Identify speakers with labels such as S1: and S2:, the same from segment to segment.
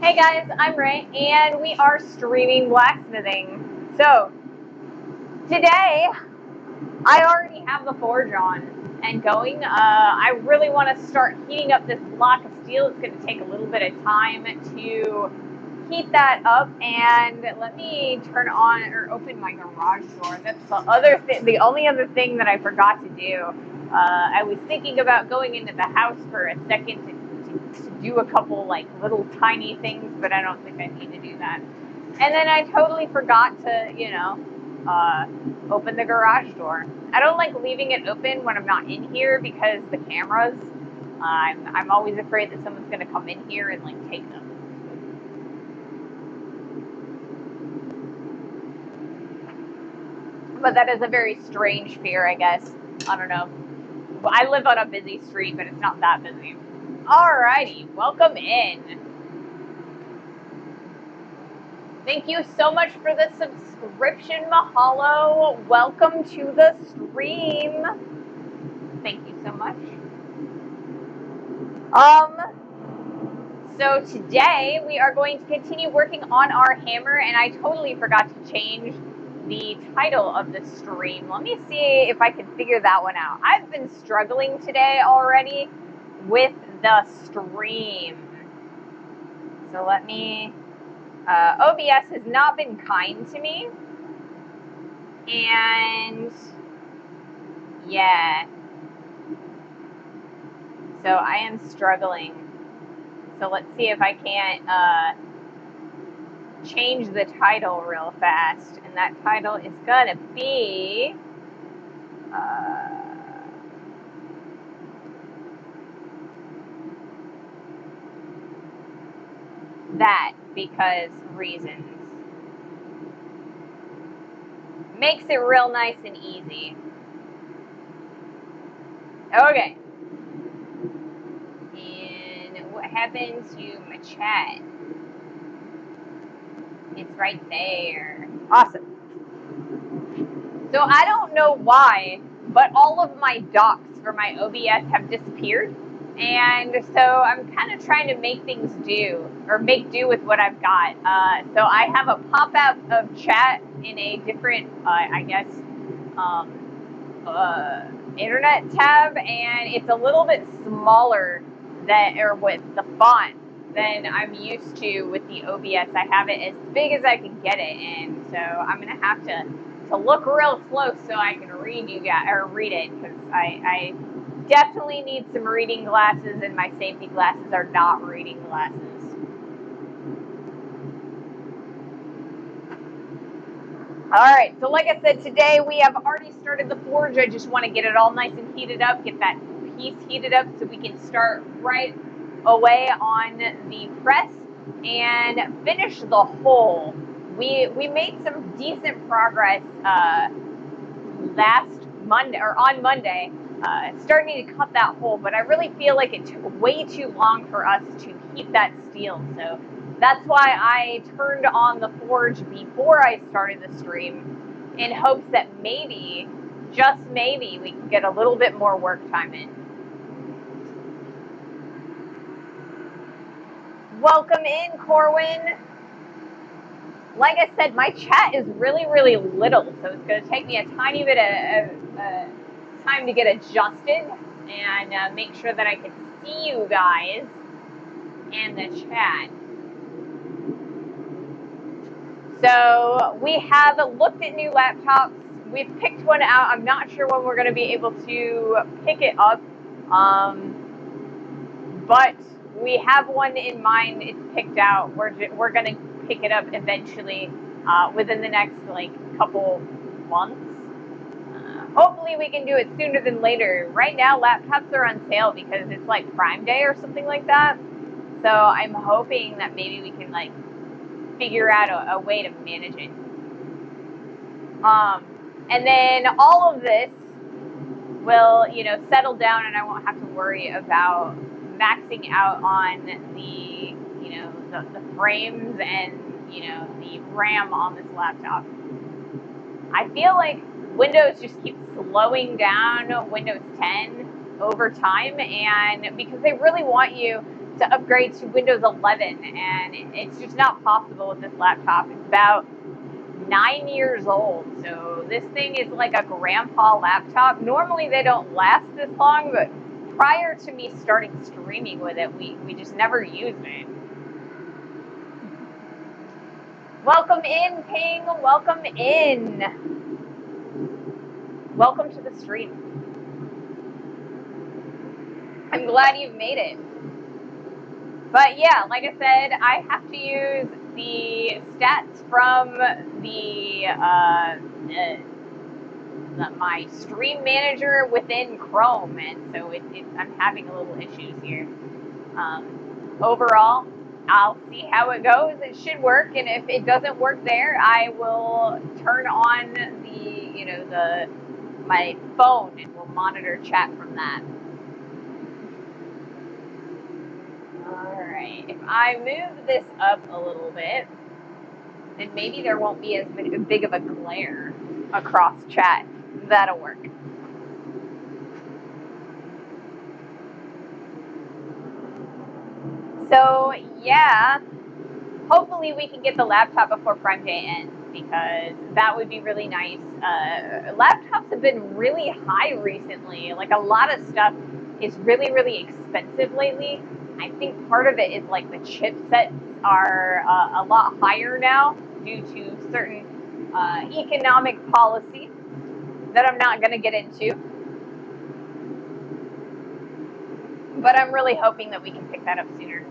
S1: Hey guys, I'm Ray, and we are streaming blacksmithing. So, today, I already have the forge on and going. I really want to start heating up this block of steel. It's going to take a little bit of time to heat that up, and let me turn on or open my garage door. That's the only other thing that I forgot to do. I was thinking about going into the house for a second to do a couple like little tiny things, but I don't think I need to do that. And then I totally forgot to, open the garage door. I don't like leaving it open when I'm not in here because the cameras. I'm always afraid that someone's going to come in here and like take them. But that is a very strange fear, I guess. I don't know. I live on a busy street, but it's not that busy. Alrighty, welcome in. Thank you so much for the subscription, Mahalo. Welcome to the stream. Thank you so much. So today we are going to continue working on our hammer, and I totally forgot to change the title of the stream. Let me see if I can figure that one out. I've been struggling today already with the stream. So let me, OBS has not been kind to me. And yeah, so I am struggling. So let's see if I can't change the title real fast. And that title is gonna be that, because reasons. Makes it real nice and easy. Okay. And what happened to my chat? It's right there. Awesome. So I don't know why, but all of my docs for my OBS have disappeared. And so I'm kind of trying to make things do, or make do with what I've got. So I have a pop-up of chat in a different, internet tab, and it's a little bit smaller with the font than I'm used to with the OBS. I have it as big as I can get it, and so I'm gonna have to look real close so I can read it, because I definitely need some reading glasses, and my safety glasses are not reading glasses. Alright, so like I said, today we have already started the forge. I just want to get it all nice and heated up, get that piece heated up so we can start right away on the press and finish the hole. We made some decent progress on Monday, starting to cut that hole, but I really feel like it took way too long for us to heat that steel. So that's why I turned on the forge before I started the stream, in hopes that maybe, just maybe, we can get a little bit more work time in. Welcome in, Corwin. Like I said, my chat is really, really little, so it's going to take me a tiny bit of time to get adjusted and make sure that I can see you guys and the chat. So we have looked at new laptops. We've picked one out. I'm not sure when we're going to be able to pick it up, but we have one in mind. It's picked out. We're going to pick it up eventually within the next couple months. Hopefully we can do it sooner than later. Right now laptops are on sale because it's like Prime Day or something like that. So I'm hoping that maybe we can figure out a way to manage it. And then all of this will, settle down, and I won't have to worry about maxing out on the, the frames and, the RAM on this laptop. I feel like Windows just keeps slowing down Windows 10 over time, and because they really want you to upgrade to Windows 11, and it's just not possible with this laptop. It's about 9 years old, so this thing is like a grandpa laptop. Normally they don't last this long, but prior to me starting streaming with it, we just never used it. Welcome in, Ping. Welcome in. Welcome to the stream. I'm glad you've made it. But yeah, like I said, I have to use the stats from my stream manager within Chrome, and so I'm having a little issues here. Overall, I'll see how it goes. It should work, and if it doesn't work there, I will turn on my phone and we'll monitor chat from that. Alright, if I move this up a little bit, then maybe there won't be as big of a glare across chat. That'll work. So, yeah, hopefully we can get the laptop before Prime Day ends, because that would be really nice. Laptops have been really high recently. Like, a lot of stuff is really, really expensive lately. I think part of it is like the chipsets are a lot higher now due to certain economic policy that I'm not going to get into. But I'm really hoping that we can pick that up sooner.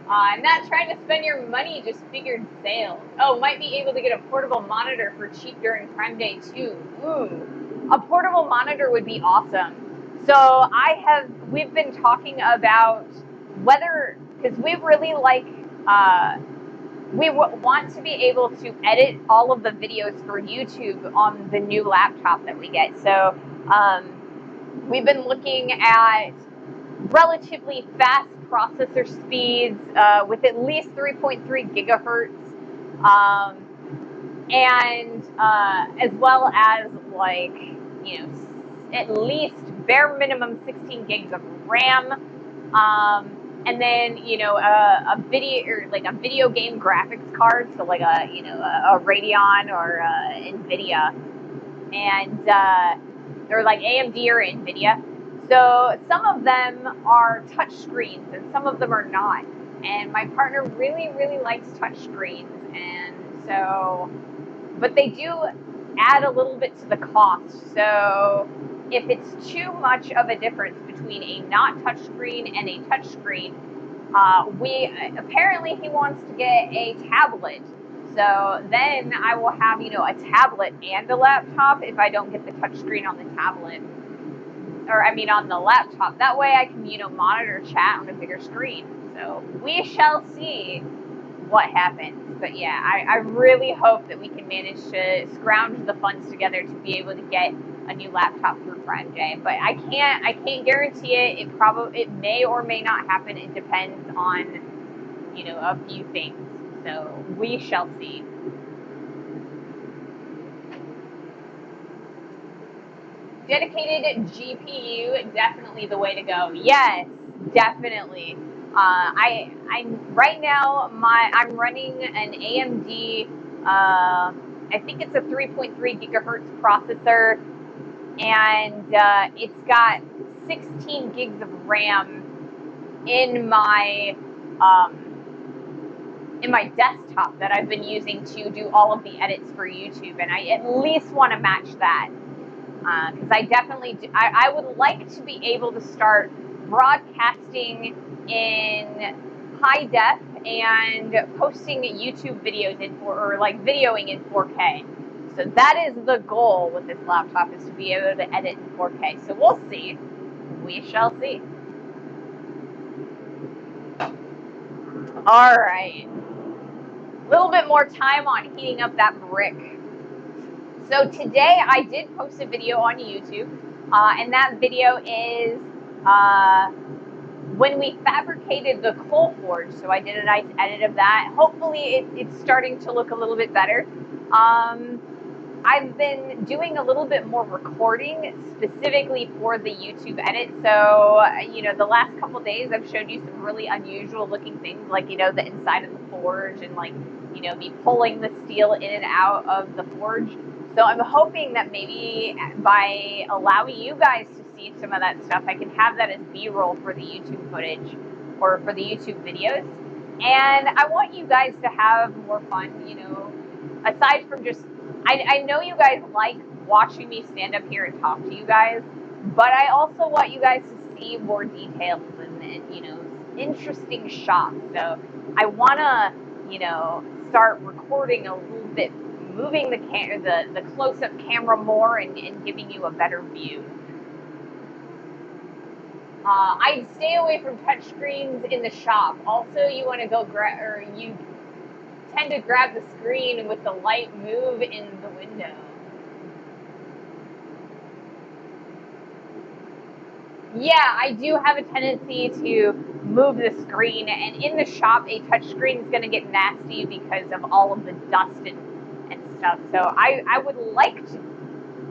S1: I'm not trying to spend your money, just figured sales. Oh, might be able to get a portable monitor for cheap during Prime Day too. Ooh, a portable monitor would be awesome. So we've been talking about whether, because we really like, we want to be able to edit all of the videos for YouTube on the new laptop that we get. So we've been looking at relatively fast processor speeds with at least 3.3 gigahertz, and as well as at least bare minimum 16 gigs of RAM, and then a video game graphics card, so like a Radeon or NVIDIA, and they're like AMD or NVIDIA. So some of them are touch screens and some of them are not. And my partner really, really likes touch screens. And so, but they do add a little bit to the cost. So if it's too much of a difference between a not touch screen and a touch screen, apparently he wants to get a tablet. So then I will have, a tablet and a laptop if I don't get the touchscreen on the tablet. On the laptop. That way I can, monitor chat on a bigger screen. So we shall see what happens. But yeah, I really hope that we can manage to scrounge the funds together to be able to get a new laptop through Prime Day. But I can't guarantee it. It may or may not happen. It depends on, a few things. So we shall see. Dedicated GPU, definitely the way to go. Yes, definitely. I right now I'm running an AMD. I think it's a 3.3 gigahertz processor, and it's got 16 gigs of RAM in my desktop that I've been using to do all of the edits for YouTube, and I at least want to match that. Because I definitely do, I would like to be able to start broadcasting in high def and posting YouTube videos videoing in 4K. So that is the goal with this laptop, is to be able to edit in 4K. So we'll see. We shall see. All right. A little bit more time on heating up that brick. So today I did post a video on YouTube, and that video is when we fabricated the coal forge. So I did a nice edit of that. Hopefully it's starting to look a little bit better. I've been doing a little bit more recording specifically for the YouTube edit. So, the last couple days I've showed you some really unusual looking things, like, the inside of the forge and, like, me pulling the steel in and out of the forge. So I'm hoping that maybe by allowing you guys to see some of that stuff, I can have that as B-roll for the YouTube footage or for the YouTube videos. And I want you guys to have more fun, aside from just, I know you guys like watching me stand up here and talk to you guys, but I also want you guys to see more details and interesting shots. So I want to, start recording a little bit, moving the close-up camera more and giving you a better view. I'd stay away from touchscreens in the shop. Also, you want to you tend to grab the screen with the light move in the window. Yeah, I do have a tendency to move the screen, and in the shop, a touchscreen is going to get nasty because of all of the dust and stuff. So I would like to,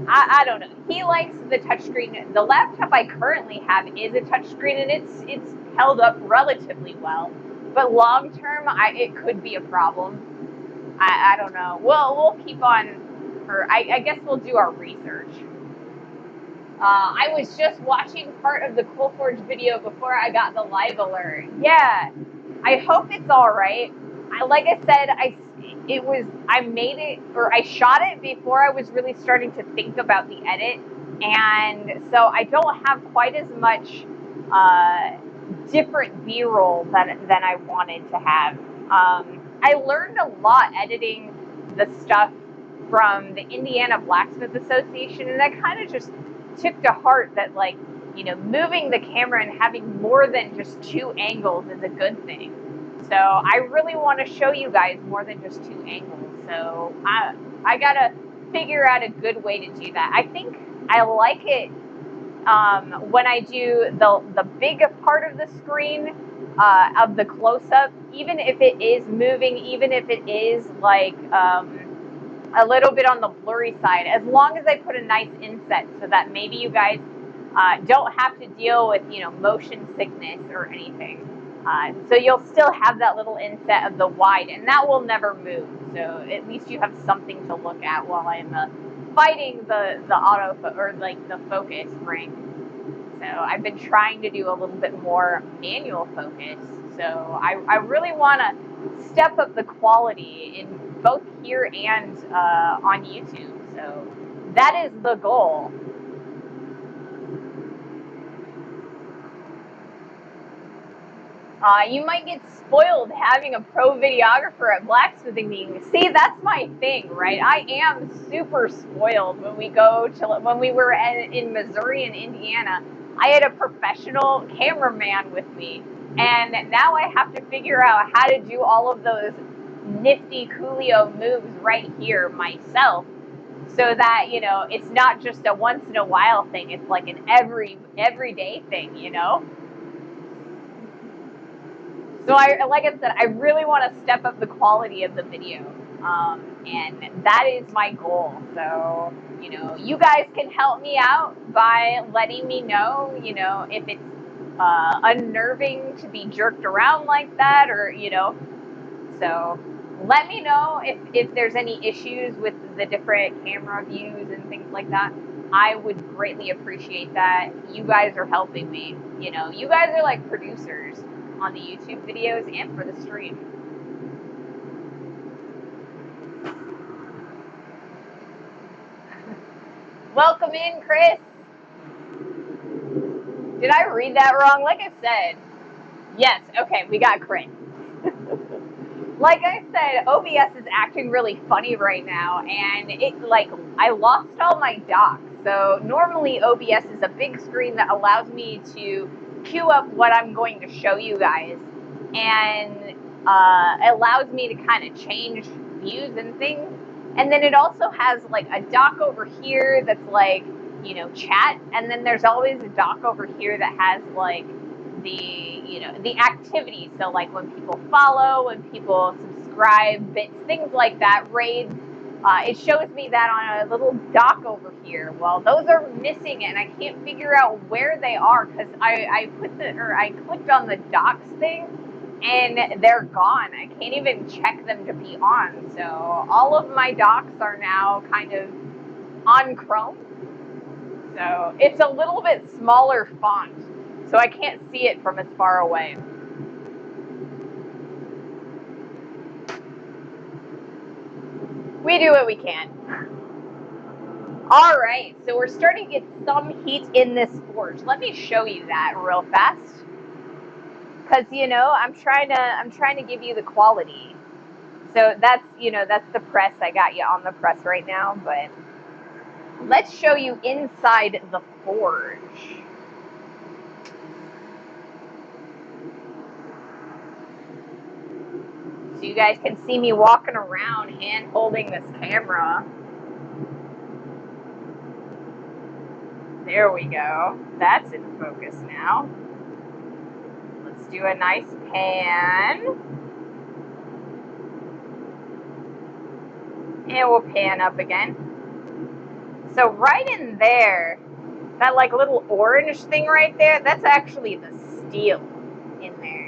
S1: I don't know. He likes the touchscreen. The laptop I currently have is a touchscreen, and it's held up relatively well. But long term, it could be a problem. I don't know. We'll keep on, or I guess we'll do our research. I was just watching part of the KoFi video before I got the live alert. Yeah, I hope it's all right. Like I said, I made it, or I shot it before I was really starting to think about the edit, and so I don't have quite as much different B-roll than I wanted to have. I learned a lot editing the stuff from the Indiana Blacksmith Association, and I kind of just took to heart that, like, moving the camera and having more than just two angles is a good thing. So I really want to show you guys more than just two angles. So I gotta figure out a good way to do that. I think I like it when I do the big part of the screen of the close-up, even if it is moving, even if it is like a little bit on the blurry side, as long as I put a nice inset so that maybe you guys don't have to deal with, motion sickness or anything. So you'll still have that little inset of the wide, and that will never move. So at least you have something to look at while I'm fighting the auto or like the focus ring. So I've been trying to do a little bit more manual focus. So I really want to step up the quality in both here and on YouTube. So that is the goal. You might get spoiled having a pro videographer at blacksmithing meetings. See, that's my thing, right? I am super spoiled when we were in Missouri and Indiana. I had a professional cameraman with me, and now I have to figure out how to do all of those nifty Coolio moves right here myself, so that it's not just a once in a while thing. It's like an everyday thing. So like I said, I really want to step up the quality of the video, and that is my goal. So, you guys can help me out by letting me know, if it's unnerving to be jerked around like that, or, so let me know if there's any issues with the different camera views and things like that. I would greatly appreciate that. You guys are helping me. You guys are like producers on the YouTube videos and for the stream. Welcome in, Chris. Did I read that wrong? Like I said, yes. Okay, we got Chris. Like I said, OBS is acting really funny right now, and I lost all my docs. So normally OBS is a big screen that allows me to queue up what I'm going to show you guys, and allows me to kind of change views and things. And then it also has like a dock over here that's like, chat, and then there's always a dock over here that has like the activity. So like when people follow, when people subscribe, bits, things like that, raids. It shows me that on a little dock over here. Well, those are missing, and I can't figure out where they are because I clicked on the docks thing, and they're gone. I can't even check them to be on. So all of my docks are now kind of on Chrome. So it's a little bit smaller font, so I can't see it from as far away. We do what we can. All right, so we're starting to get some heat in this forge. Let me show you that real fast, because I'm trying to give you the quality. So that's that's the press. I got you on the press right now, but let's show you inside the forge. So you guys can see me walking around and holding this camera. There we go. That's in focus now. Let's do a nice pan. And we'll pan up again. So right in there, that like little orange thing right there, that's actually the steel in there.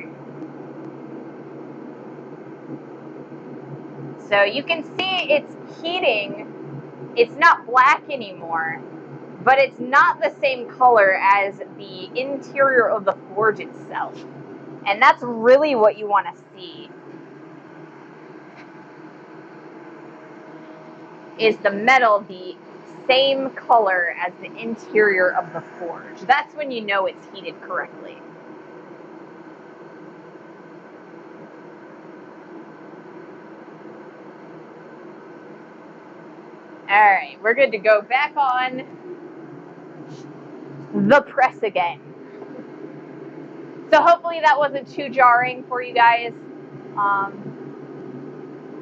S1: So you can see it's heating. It's not black anymore, but it's not the same color as the interior of the forge itself. And that's really what you want to see. Is the metal the same color as the interior of the forge? That's when you know it's heated correctly. Alright, we're good to go back on the press again. So hopefully that wasn't too jarring for you guys.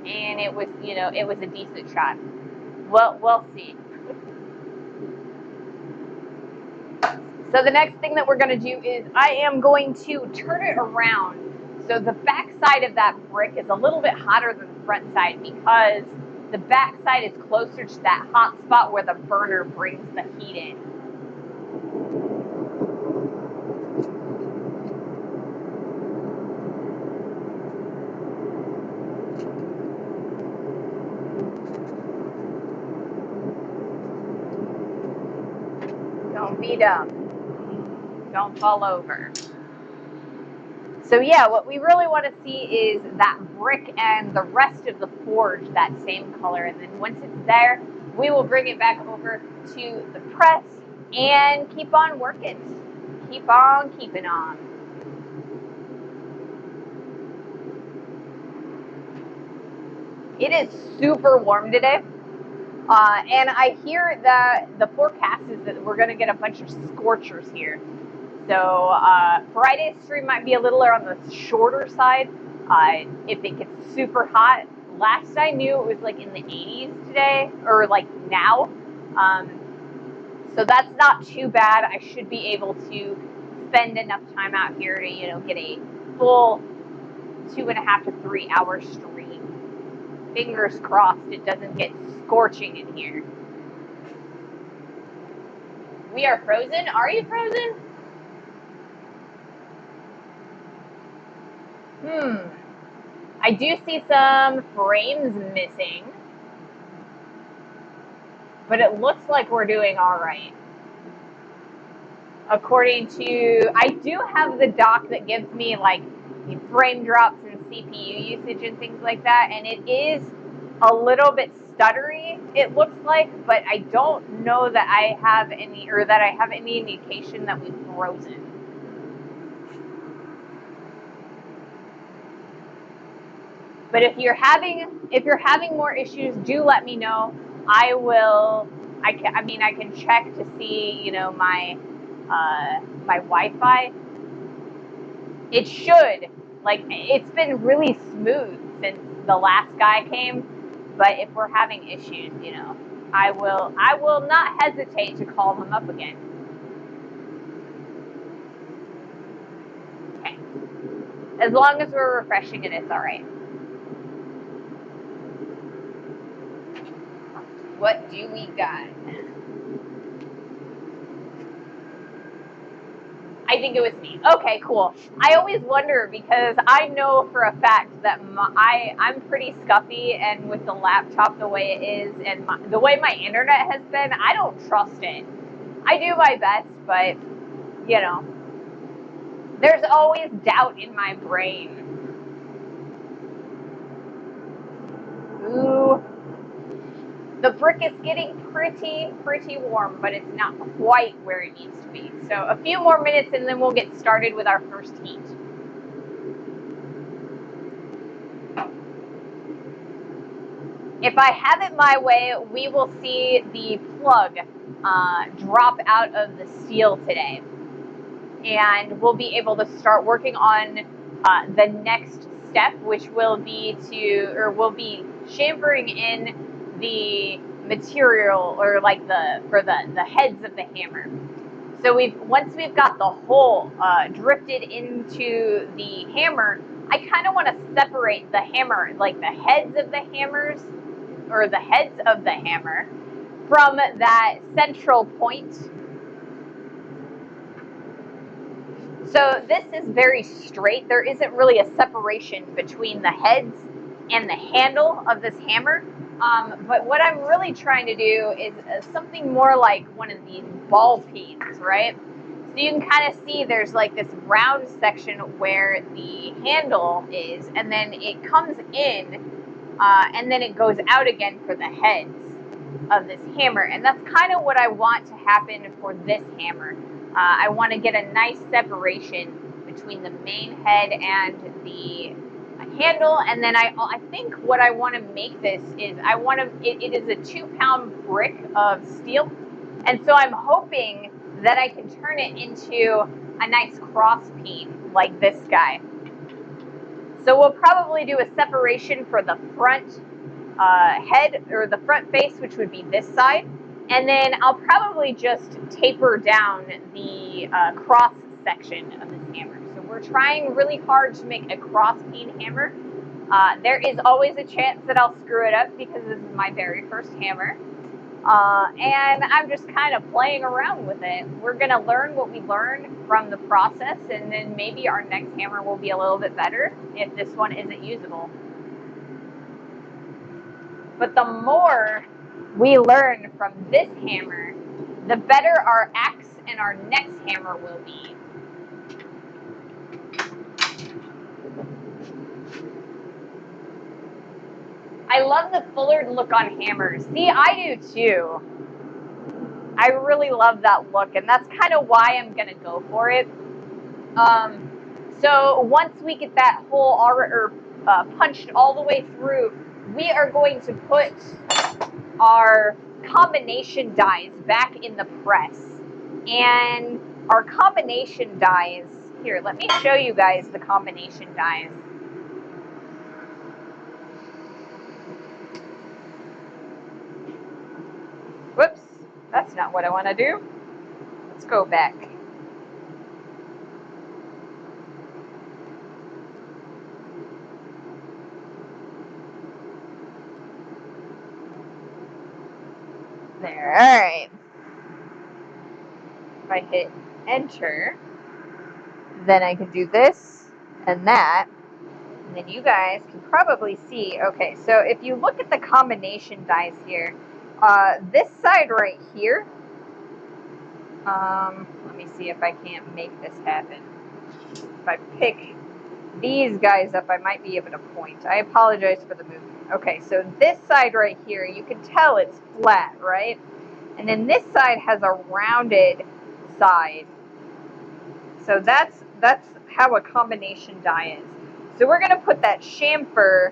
S1: And it was, it was a decent shot. Well, we'll see. So the next thing that we're going to do is I am going to turn it around. So the back side of that brick is a little bit hotter than the front side because the back side is closer to that hot spot where the burner brings the heat in. Don't be dumb. Don't fall over. So yeah, what we really want to see is that brick and the rest of the forge that same color. And then once it's there, we will bring it back over to the press and keep on working. Keep on keeping on. It is super warm today. And I hear that the forecast is that we're going to get a bunch of scorchers here. So Friday's stream might be a little on the shorter side if it gets super hot. Last I knew, it was like in the 80s today, or like now. So that's not too bad. I should be able to spend enough time out here to, get a full 2.5 to 3 hour stream. Fingers crossed it doesn't get scorching in here. We are frozen? Are you frozen? I do see some frames missing, but it looks like we're doing all right. According to, I do have the doc that gives me like frame drops and CPU usage and things like that, and it is a little bit stuttery, it looks like, but I don't know that I have any, or that I have any indication that we've frozen. But if you're having more issues, do let me know. I will. I can check to see, my my Wi-Fi. It should, like, it's been really smooth since the last guy came. But if we're having issues, I will not hesitate to call them up again. Okay. As long as we're refreshing it, it's all right. What do we got? I think it was me. Okay, cool. I always wonder because I know for a fact that I'm pretty scuffy, and with the laptop the way it is and the way my internet has been, I don't trust it. I do my best, but, you know, there's always doubt in my brain. Ooh. The brick is getting pretty warm, but it's not quite where it needs to be. So a few more minutes and then we'll get started with our first heat. If I have it my way, we will see the plug drop out of the steel today. And we'll be able to start working on the next step, which will be we'll be chamfering in the material, or like for the heads of the hammer. So once we've got the hole drifted into the hammer, I kind of want to separate the hammer, like the heads of the hammers, or the heads of the hammer, from that central point. So this is very straight. There isn't really a separation between the heads and the handle of this hammer. But what I'm really trying to do is something more like one of these ball peens, right? So you can kind of see there's like this round section where the handle is, and then it comes in, and then it goes out again for the heads of this hammer. And that's kind of what I want to happen for this hammer. I want to get a nice separation between the main head and the handle, and then I think what I want to make this is it is a 2-pound brick of steel, and so I'm hoping that I can turn it into a nice cross peen like this guy. So we'll probably do a separation for the front head, or the front face, which would be this side, and then I'll probably just taper down the cross section of this hammer. So we're trying really hard to make a cross peen hammer. There is always a chance that I'll screw it up because this is my very first hammer. And I'm just kind of playing around with it. We're going to learn what we learned from the process, and then maybe our next hammer will be a little bit better if this one isn't usable. But the more we learn from this hammer, the better our axe and our next hammer will be. I love the fuller look on hammers. See, I do too. I really love that look, and that's kind of why I'm going to go for it. So once we get that hole punched all the way through, we are going to put our combination dies back in the press. And our combination dies, here, let me show you guys the combination dies. Whoops, that's not what I want to do. Let's go back. There, all right. If I hit enter, then I can do this and that. And then you guys can probably see, okay, so if you look at the combination dies here, this side right here, let me see if I can't make this happen. If I pick these guys up, I might be able to point. I apologize for the movement. Okay, so this side right here, you can tell it's flat, right? And then this side has a rounded side. So that's how a combination die is. So we're going to put that chamfer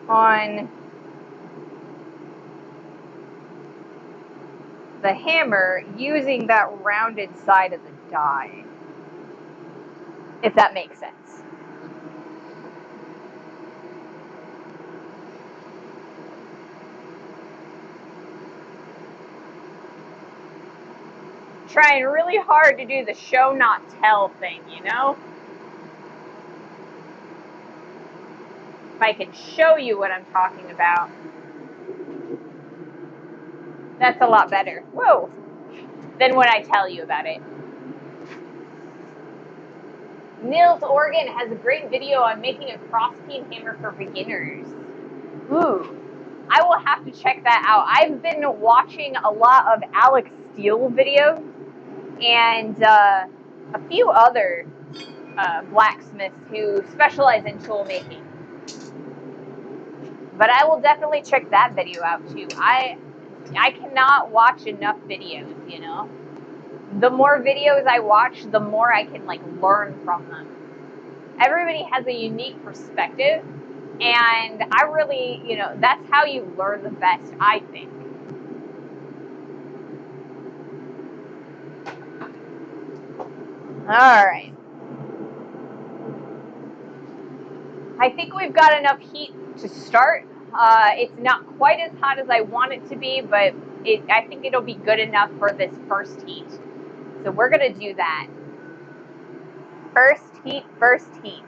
S1: on the hammer using that rounded side of the die, if that makes sense. Trying really hard to do the show not tell thing, you know? If I can show you what I'm talking about. That's a lot better. Whoa. Than when I tell you about it. Nils Oregon has a great video on making a cross-peen hammer for beginners. Ooh. I will have to check that out. I've been watching a lot of Alex Steele videos and a few other blacksmiths who specialize in tool making. But I will definitely check that video out too. I cannot watch enough videos, you know. The more videos I watch, the more I can like learn from them. Everybody has a unique perspective, and I really, you know, that's how you learn the best, I think. All right. I think we've got enough heat to start. It's not quite as hot as I want it to be, but I think it'll be good enough for this first heat. So we're gonna do that. First heat, first heat.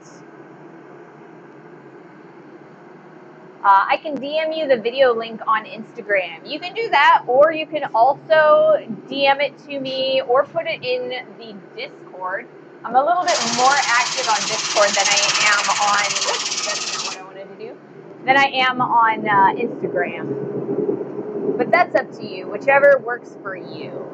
S1: I can DM you the video link on Instagram. You can do that, or you can also DM it to me or put it in the Discord. I'm a little bit more active on Discord than I am on, that's not what I wanted to do, than I am on Instagram. But that's up to you, whichever works for you.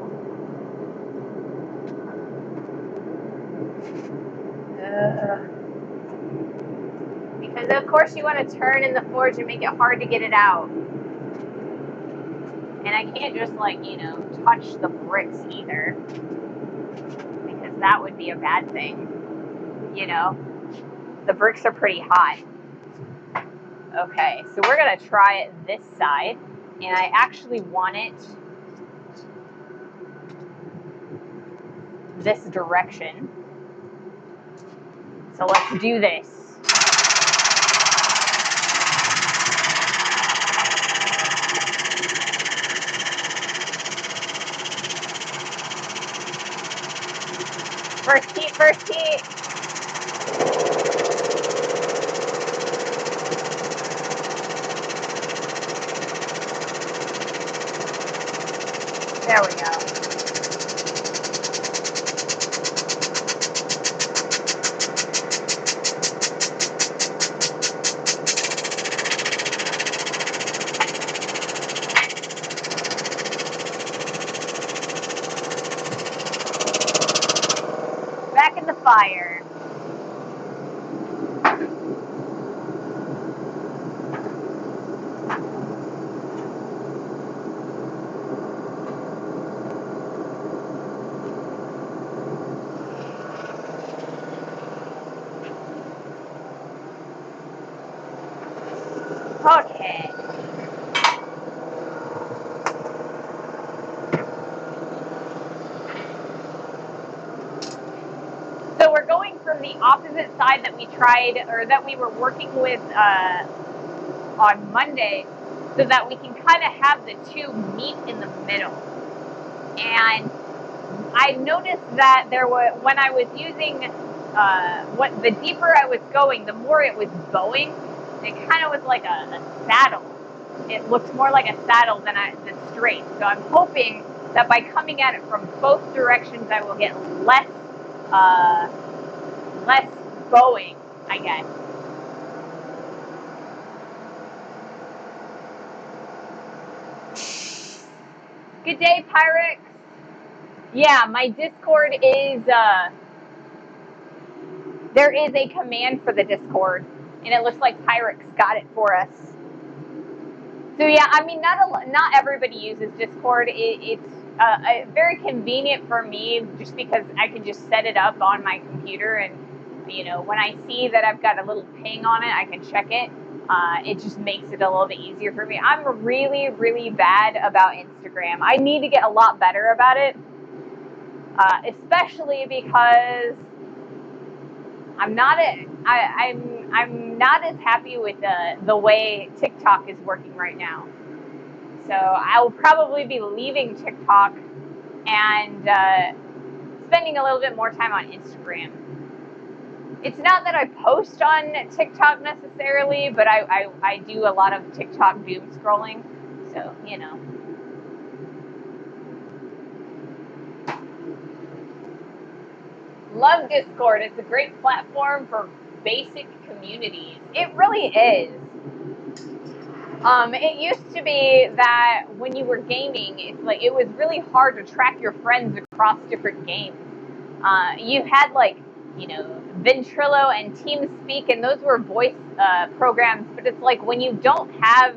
S1: Because of course you want to turn in the forge and make it hard to get it out. And I can't just like, you know, touch the bricks either. Because that would be a bad thing. You know, the bricks are pretty hot. Okay, so we're gonna try it this side. And I actually want it this direction. So let's do this. First heat, first heat. There we go. Back in the fire. Okay. So we're going from the opposite side that we tried, or that we were working with on Monday, so that we can kind of have the two meet in the middle. And I noticed that there were, when I was using, the deeper I was going, the more it was bowing. It kind of was like a saddle. It looked more like a saddle than straight. So I'm hoping that by coming at it from both directions, I will get less bowing, I guess. Good day, Pyrex. Yeah, my Discord is, there is a command for the Discord, and it looks like Pyrex got it for us. So yeah, I mean, not everybody uses Discord. It's very convenient for me, just because I can just set it up on my computer, and you know, when I see that I've got a little ping on it, I can check it. It just makes it a little bit easier for me. I'm really, really bad about Instagram. I need to get a lot better about it, especially because I'm not as happy with the way TikTok is working right now. So I will probably be leaving TikTok and spending a little bit more time on Instagram. It's not that I post on TikTok necessarily, but I do a lot of TikTok doom scrolling. So, you know. Love Discord. It's a great platform for basic communities. It really is. It used to be that when you were gaming, it's like it was really hard to track your friends across different games. You had like, you know, Ventrilo and TeamSpeak, and those were voice programs. But it's like when you don't have,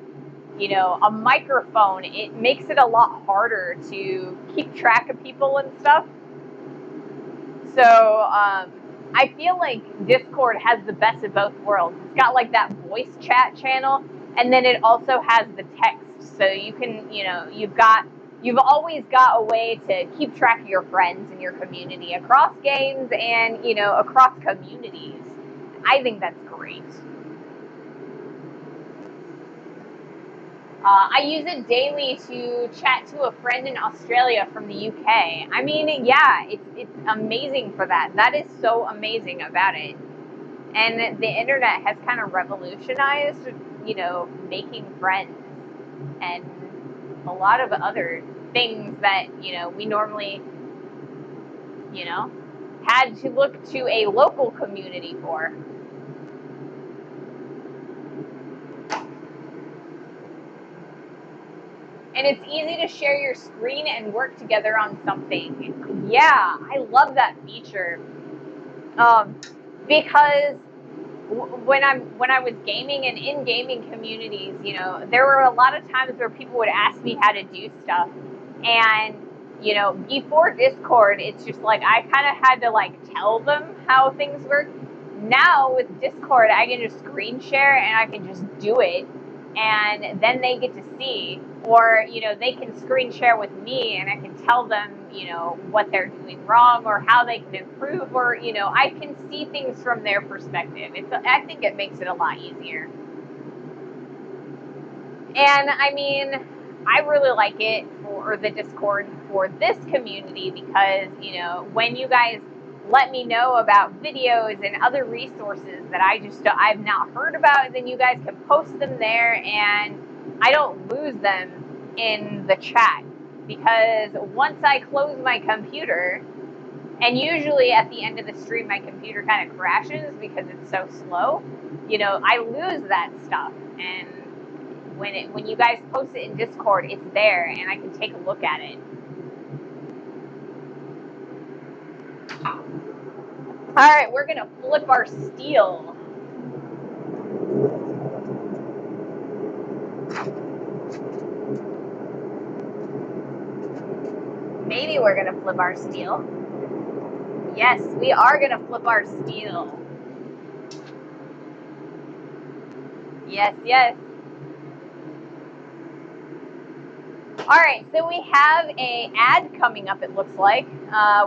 S1: you know, a microphone, it makes it a lot harder to keep track of people and stuff. So I feel like Discord has the best of both worlds. It's got like that voice chat channel, and then it also has the text. So you can, you know, you've always got a way to keep track of your friends and your community across games and, you know, across communities. I think that's great. I use it daily to chat to a friend in Australia from the UK. I mean, yeah, it's amazing for that. That is so amazing about it. And the internet has kind of revolutionized, you know, making friends and a lot of other things that, you know, we normally, you know, had to look to a local community for. And it's easy to share your screen and work together on something. Yeah, I love that feature. Because when I was gaming and in gaming communities, you know, there were a lot of times where people would ask me how to do stuff, and you know, before Discord, it's just like I kind of had to like tell them how things work. Now with Discord, I can just screen share and I can just do it, and then they get to see, or you know, they can screen share with me and I can tell them, you know, what they're doing wrong or how they can improve, or you know, I can see things from their perspective. I think it makes it a lot easier. And I mean, I really like it for the Discord for this community because, you know, when you guys let me know about videos and other resources that I've not heard about, then you guys can post them there and I don't lose them in the chat. Because once I close my computer, and usually at the end of the stream my computer kind of crashes because it's so slow, you know, I lose that stuff. And when you guys post it in Discord, it's there and I can take a look at it. All right, we're gonna flip our steel. Maybe we're gonna flip our steel. Yes, we are gonna flip our steel. Yes, yes. All right, so we have a ad coming up, it looks like,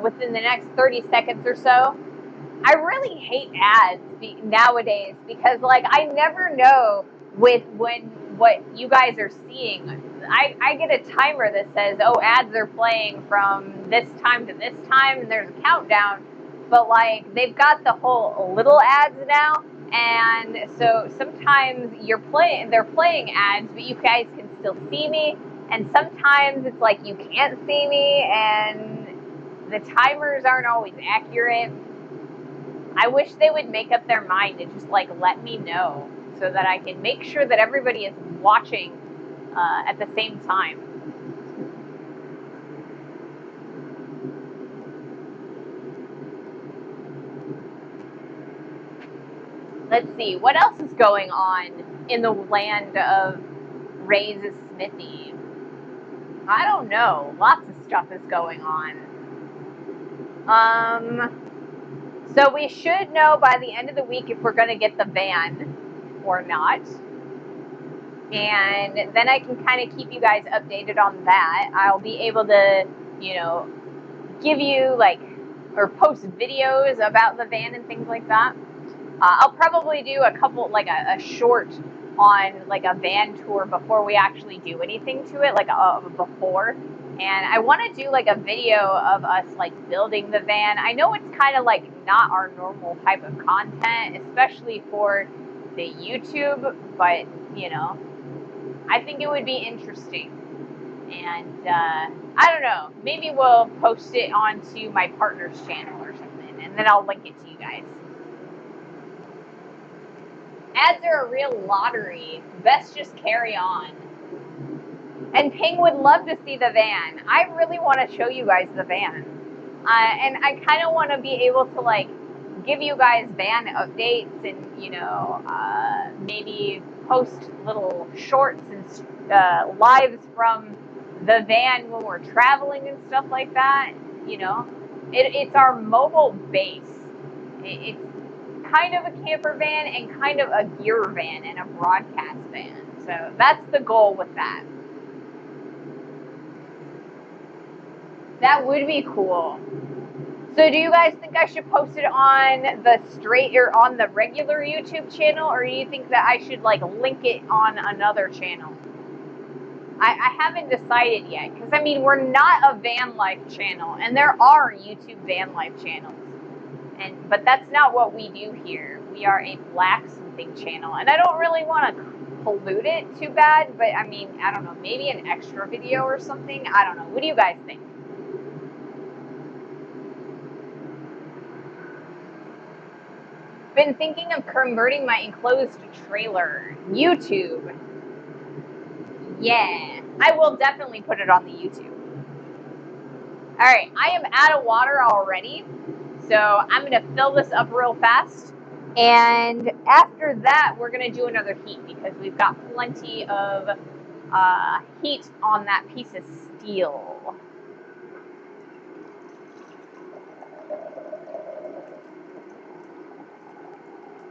S1: within the next 30 seconds or so. I really hate ads nowadays because, like, I never know what you guys are seeing. I get a timer that says, oh, ads are playing from this time to this time, and there's a countdown. But, like, they've got the whole little ads now, and so sometimes they're playing ads, but you guys can still see me, and sometimes it's like you can't see me, and the timers aren't always accurate. I wish they would make up their mind and just like let me know so that I can make sure that everybody is watching at the same time. Let's see, what else is going on in the land of Ray's Smithy? I don't know. Lots of stuff is going on. So we should know by the end of the week if we're going to get the van or not. And then I can kind of keep you guys updated on that. I'll be able to, you know, give you like, or post videos about the van and things like that. I'll probably do a couple, like a short on like a van tour before we actually do anything to it, like before. And I want to do like a video of us like building the van. I know it's kind of like not our normal type of content, especially for the YouTube, but you know, I think it would be interesting. And I don't know, maybe we'll post it onto my partner's channel or something, and then I'll link it to you guys. Ads are a real lottery. Best just carry on. And Ping would love to see the van. I really want to show you guys the van. And I kind of want to be able to like give you guys van updates and, you know, maybe post little shorts and lives from the van when we're traveling and stuff like that. You know, it's our mobile base. It's kind of a camper van and kind of a gear van and a broadcast van. So that's the goal with that. That would be cool. So do you guys think I should post it on the straight or on the regular YouTube channel, or do you think that I should like link it on another channel? I haven't decided yet, because I mean, we're not a van life channel, and there are YouTube van life channels, but that's not what we do here. We are a blacksmithing channel, and I don't really want to pollute it too bad, but I mean, I don't know, maybe an extra video or something. I don't know. What do you guys think? Been thinking of converting my enclosed trailer. YouTube. Yeah, I will definitely put it on the YouTube. All right, I am out of water already, so I'm gonna fill this up real fast. And after that, we're gonna do another heat because we've got plenty of heat on that piece of steel.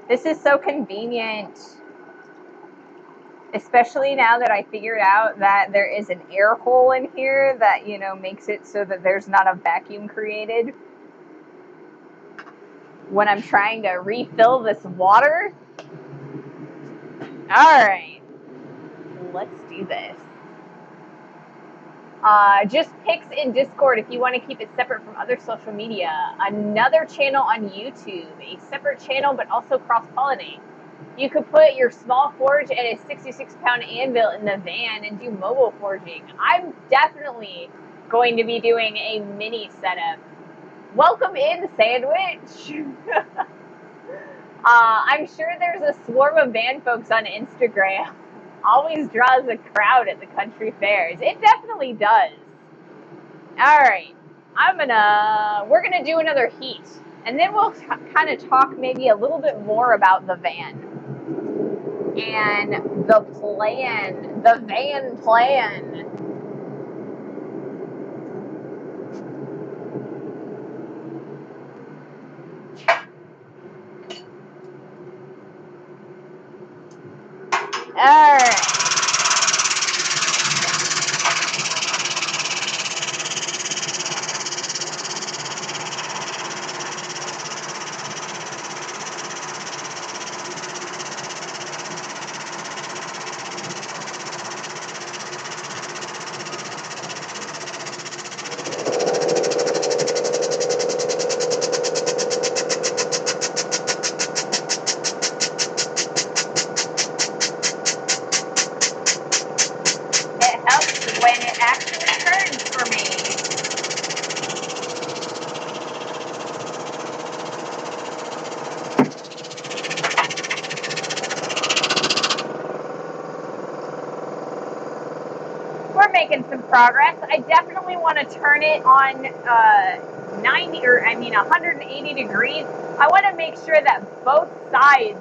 S1: This is so convenient. Especially now that I figured out that there is an air hole in here that, you know, makes it so that there's not a vacuum created when I'm trying to refill this water. All right, let's do this. Just pics in Discord if you want to keep it separate from other social media. Another channel on YouTube, a separate channel, but also cross-pollinate. You could put your small forge and a 66-pound anvil in the van and do mobile forging. I'm definitely going to be doing a mini setup. Welcome in, Sandwich. I'm sure there's a swarm of van folks on Instagram. Always draws a crowd at the country fairs. It definitely does. All right, we're gonna do another heat, and then we'll kind of talk maybe a little bit more about the van. And the van plan. All right. It helps when it actually turns for me. We're making some progress. I definitely want to turn it on 180 degrees. I want to make sure that both sides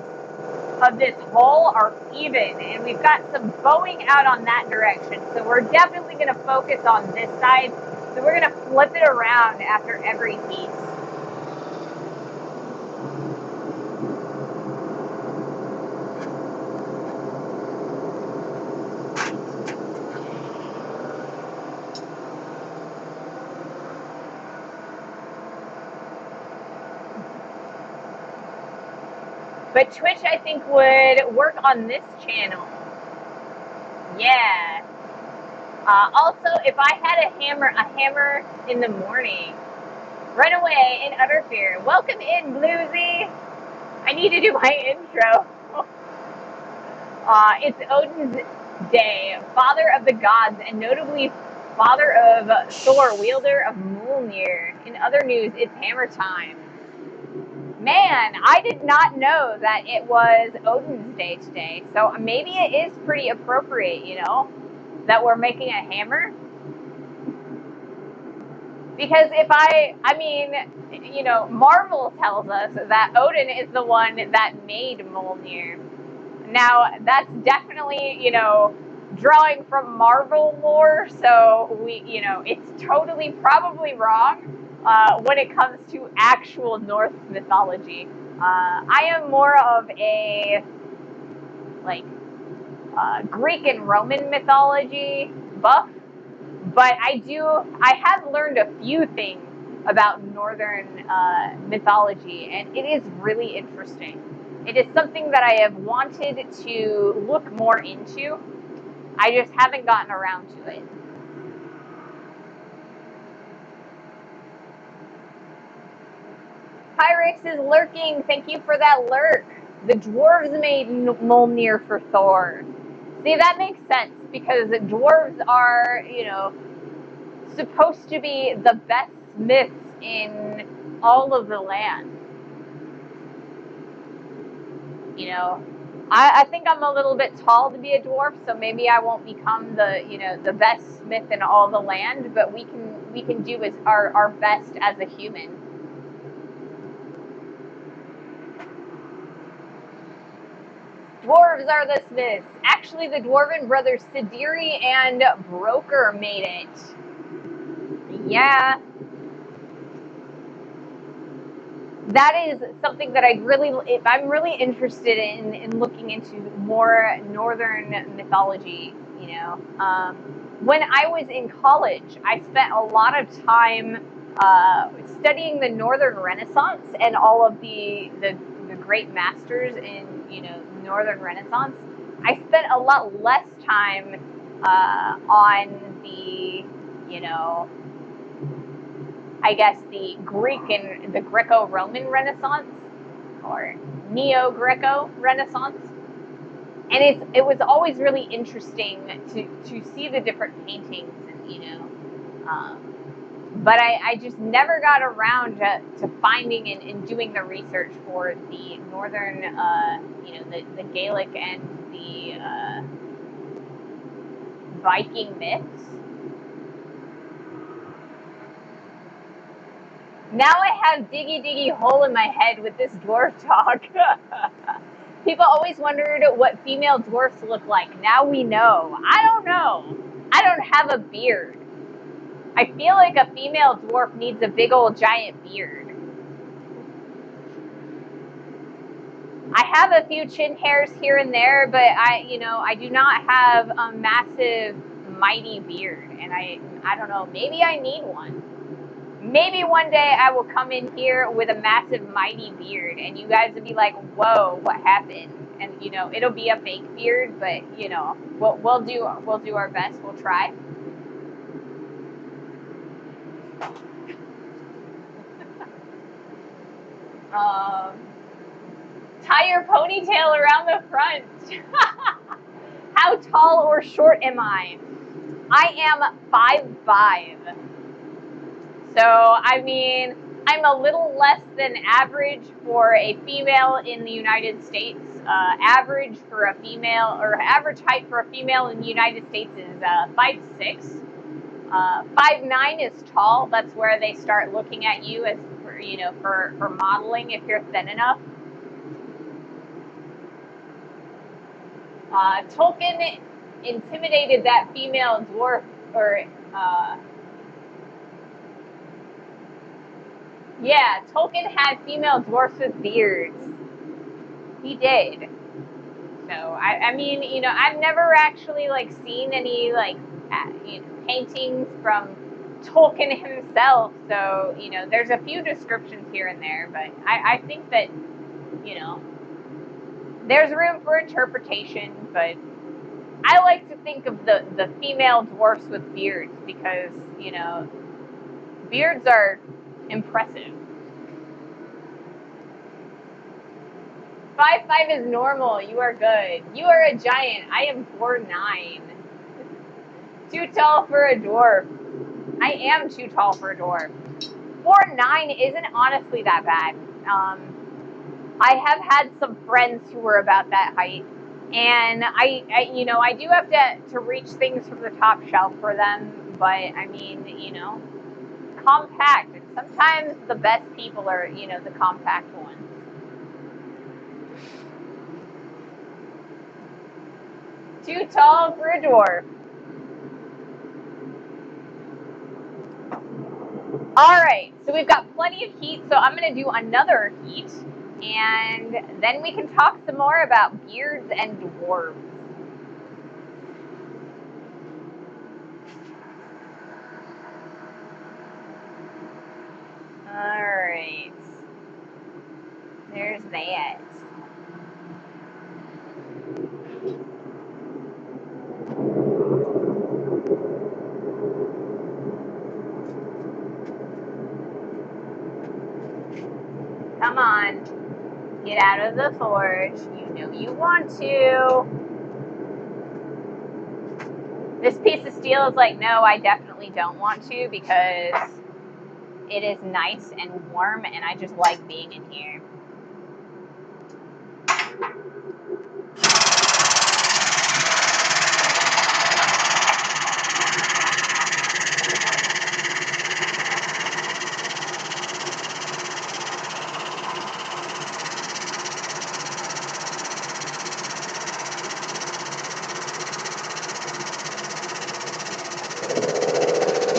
S1: of this hole are even, and we've got some bowing out on that direction. So we're definitely going to focus on this side. So we're going to flip it around after every heat. But Twitch, I think, would work on this channel. Yeah. Also, if I had a hammer in the morning, run away in utter fear. Welcome in, Bluesy. I need to do my intro. It's Odin's day, father of the gods, and notably father of Thor, wielder of Mjolnir. In other news, it's hammer time. Man, I did not know that it was Odin's day today, so maybe it is pretty appropriate, that we're making a hammer. Because Marvel tells us that Odin is the one that made Mjolnir. Now, that's definitely, drawing from Marvel lore, so it's totally probably wrong when it comes to actual Norse mythology. I am more of a, Greek and Roman mythology buff, but I have learned a few things about Northern mythology, and it is really interesting. It is something that I have wanted to look more into. I just haven't gotten around to it. Pyrex is lurking. Thank you for that lurk. The dwarves made Mjolnir for Thor. See, that makes sense because dwarves are, supposed to be the best smiths in all of the land. I think I'm a little bit tall to be a dwarf, so maybe I won't become the best smith in all the land, but we can do our best as a human. Dwarves are the smiths. Actually, the dwarven brothers Sidiri and Broker made it. Yeah. That is something that I'm really interested in looking into more Northern mythology. When I was in college, I spent a lot of time studying the Northern Renaissance and all of the great masters in Northern Renaissance. I spent a lot less time on the I guess the Greek and the Greco-Roman Renaissance, or Neo-Greco Renaissance, and it was always really interesting to see the different paintings, but I just never got around to finding and doing the research for the Northern, the Gaelic and the Viking myths. Now I have diggy hole in my head with this dwarf talk. People always wondered what female dwarfs look like. Now we know. I don't know. I don't have a beard. I feel like a female dwarf needs a big old giant beard. I have a few chin hairs here and there, but I do not have a massive, mighty beard. And I don't know, maybe I need one. Maybe one day I will come in here with a massive, mighty beard, and you guys will be like, whoa, what happened? And, it'll be a fake beard, but, we'll do our best. We'll try. Tie your ponytail around the front. How tall or short am I? I am 5'5". So, I'm a little less than average for a female in the United States. Average for a female, or average height for a female in the United States is 5'6". 5'9" is tall. That's where they start looking at you as for modeling if you're thin enough. Tolkien intimidated that female dwarf, yeah, Tolkien had female dwarfs with beards. He did. So I've never actually seen any paintings from Tolkien himself. So there's a few descriptions here and there, but I think that there's room for interpretation. But I like to think of the female dwarfs with beards because, you know, beards are impressive. 5'5" is normal. You are good. You are a giant. I am 4'9". Too tall for a dwarf. I am too tall for a dwarf. 4'9" isn't honestly that bad. I have had some friends who were about that height, and I do have to reach things from the top shelf for them. But I mean, compact. And sometimes the best people are, the compact ones. Too tall for a dwarf. All right, so we've got plenty of heat, so I'm going to do another heat, and then we can talk some more about beards and dwarves. All right, there's that. Come on, get out of the forge. You know you want to. This piece of steel is like, no, I definitely don't want to because it is nice and warm and I just like being in here.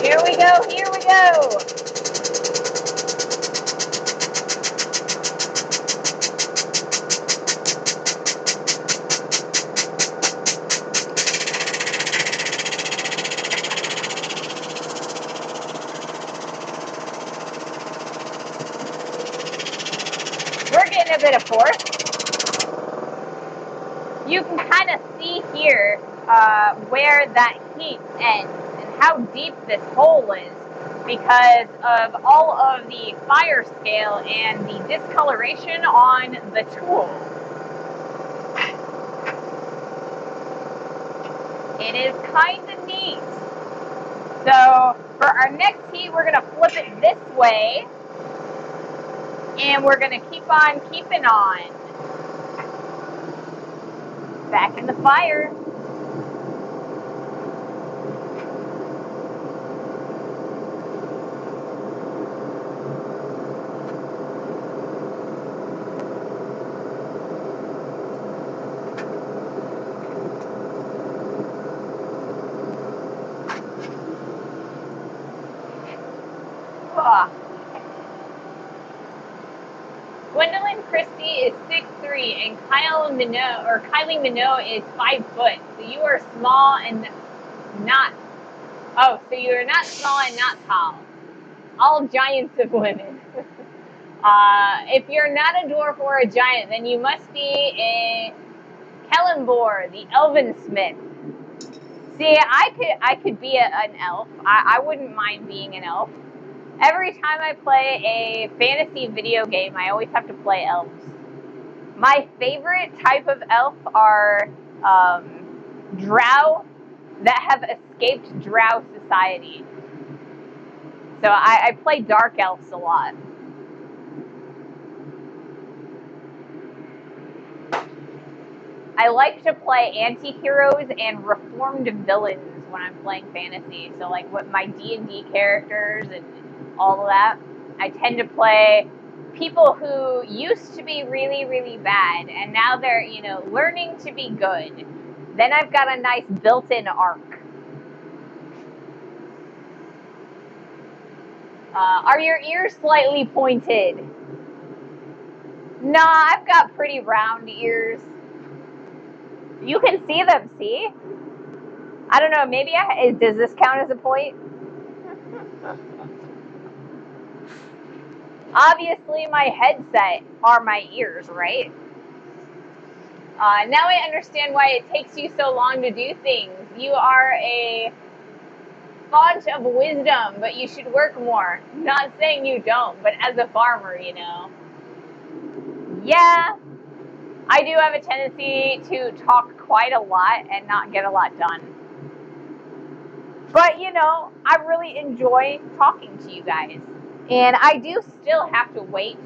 S1: Here we go, here we go. We're getting a bit of force. You can kind of see here where that heat ends and how deep this hole is because of all of the fire scale and the discoloration on the tool. It is kind of neat. So for our next heat, we're going to flip it this way and we're going to keep on keeping on. Back in the fire. Gwendolyn Christie is 6'3", and Kylie Minogue is 5 foot. So you are small and not. Oh, so you are not small and not tall. All giants of women. If you're not a dwarf or a giant, then you must be a Kellenbor, the Elven Smith. See, I could be an elf. I wouldn't mind being an elf. Every time I play a fantasy video game, I always have to play elves. My favorite type of elf are drow that have escaped drow society. So I play dark elves a lot. I like to play anti-heroes and reformed villains when I'm playing fantasy. So like with my D&D characters and all of that, I tend to play people who used to be really, really bad and now they're, learning to be good. Then I've got a nice built-in arc. Are your ears slightly pointed? Nah, I've got pretty round ears. You can see them, see? I don't know, maybe does this count as a point? Obviously, my headset are my ears, right? Now I understand why it takes you so long to do things. You are a font of wisdom, but you should work more. Not saying you don't, but as a farmer, you know. Yeah, I do have a tendency to talk quite a lot and not get a lot done. But, you know, I really enjoy talking to you guys. And I do still have to wait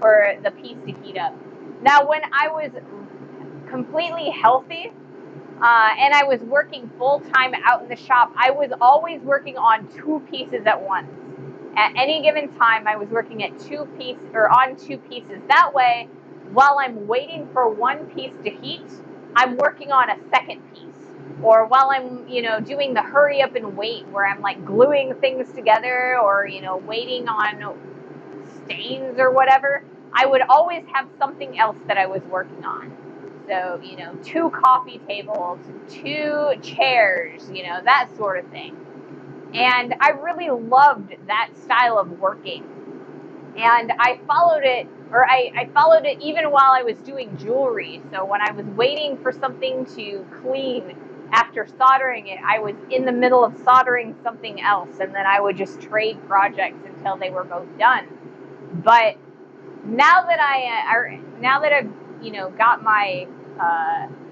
S1: for the piece to heat up. Now, when I was completely healthy, and I was working full-time out in the shop, I was always working on 2 pieces at once. At any given time, I was working at on 2 pieces. That way, while I'm waiting for one piece to heat, I'm working on a second piece. Or while I'm, you know, doing the hurry up and wait, where I'm like gluing things together, or, you know, waiting on stains or whatever, I would always have something else that I was working on. So, you know, 2 coffee tables, 2 chairs, you know, that sort of thing. And I really loved that style of working. And I followed it, or I followed it even while I was doing jewelry. So when I was waiting for something to clean after soldering it, I was in the middle of soldering something else, and then I would just trade projects until they were both done. But now that I've, you know, got my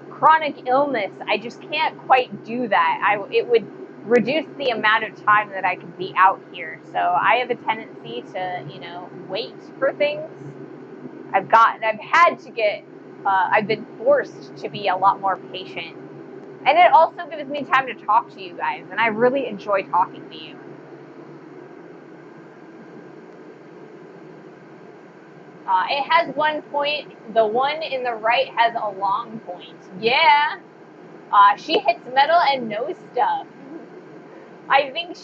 S1: chronic illness, I just can't quite do that. It would reduce the amount of time that I could be out here. So I have a tendency to, you know, wait for things. I've been forced to be a lot more patient. And it also gives me time to talk to you guys, and I really enjoy talking to you. It has 1 point. The one in the right has a long point. Yeah. She hits metal and knows stuff. I think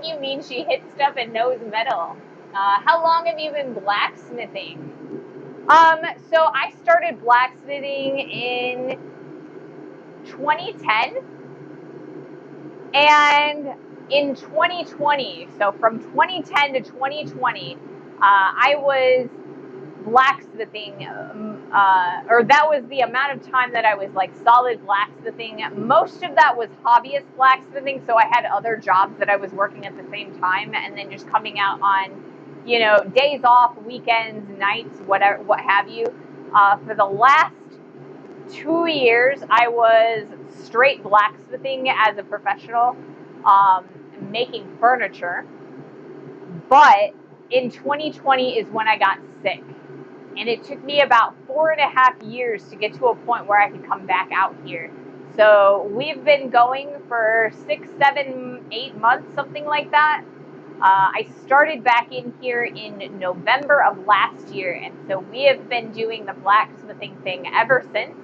S1: you mean she hits stuff and knows metal. How long have you been blacksmithing? So I started blacksmithing in 2010, and in 2020, so from 2010 to 2020, I was blacksmithing, or that was the amount of time that I was like solid blacksmithing. Most of that was hobbyist blacksmithing, so I had other jobs that I was working at the same time, and then just coming out on, you know, days off, weekends, nights, whatever, what have you. For the last 2 years, I was straight blacksmithing as a professional, making furniture. But in 2020 is when I got sick. And it took me about 4.5 years to get to a point where I could come back out here. So we've been going for 6, 7, 8 months, something like that. I started back in here in November of last year, and so we have been doing the blacksmithing thing ever since.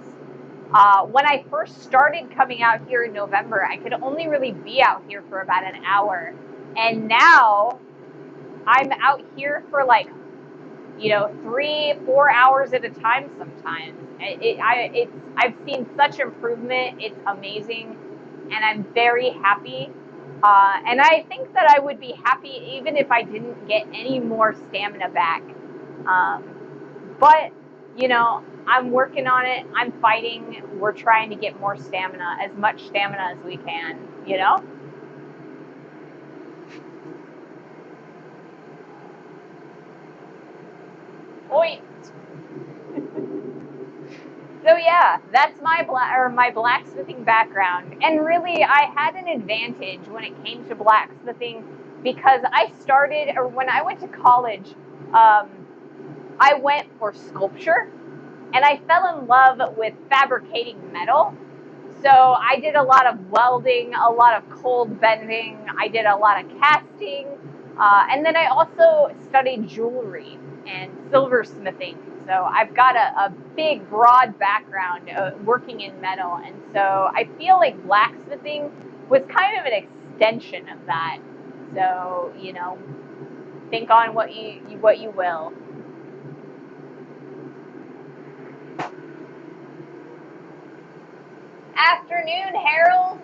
S1: When I first started coming out here in November, I could only really be out here for about an hour. And now I'm out here for like, you know, 3, 4 hours at a time sometimes. I've seen such improvement. It's amazing, and I'm very happy. And I think that I would be happy even if I didn't get any more stamina back. But, you know, I'm working on it. I'm fighting. We're trying to get more stamina, as much stamina as we can, you know? Oi! So yeah, that's my blacksmithing background. And really, I had an advantage when it came to blacksmithing because when I went to college, I went for sculpture, and I fell in love with fabricating metal. So I did a lot of welding, a lot of cold bending. I did a lot of casting, and then I also studied jewelry and silversmithing. So I've got a big, broad background working in metal, and so I feel like blacksmithing was kind of an extension of that. So, you know, think on what you will. Afternoon, Harold.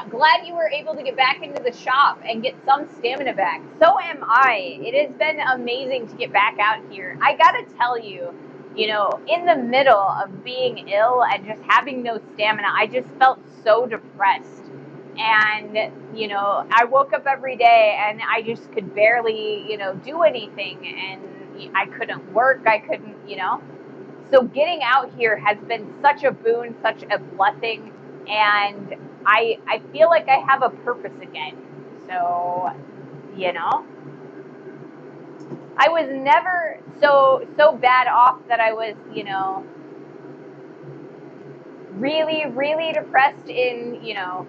S1: Glad you were able to get back into the shop and get some stamina back. So am I. It has been amazing to get back out here. I gotta tell you, you know, in the middle of being ill and just having no stamina, I just felt so depressed. And, you know, I woke up every day and I just could barely, you know, do anything. And I couldn't work. I couldn't, you know. So getting out here has been such a boon, such a blessing. And I feel like I have a purpose again. So, you know, I was never so bad off that I was, you know, really depressed in, you know,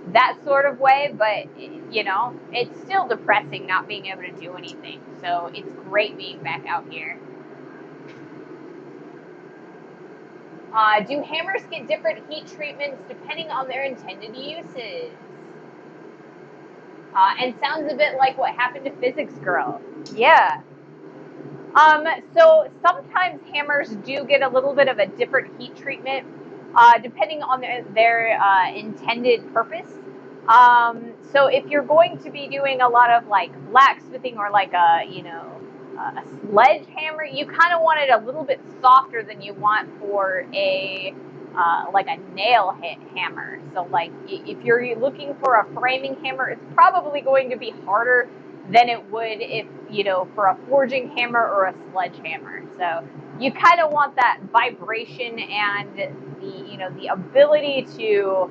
S1: that sort of way, but, you know, it's still depressing not being able to do anything. So it's great being back out here. Do hammers get different heat treatments depending on their intended uses? And sounds a bit like what happened to Physics Girl. Yeah. So sometimes hammers do get a little bit of a different heat treatment, depending on their intended purpose. So if you're going to be doing a lot of like blacksmithing or like a, you know, a sledgehammer, you kind of want it a little bit softer than you want for a like a nail hit hammer. So like if you're looking for a framing hammer, it's probably going to be harder than it would if, you know, for a forging hammer or a sledgehammer. So you kind of want that vibration and the, you know, the ability to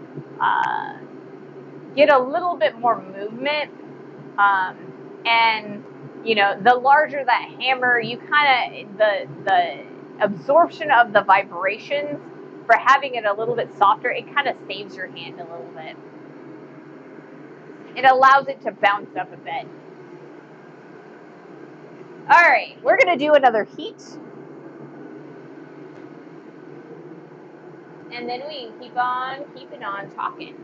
S1: get a little bit more movement. And, you know, the larger that hammer, you kind of, the absorption of the vibrations for having it a little bit softer, it kind of saves your hand a little bit. It allows it to bounce up a bit. All right, we're going to do another heat. And then we can keep on keeping on talking.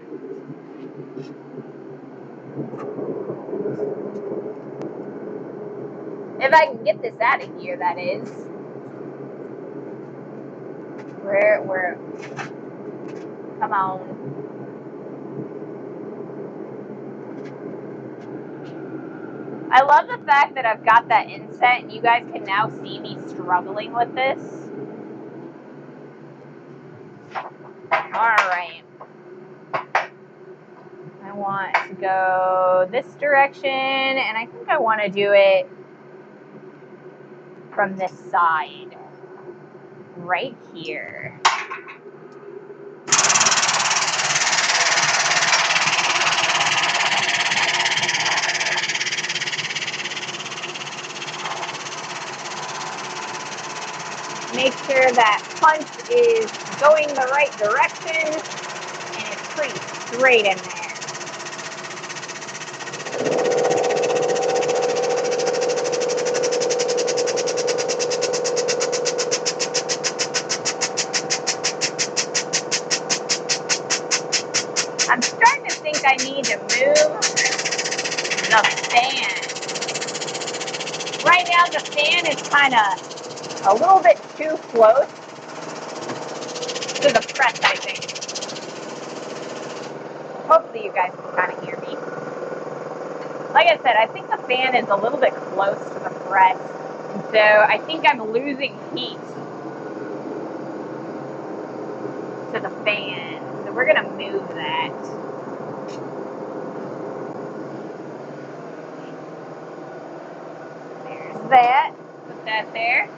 S1: If I can get this out of here, that is. Where, come on. I love the fact that I've got that inset and you guys can now see me struggling with this. Alright. I want to go this direction, and I think I want to do it from this side. Right here. Make sure that punch is going the right direction and it's pretty straight in there. I'm starting to think I need to move the fan. Right now the fan is kind of a little bit too close to the press, I think. Hopefully you guys can kind of hear me. Like I said, I think the fan is a little bit close to the press, and so I think I'm losing heat to the fan. So we're going to move that. There's that. Put that there.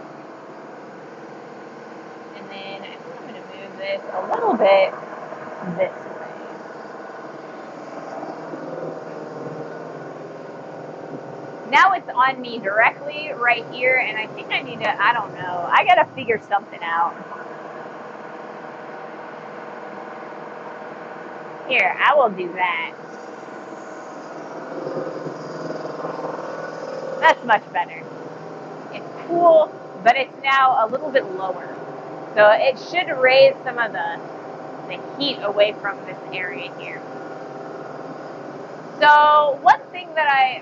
S1: And then I think I'm going to move this a little bit this way. Now it's on me directly right here, and I think I need to, I don't know, I got to figure something out. Here, I will do that. That's much better. It's cool, but it's now a little bit lower. So it should raise some of the heat away from this area here. So one thing that I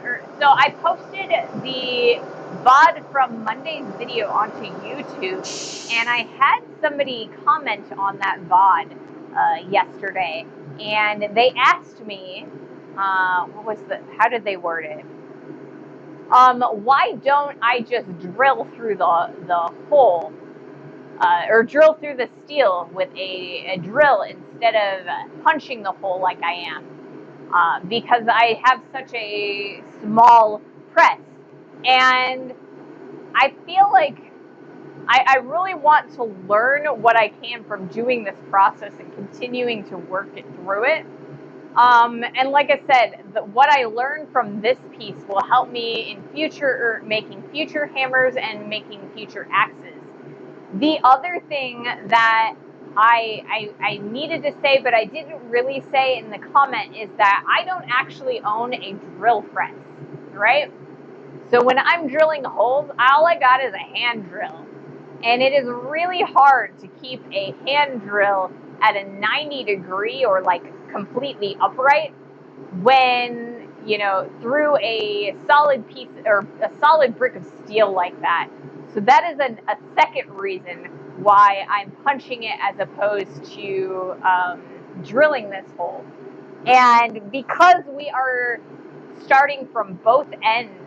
S1: posted the VOD from Monday's video onto YouTube, and I had somebody comment on that VOD yesterday, and they asked me, how did they word it? Why don't I just drill through the hole or drill through the steel with a drill instead of punching the hole like I am, because I have such a small press. And I feel like I really want to learn what I can from doing this process and continuing to work it through it. And like I said, what I learned from this piece will help me in future, making future hammers and making future axes. The other thing that I needed to say, but I didn't really say in the comment, is that I don't actually own a drill press, right? So when I'm drilling holes, all I got is a hand drill. And it is really hard to keep a hand drill at a 90-degree or like completely upright when, you know, through a solid piece or a solid brick of steel like that. So that is a second reason why I'm punching it as opposed to drilling this hole. And because we are starting from both ends,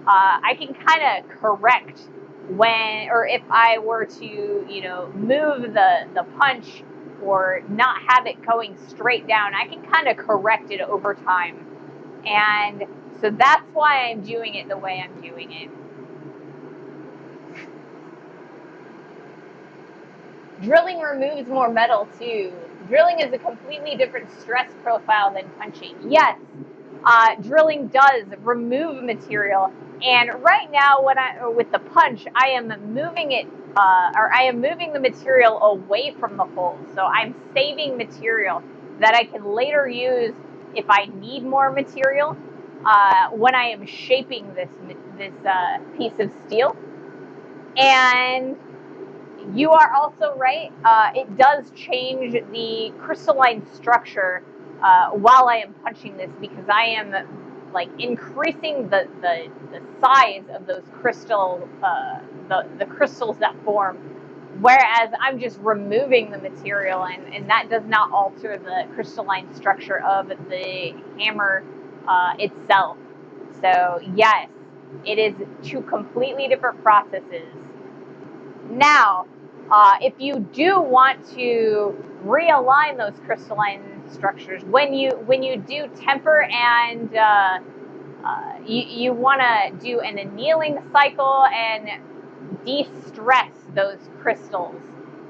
S1: I can kind of correct when, or if I were to, you know, move the punch or not have it going straight down, I can kind of correct it over time. And so that's why I'm doing it the way I'm doing it. Drilling removes more metal too. Drilling is a completely different stress profile than punching. Yes, drilling does remove material. And right now, with the punch, I am moving it, or I am moving the material away from the hole. So I'm saving material that I can later use if I need more material when I am shaping this piece of steel. And you are also right. It does change the crystalline structure while I am punching this, because I am like increasing the size of those crystal, the crystals that form, whereas I'm just removing the material, and that does not alter the crystalline structure of the hammer itself. So yes, it is two completely different processes. Now, if you do want to realign those crystalline structures, when you do temper and you want to do an annealing cycle and de-stress those crystals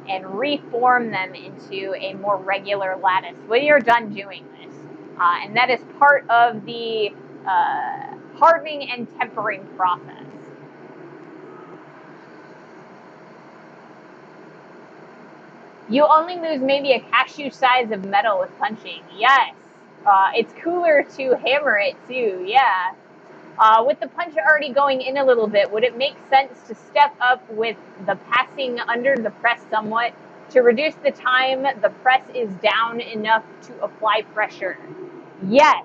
S1: and reform them into a more regular lattice when you're done doing this. And that is part of the hardening and tempering process. You only lose maybe a cashew size of metal with punching. Yes. It's cooler to hammer it too. Yeah. With the punch already going in a little bit, would it make sense to step up with the passing under the press somewhat to reduce the time the press is down enough to apply pressure? Yes,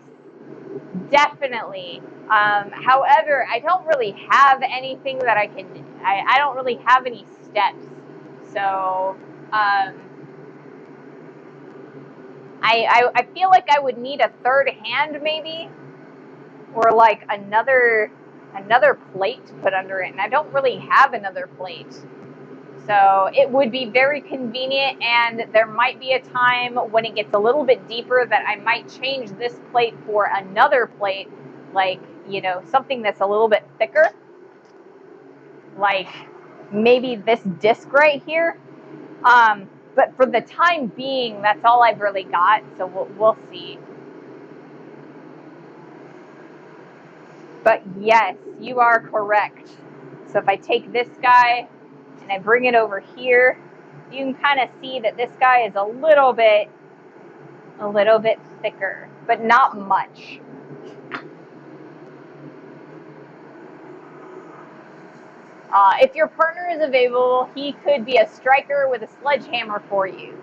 S1: definitely. However, I don't really have anything that I can, I don't really have any steps. So, I feel like I would need a third hand maybe, or like another plate to put under it, and I don't really have another plate. So it would be very convenient, and there might be a time when it gets a little bit deeper that I might change this plate for another plate, like, you know, something that's a little bit thicker, like maybe this disc right here. But for the time being, that's all I've really got, so we'll see. But yes, you are correct. So if I take this guy and I bring it over here, you can kind of see that this guy is a little bit thicker, but not much. If your partner is available, he could be a striker with a sledgehammer for you.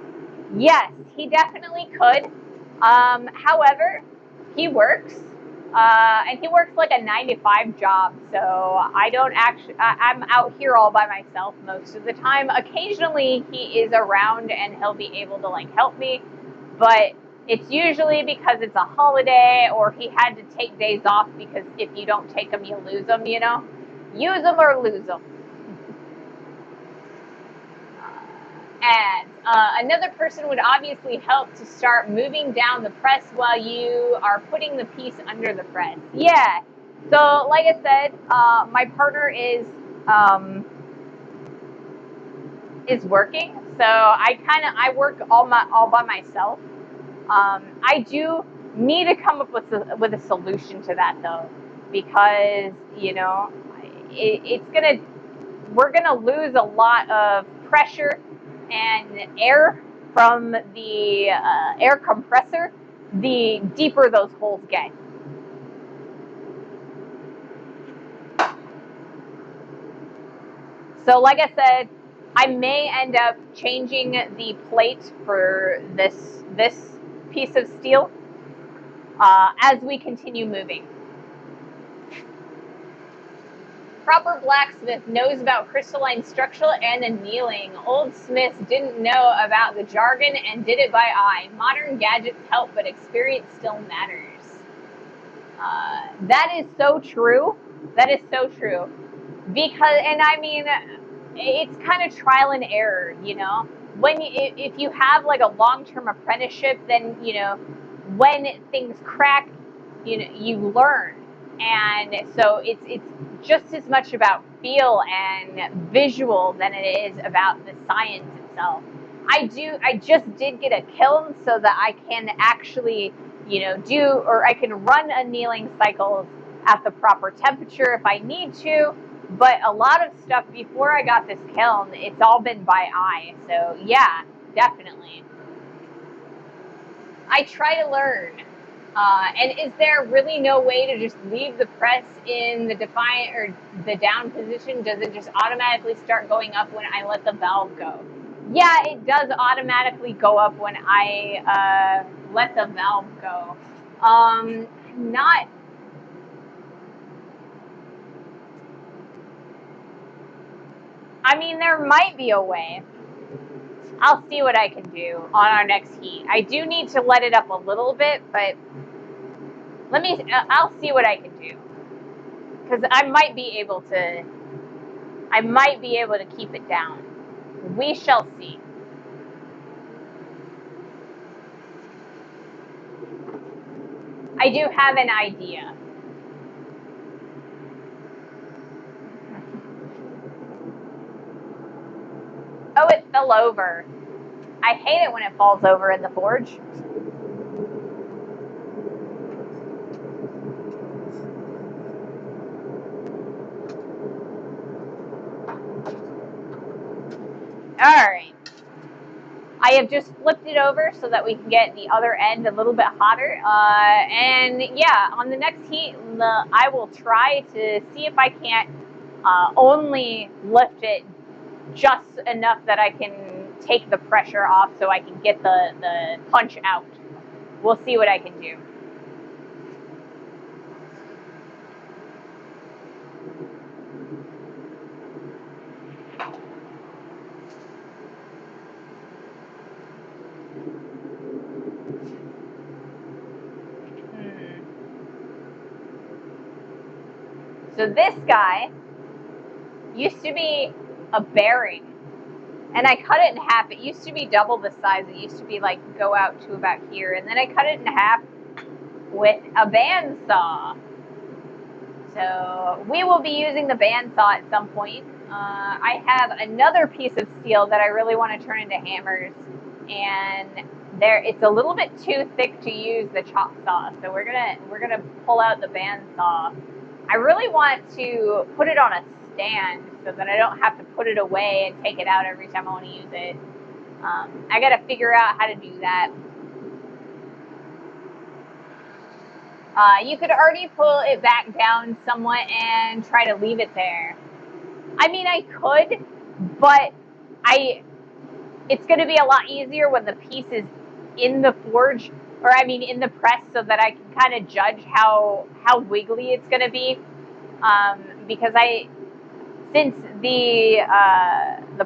S1: Yes, he definitely could. However, he works. And he works like a 9-to-5 job, so I don't actually, I'm out here all by myself most of the time. Occasionally he is around and he'll be able to like help me, but it's usually because it's a holiday or he had to take days off, because if you don't take them, you lose them, you know? Use them or lose them. ads. Another person would obviously help to start moving down the press while you are putting the piece under the press. Yeah. So, like I said, my partner is working. So I work all by myself. I do need to come up with a solution to that though, because we're gonna lose a lot of pressure and air from the air compressor the deeper those holes get. So like I said, I may end up changing the plate for this piece of steel as we continue moving. Proper blacksmith knows about crystalline structure and annealing. Old smiths didn't know about the jargon and did it by eye. Modern gadgets help, but experience still matters. That is so true. That is so true. Because, and I mean, it's kind of trial and error, When if you have like a long-term apprenticeship, then when things crack, you learn, and so it's just as much about feel and visual than it is about the science itself. I just did get a kiln so that I can actually I can run annealing cycles at the proper temperature if I need to. But a lot of stuff before I got this kiln, it's all been by eye. So yeah, definitely. I try to learn. And is there really no way to just leave the press in the defiant or the down position? Does it just automatically start going up when I let the valve go? Yeah, it does automatically go up when I let the valve go. Not. I mean, there might be a way. I'll see what I can do on our next heat. I do need to let it up a little bit, but I'll see what I can do. Because I might be able to keep it down. We shall see. I do have an idea. Oh, it fell over. I hate it when it falls over in the forge. Alright. I have just flipped it over so that we can get the other end a little bit hotter. And yeah, on the next heat, I will try to see if I can't only lift it just enough that I can take the pressure off so I can get the punch out. We'll see what I can do. So this guy used to be a bearing, and I cut it in half. It used to be double the size. It used to be like go out to about here, and then I cut it in half with a bandsaw. So we will be using the bandsaw at some point. I have another piece of steel that I really want to turn into hammers, and it's a little bit too thick to use the chop saw. So we're gonna pull out the bandsaw. I really want to put it on a stand so that I don't have to put it away and take it out every time I want to use it. I got to figure out how to do that. You could already pull it back down somewhat and try to leave it there. I mean, I could, but it's going to be a lot easier when the piece is in the forge, or I mean in the press, so that I can kind of judge how wiggly it's going to be. Because since the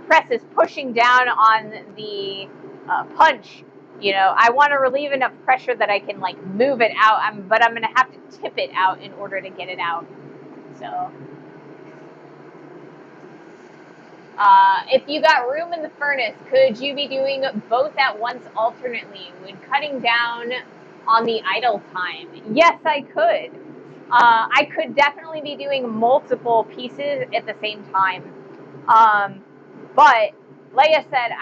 S1: press is pushing down on the punch, I want to relieve enough pressure that I can like move it out. But I'm going to have to tip it out in order to get it out. So If you got room in the furnace, could you be doing both at once alternately when cutting down on the idle time? Yes, I could. I could definitely be doing multiple pieces at the same time. But like I said,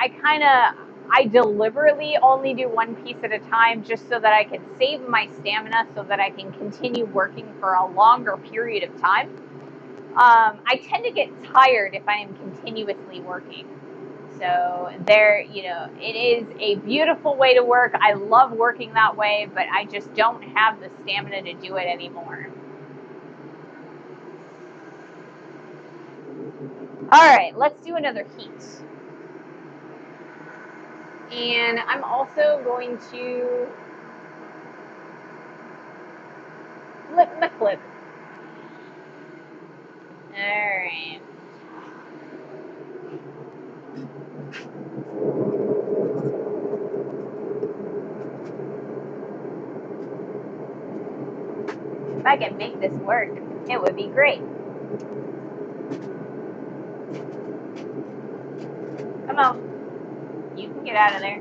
S1: I deliberately only do one piece at a time just so that I can save my stamina so that I can continue working for a longer period of time. I tend to get tired if I am continuously working. So it is a beautiful way to work. I love working that way, but I just don't have the stamina to do it anymore. All right, let's do another heat. And I'm also going to flip the clip. All right. If I could make this work, it would be great. Come on. You can get out of there.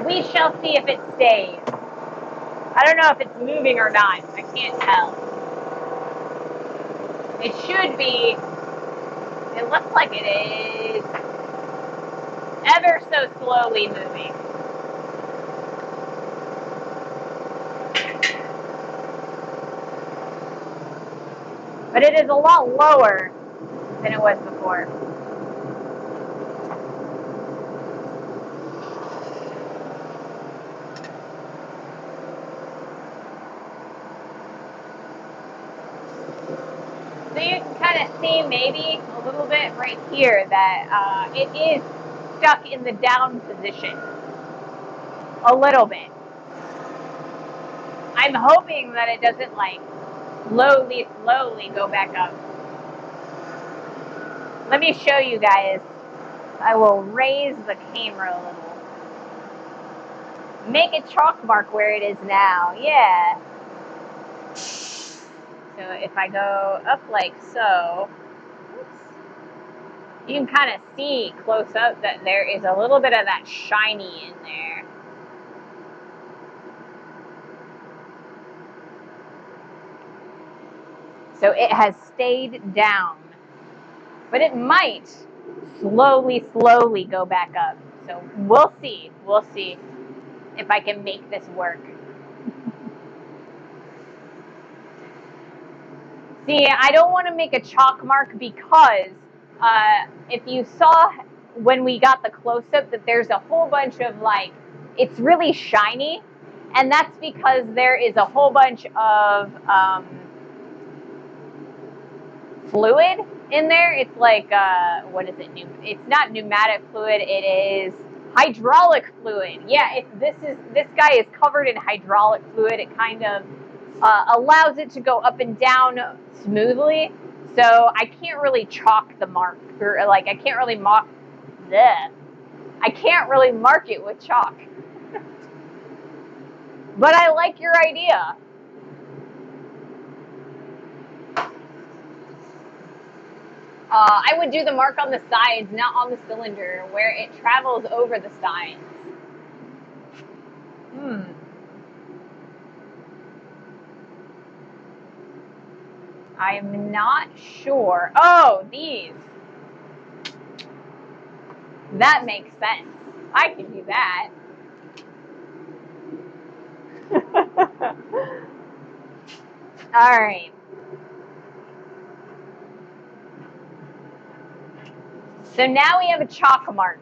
S1: We shall see if it stays. I don't know if it's moving or not. I can't tell. It should be. It looks like it is ever so slowly moving. But it is a lot lower than it was before. So you can kind of see maybe a little bit right here that it is stuck in the down position. A little bit. I'm hoping that it doesn't like slowly go back up. Let me show you guys. I will raise the camera a little. Make a chalk mark where it is now. Yeah. So if I go up like so, you can kind of see close up that there is a little bit of that shiny in there. So it has stayed down, but it might slowly go back up. So we'll see if I can make this work. See, I don't want to make a chalk mark because if you saw when we got the close-up that there's a whole bunch of like, it's really shiny, and that's because there is a whole bunch of fluid in there. It's like, what is it? It's not pneumatic fluid, it is hydraulic fluid. Yeah, this guy is covered in hydraulic fluid. It kind of allows it to go up and down smoothly. So I can't really chalk the mark, or like I can't really mark it with chalk. But I like your idea. I would do the mark on the sides, not on the cylinder, where it travels over the sides. I am not sure. Oh, these. That makes sense. I can do that. All right. So now we have a chalk mark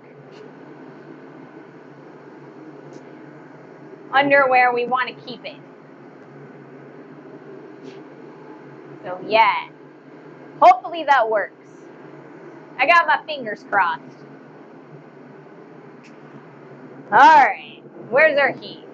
S1: under where we want to keep it. So yeah, hopefully that works. I got my fingers crossed. All right, where's our heat?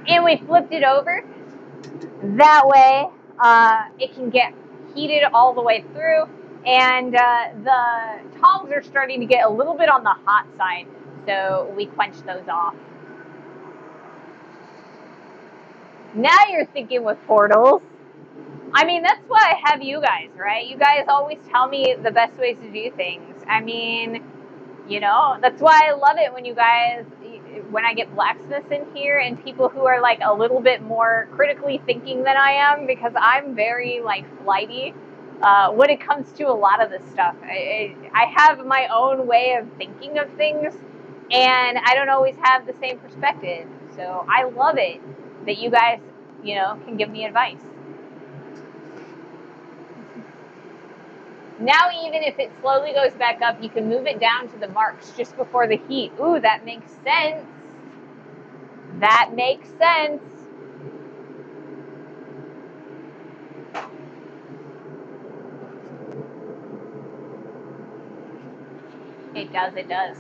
S1: And we flipped it over. That way, it can get heated all the way through. And the tongs are starting to get a little bit on the hot side, so we quench those off. Now you're thinking with portals. I mean, that's why I have you guys, right? You guys always tell me the best ways to do things. I mean, you know, that's why I love it when you guys, when I get blacksmiths in here and people who are like a little bit more critically thinking than I am, because I'm very like flighty when it comes to a lot of this stuff. I have my own way of thinking of things, and I don't always have the same perspective. So I love it that you guys, you know, can give me advice. Now, even if it slowly goes back up, you can move it down to the marks just before the heat. Ooh, that makes sense. That makes sense. It does, it does.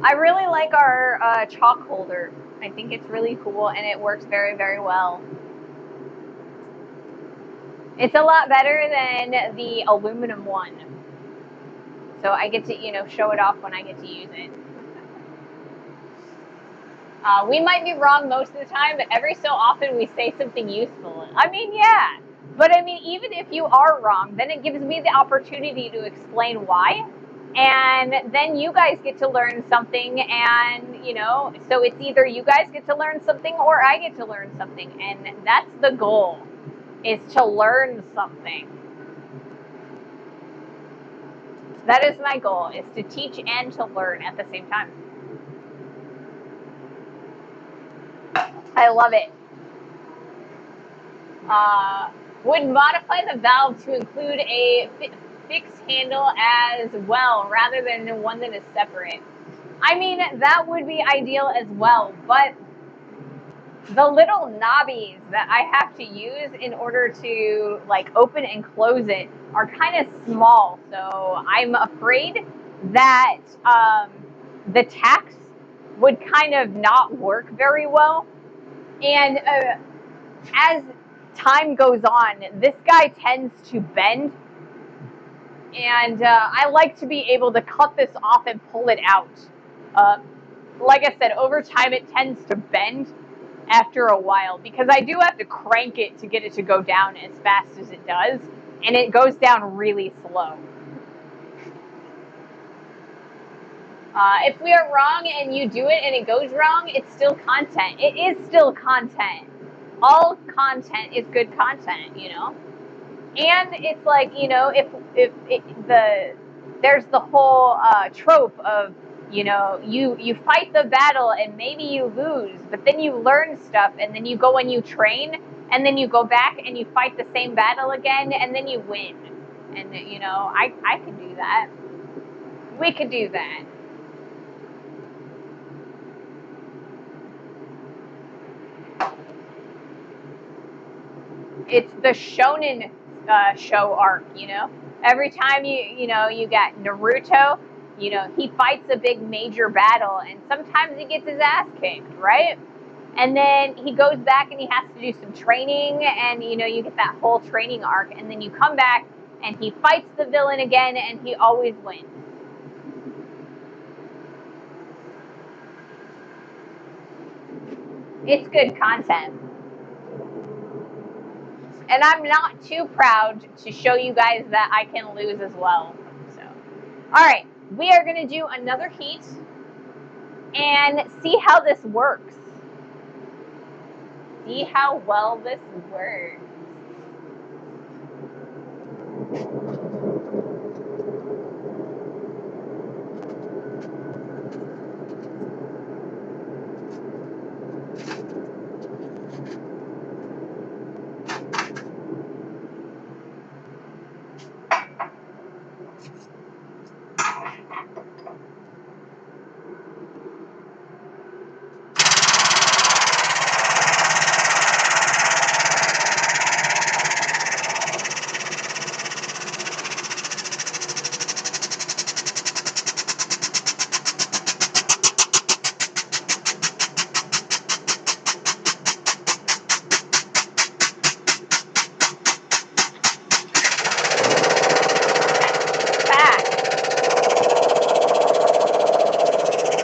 S1: I really like our chalk holder. I think it's really cool and it works very, very well. It's a lot better than the aluminum one. So I get to, you know, show it off when I get to use it. We might be wrong most of the time, but every so often we say something useful. I mean, yeah. But I mean, even if you are wrong, then it gives me the opportunity to explain why. And then you guys get to learn something. And, you know, so it's either you guys get to learn something or I get to learn something. And that's the goal, is to learn something. That is my goal, is to teach and to learn at the same time. I love it. Would modify the valve to include a fixed handle as well, rather than one that is separate. I mean, that would be ideal as well, but the little knobbies that I have to use in order to like open and close it are kind of small, so I'm afraid that the tacks would kind of not work very well. And as time goes on, this guy tends to bend, and I like to be able to cut this off and pull it out. Like I said, over time it tends to bend after a while, because I do have to crank it to get it to go down as fast as it does, and it goes down really slow. If we are wrong and you do it and it goes wrong, it's still content. It is still content. All content is good content, you know? And it's like, you know, if there's the whole trope of, you know, you fight the battle and maybe you lose, but then you learn stuff, and then you go and you train, and then you go back and you fight the same battle again, and then you win. And, you know, I could do that. We could do that. It's the shonen show arc, you know. Every time you know, you got Naruto, you know, he fights a big major battle, and sometimes he gets his ass kicked, right? And then he goes back and he has to do some training, and you get that whole training arc, and then you come back and he fights the villain again, and he always wins. It's good content. And I'm not too proud to show you guys that I can lose as well. So, all right, we are going to do another heat and see how this works. See how well this works.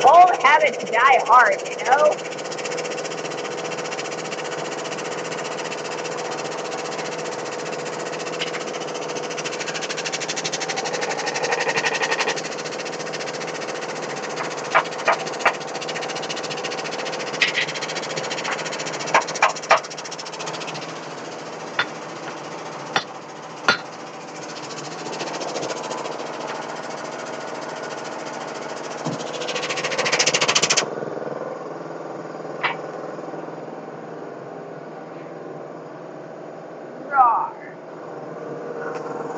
S1: Old habits die hard,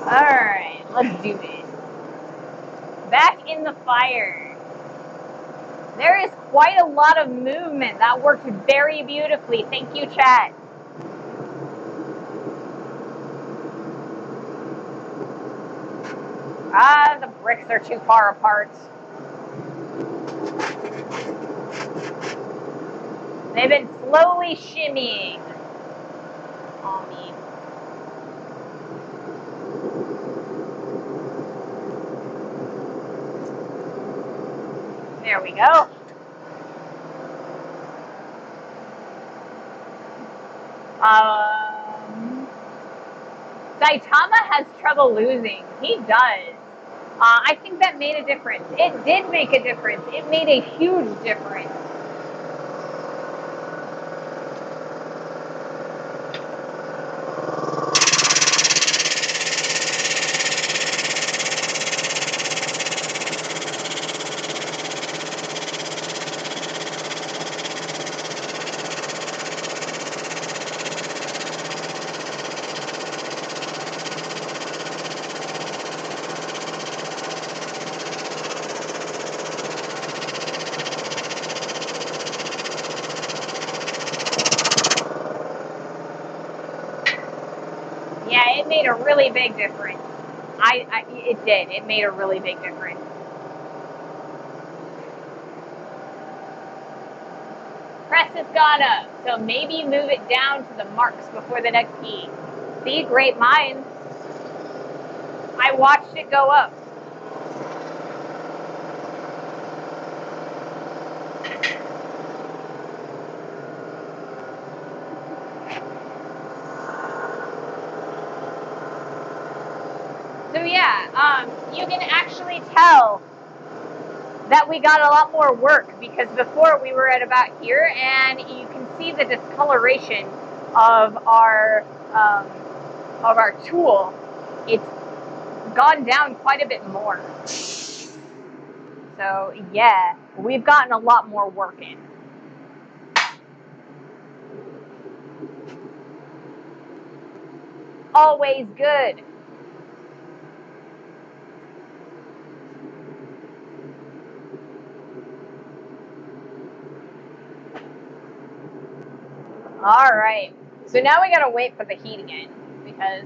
S1: Alright, let's do this. Back in the fire. There is quite a lot of movement. That worked very beautifully. Thank you, chat. The bricks are too far apart. They've been slowly shimmying on me. There we go. Saitama has trouble losing. He does. I think that made a difference. It did make a difference. It made a huge difference. Yeah, it made a really big difference. It did. It made a really big difference. Press has gone up, so maybe move it down to the marks before the next heat. See, great minds. I watched it go up. So yeah, you can actually tell that we got a lot more work, because before we were at about here, and you can see the discoloration of our tool. It's gone down quite a bit more. So yeah, we've gotten a lot more work in. Always good. All right. So now we gotta wait for the heat again, because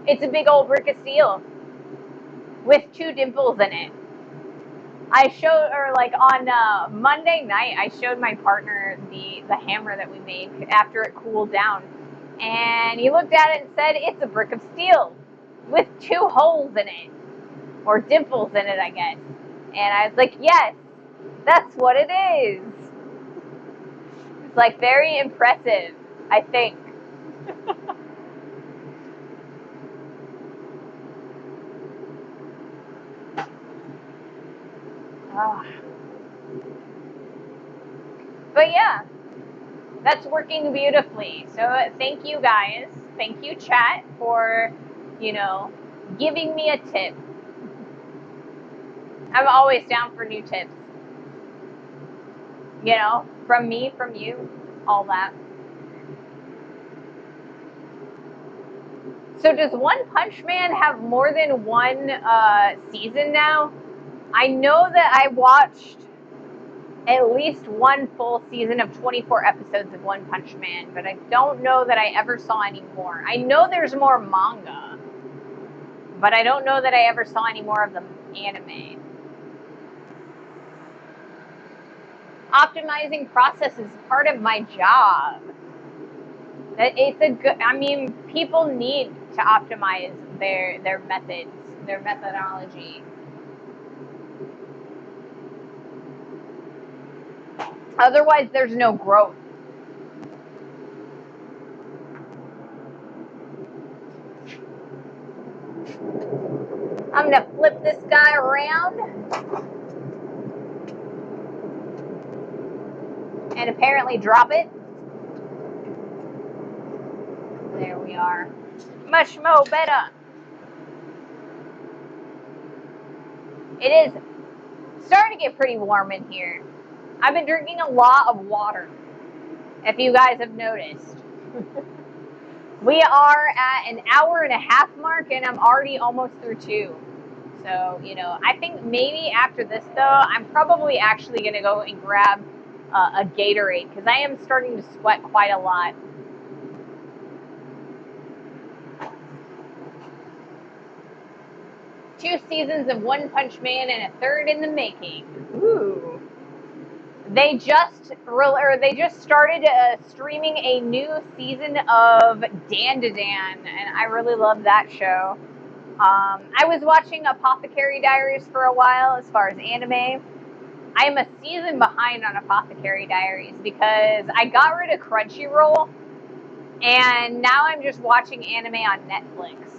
S1: it's a big old brick of steel with 2 dimples in it. I showed, or like on Monday night, I showed my partner the hammer that we made after it cooled down, and he looked at it and said, "It's a brick of steel with 2 holes in it, or dimples in it, I guess." And I was like, "Yes, that's what it is." It's like very impressive, I think. Oh. But yeah, that's working beautifully. So thank you guys. Thank you, chat, for, giving me a tip. I'm always down for new tips. From me, from you, all that. So does One Punch Man have more than one season now? I know that I watched at least one full season of 24 episodes of One Punch Man, but I don't know that I ever saw any more. I know there's more manga, but I don't know that I ever saw any more of the anime. Optimizing process is part of my job. It's a good. I mean, people need to optimize their methods, their methodology. Otherwise, there's no growth. I'm gonna flip this guy around, and apparently drop it. There we are. Much more better. It is starting to get pretty warm in here. I've been drinking a lot of water, if you guys have noticed. We are at an hour and a half mark, and I'm already almost through 2. So, I think maybe after this, though, I'm probably actually going to go and grab a Gatorade, because I am starting to sweat quite a lot. Two seasons of One Punch Man and a third in the making. Ooh. They just started streaming a new season of Dan to Dan, and I really love that show. I was watching Apothecary Diaries for a while as far as anime. I am a season behind on Apothecary Diaries because I got rid of Crunchyroll, and now I'm just watching anime on Netflix.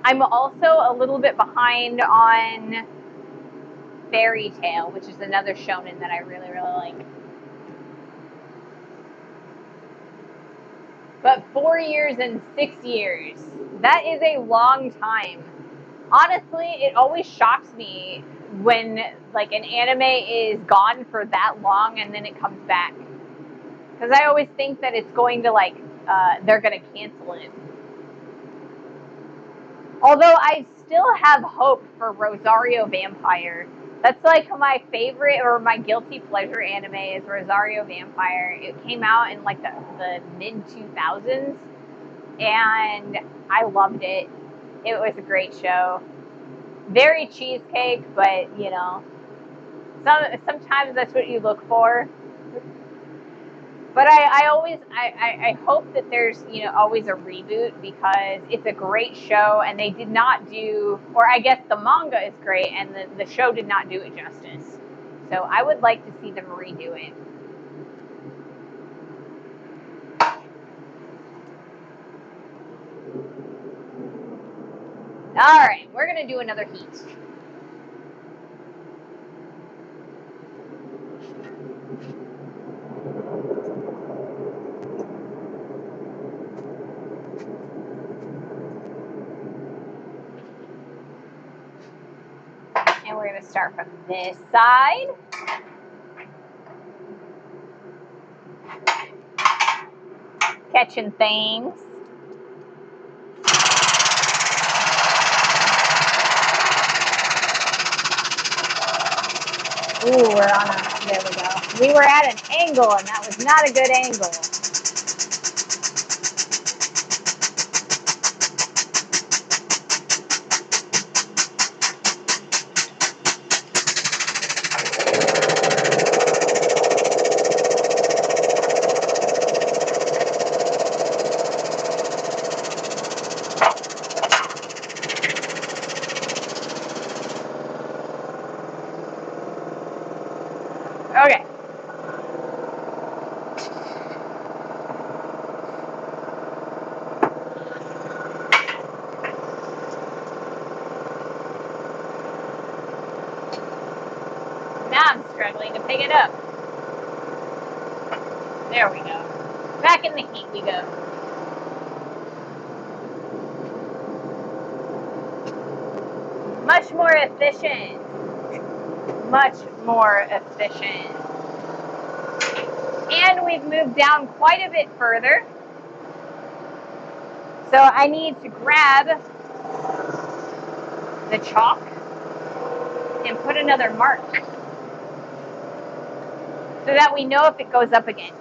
S1: I'm also a little bit behind on Fairy Tail, which is another shonen that I really, really like. But 4 years and 6 years, that is a long time. Honestly, it always shocks me when like an anime is gone for that long and then it comes back. Because I always think that it's going to they're going to cancel it. Although I still have hope for Rosario Vampire. That's like my favorite or my guilty pleasure anime is Rosario Vampire. It came out in like the mid 2000s, and I loved it. It was a great show. Very cheesecake, but sometimes that's what you look for. But I hope that there's always a reboot, because it's a great show, and they did not do, or I guess the manga is great and the show did not do it justice. So I would like to see them redo it. All right, we're gonna do another heat. And we're going to start from this side. Catching things. Ooh, there we go. We were at an angle, and that was not a good angle. warming it up. There we go. Back in the heat we go. Much more efficient. Much more efficient. And we've moved down quite a bit further. So I need to grab the chalk and put another mark so that we know if it goes up again.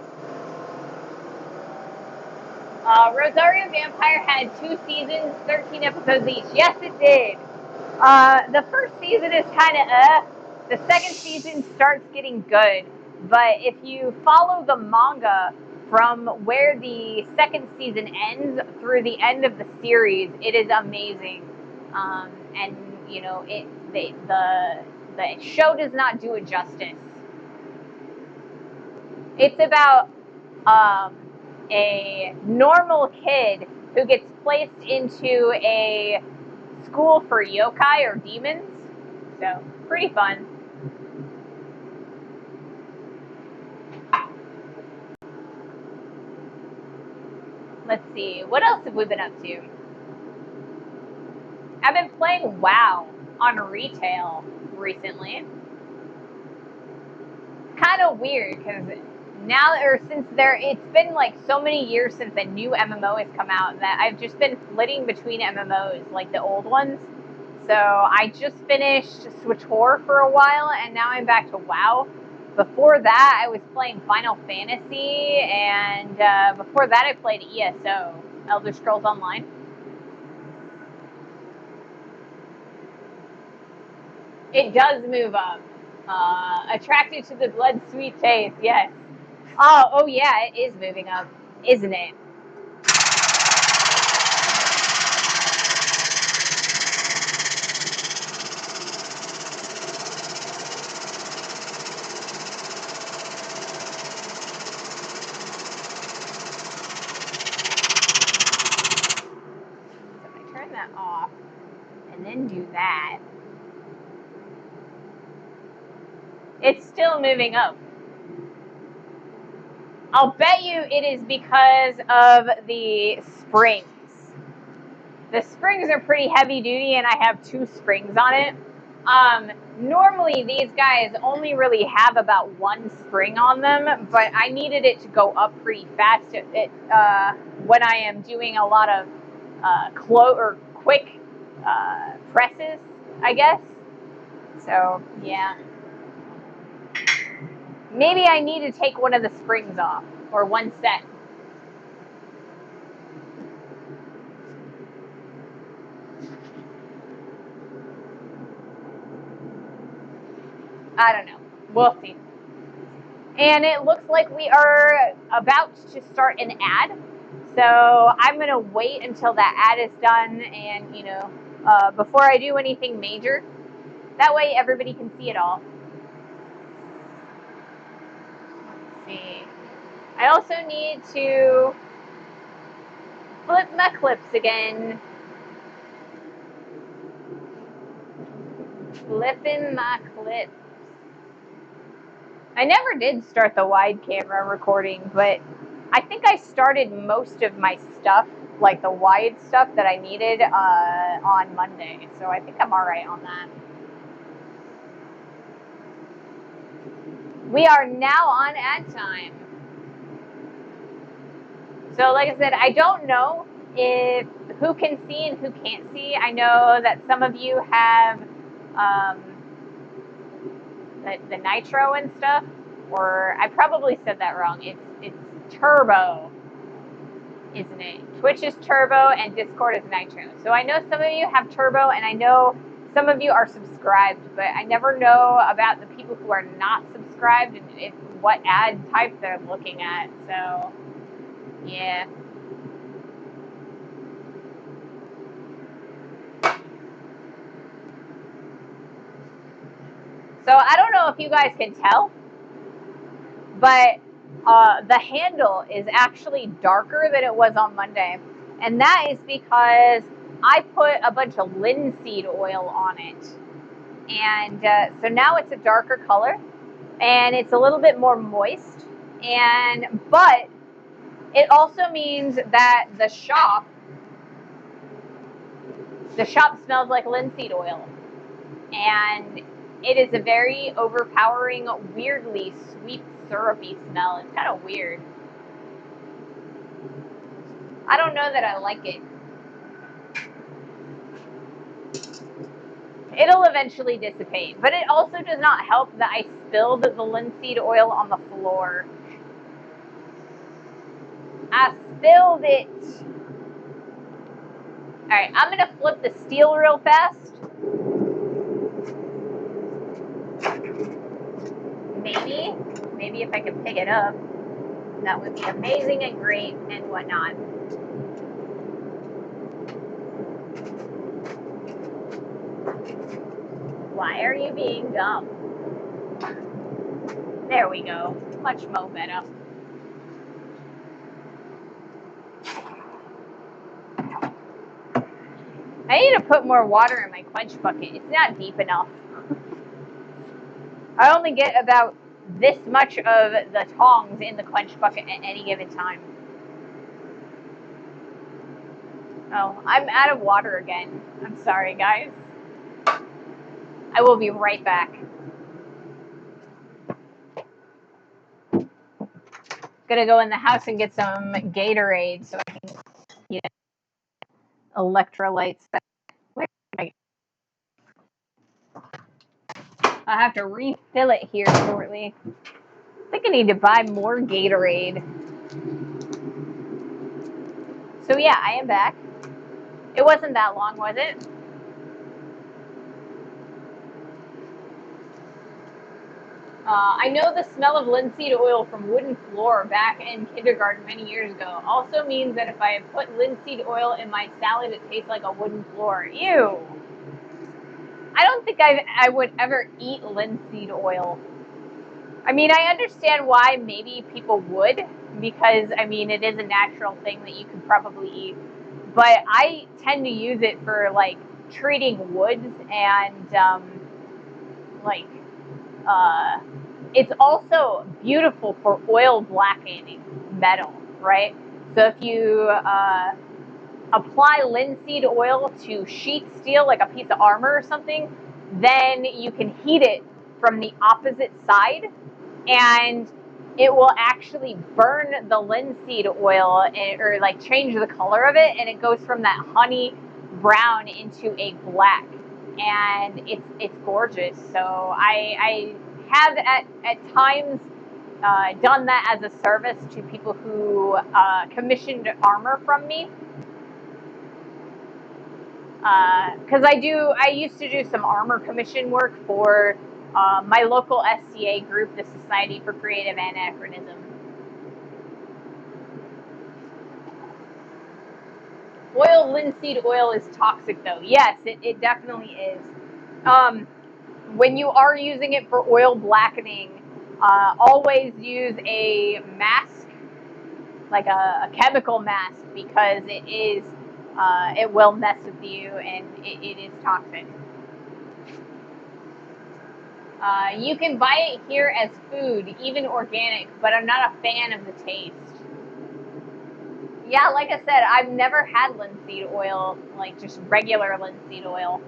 S1: Rosario Vampire had 2 seasons, 13 episodes each. Yes, it did. The first season is kind of The second season starts getting good. But if you follow the manga from where the second season ends through the end of the series, it is amazing. And, you know, the show does not do it justice. It's about a normal kid who gets placed into a school for yokai or demons. So, pretty fun. Let's see, what else have we been up to? I've been playing WoW on retail recently. Kind of weird because it's been like so many years since a new MMO has come out that I've just been flitting between MMOs, like the old ones. So I just finished SWTOR for a while, and now I'm back to WoW. Before that, I was playing Final Fantasy, and before that, I played ESO, Elder Scrolls Online. It does move up. Attracted to the blood sweet taste, yes. Oh yeah, it is moving up, isn't it? So if I turn that off and then do that, it's still moving up. I'll bet you it is because of the springs. The springs are pretty heavy duty, and I have 2 springs on it. Normally these guys only really have about 1 spring on them, but I needed it to go up pretty fast when I am doing a lot of quick presses, I guess. So yeah, maybe I need to take one of the springs off, or one set. I don't know. We'll see. And it looks like we are about to start an ad. So I'm going to wait until that ad is done and, before I do anything major. That way everybody can see it all. Let's see. I also need to flip my clips again. Flipping my clips. I never did start the wide camera recording, but I think I started most of my stuff, like the wide stuff that I needed, on Monday. So I think I'm all right on that. We are now on ad time. So like I said, I don't know if who can see and who can't see. I know that some of you have the nitro and stuff, or I probably said that wrong. It's turbo, isn't it? Twitch is turbo and Discord is nitro. So I know some of you have turbo, and I know some of you are subscribed, but I never know about the people who are not subscribed and what ad type they're looking at. So yeah. So I don't know if you guys can tell, but the handle is actually darker than it was on Monday. And that is because I put a bunch of linseed oil on it. And so now it's a darker color. and it's a little bit more moist, but it also means that the shop smells like linseed oil, and it is a very overpowering, weirdly sweet, syrupy smell. It's kind of weird. I don't know that I like it. It'll eventually dissipate, but it also does not help that I spilled the linseed oil on the floor. I spilled it. Alright, I'm gonna flip the steel real fast. Maybe if I could pick it up, that would be amazing and great and whatnot. Why are you being dumb? There we go. Much more better. I need to put more water in my quench bucket. It's not deep enough. I only get about this much of the tongs in the quench bucket at any given time. Oh, I'm out of water again. I'm sorry, guys. I will be right back. Gonna go in the house and get some Gatorade so I can get electrolytes. I'll have to refill it here shortly. I think I need to buy more Gatorade. So yeah, I am back. It wasn't that long, was it? I know the smell of linseed oil from wooden floor back in kindergarten many years ago also means that if I put linseed oil in my salad, it tastes like a wooden floor. Ew. I don't think I would ever eat linseed oil. I mean, I understand why maybe people would, because, I mean, it is a natural thing that you could probably eat. But I tend to use it for, like, treating woods and, like, it's also beautiful for oil blackening metal, right? So if you apply linseed oil to sheet steel, like a piece of armor or something, then you can heat it from the opposite side, and it will actually burn the linseed oil or like change the color of it, and it goes from that honey brown into a black, and it's gorgeous. So I have at times done that as a service to people who commissioned armor from me. Because I used to do some armor commission work for my local SCA group, the Society for Creative Anachronism. Linseed oil is toxic, though. Yes, it definitely is. When you are using it for oil blackening, always use a mask, like a chemical mask, because it will mess with you, and it is toxic. You can buy it here as food, even organic, but I'm not a fan of the taste. Yeah, like I said, I've never had linseed oil, like just regular linseed oil.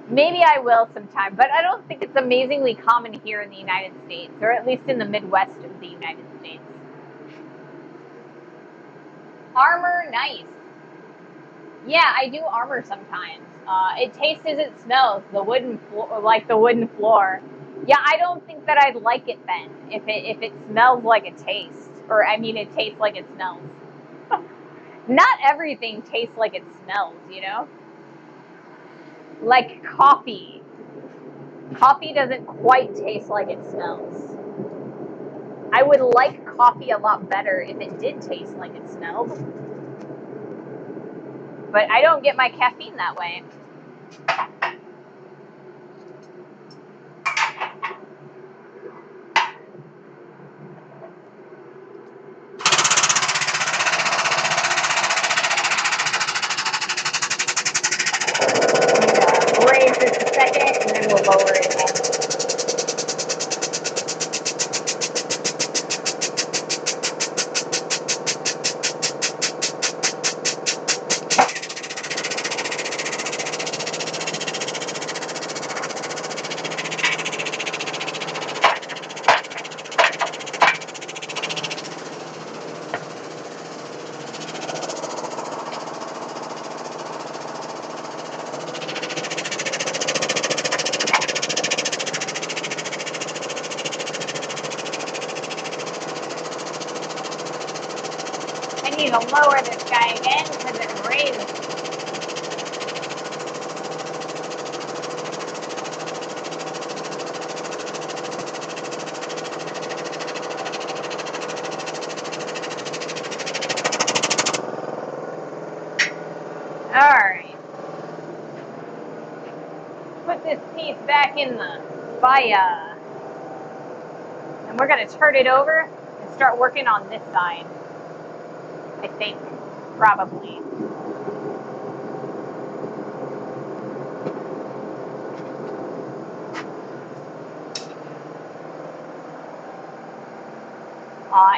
S1: Maybe I will sometime, but I don't think it's amazingly common here in the United States, or at least in the Midwest of the United States. Armor, nice. Yeah, I do armor sometimes. It tastes as it smells, the wooden floor, like the wooden floor. Yeah, I don't think that I'd like it then if it smells like it tastes, or I mean, it tastes like it smells. Not everything tastes like it smells, you know. Like coffee. Coffee doesn't quite taste like it smells. I would like coffee a lot better if it did taste like it smelled. But I don't get my caffeine that way. Brave just a second, and then we'll lower need to lower this guy again because it raised. Alright. Put this piece back in the fire. And we're going to turn it over and start working on this side. I think. Probably.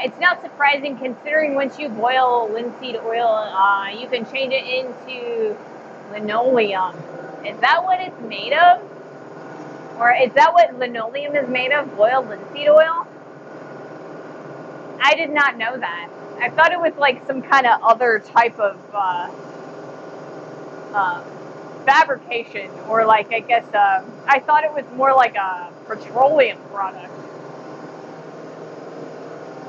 S1: It's not surprising considering once you boil linseed oil, you can change it into linoleum. Is that what it's made of? Or is that what linoleum is made of? Boiled linseed oil? I did not know that. I thought it was like some kind of other type of fabrication, or like, I guess, I thought it was more like a petroleum product.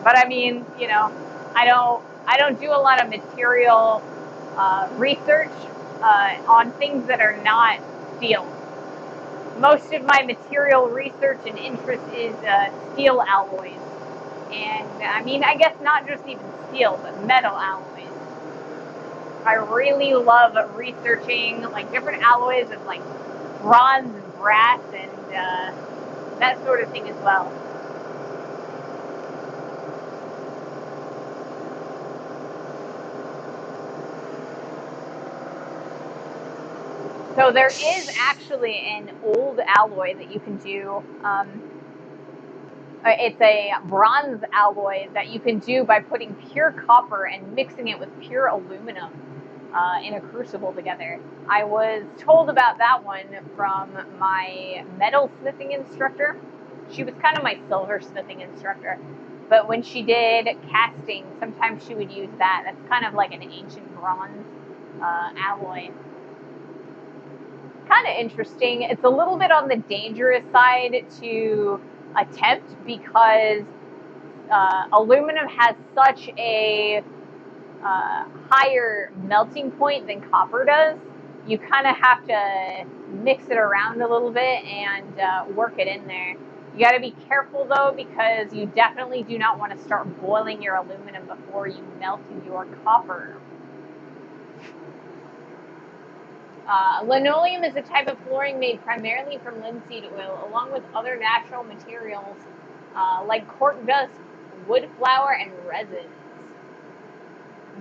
S1: But I mean, you know, I don't do a lot of material research on things that are not steel. Most of my material research and interest is steel alloys. And I mean, I guess not just even steel, but metal alloys. I really love researching like different alloys of like bronze and brass and that sort of thing as well. So there is actually an old alloy that you can do. It's a bronze alloy that you can do by putting pure copper and mixing it with pure aluminum in a crucible together. I was told about that one from my metal smithing instructor. She was kind of my silver smithing instructor. But when she did casting, sometimes she would use that. That's kind of like an ancient bronze alloy. Kind of interesting. It's a little bit on the dangerous side to attempt because aluminum has such a higher melting point than copper does. You kind of have to mix it around a little bit and work it in there. You got to be careful though, because you definitely do not want to start boiling your aluminum before you melt your copper. Linoleum is a type of flooring made primarily from linseed oil, along with other natural materials like cork dust, wood flour, and resins.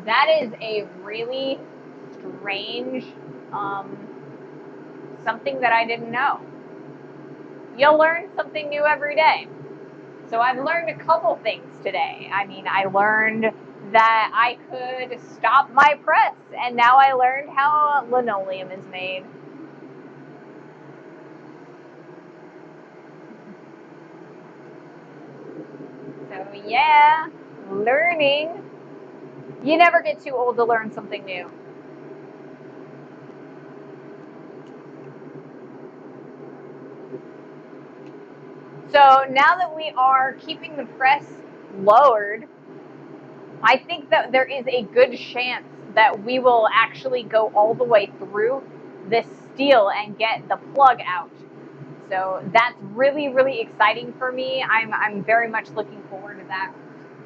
S1: That is a really strange something that I didn't know. You'll learn something new every day. So I've learned a couple things today. I mean, I learned that I could stop my press, and now I learned how linoleum is made. So yeah, learning. You never get too old to learn something new. So now that we are keeping the press lowered, I think that there is a good chance that we will actually go all the way through this steel and get the plug out. So that's really, really exciting for me. I'm very much looking forward to that.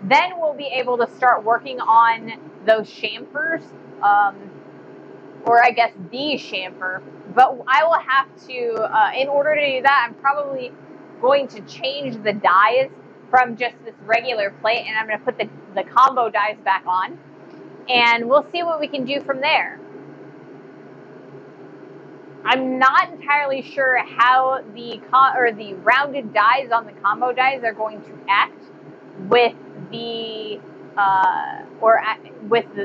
S1: Then we'll be able to start working on those chamfers, or I guess the chamfer. But I will have to, in order to do that, I'm probably going to change the dies from just this regular plate, and I'm going to put the combo dies back on, and we'll see what we can do from there. I'm not entirely sure how the rounded dies on the combo dies are going to act with the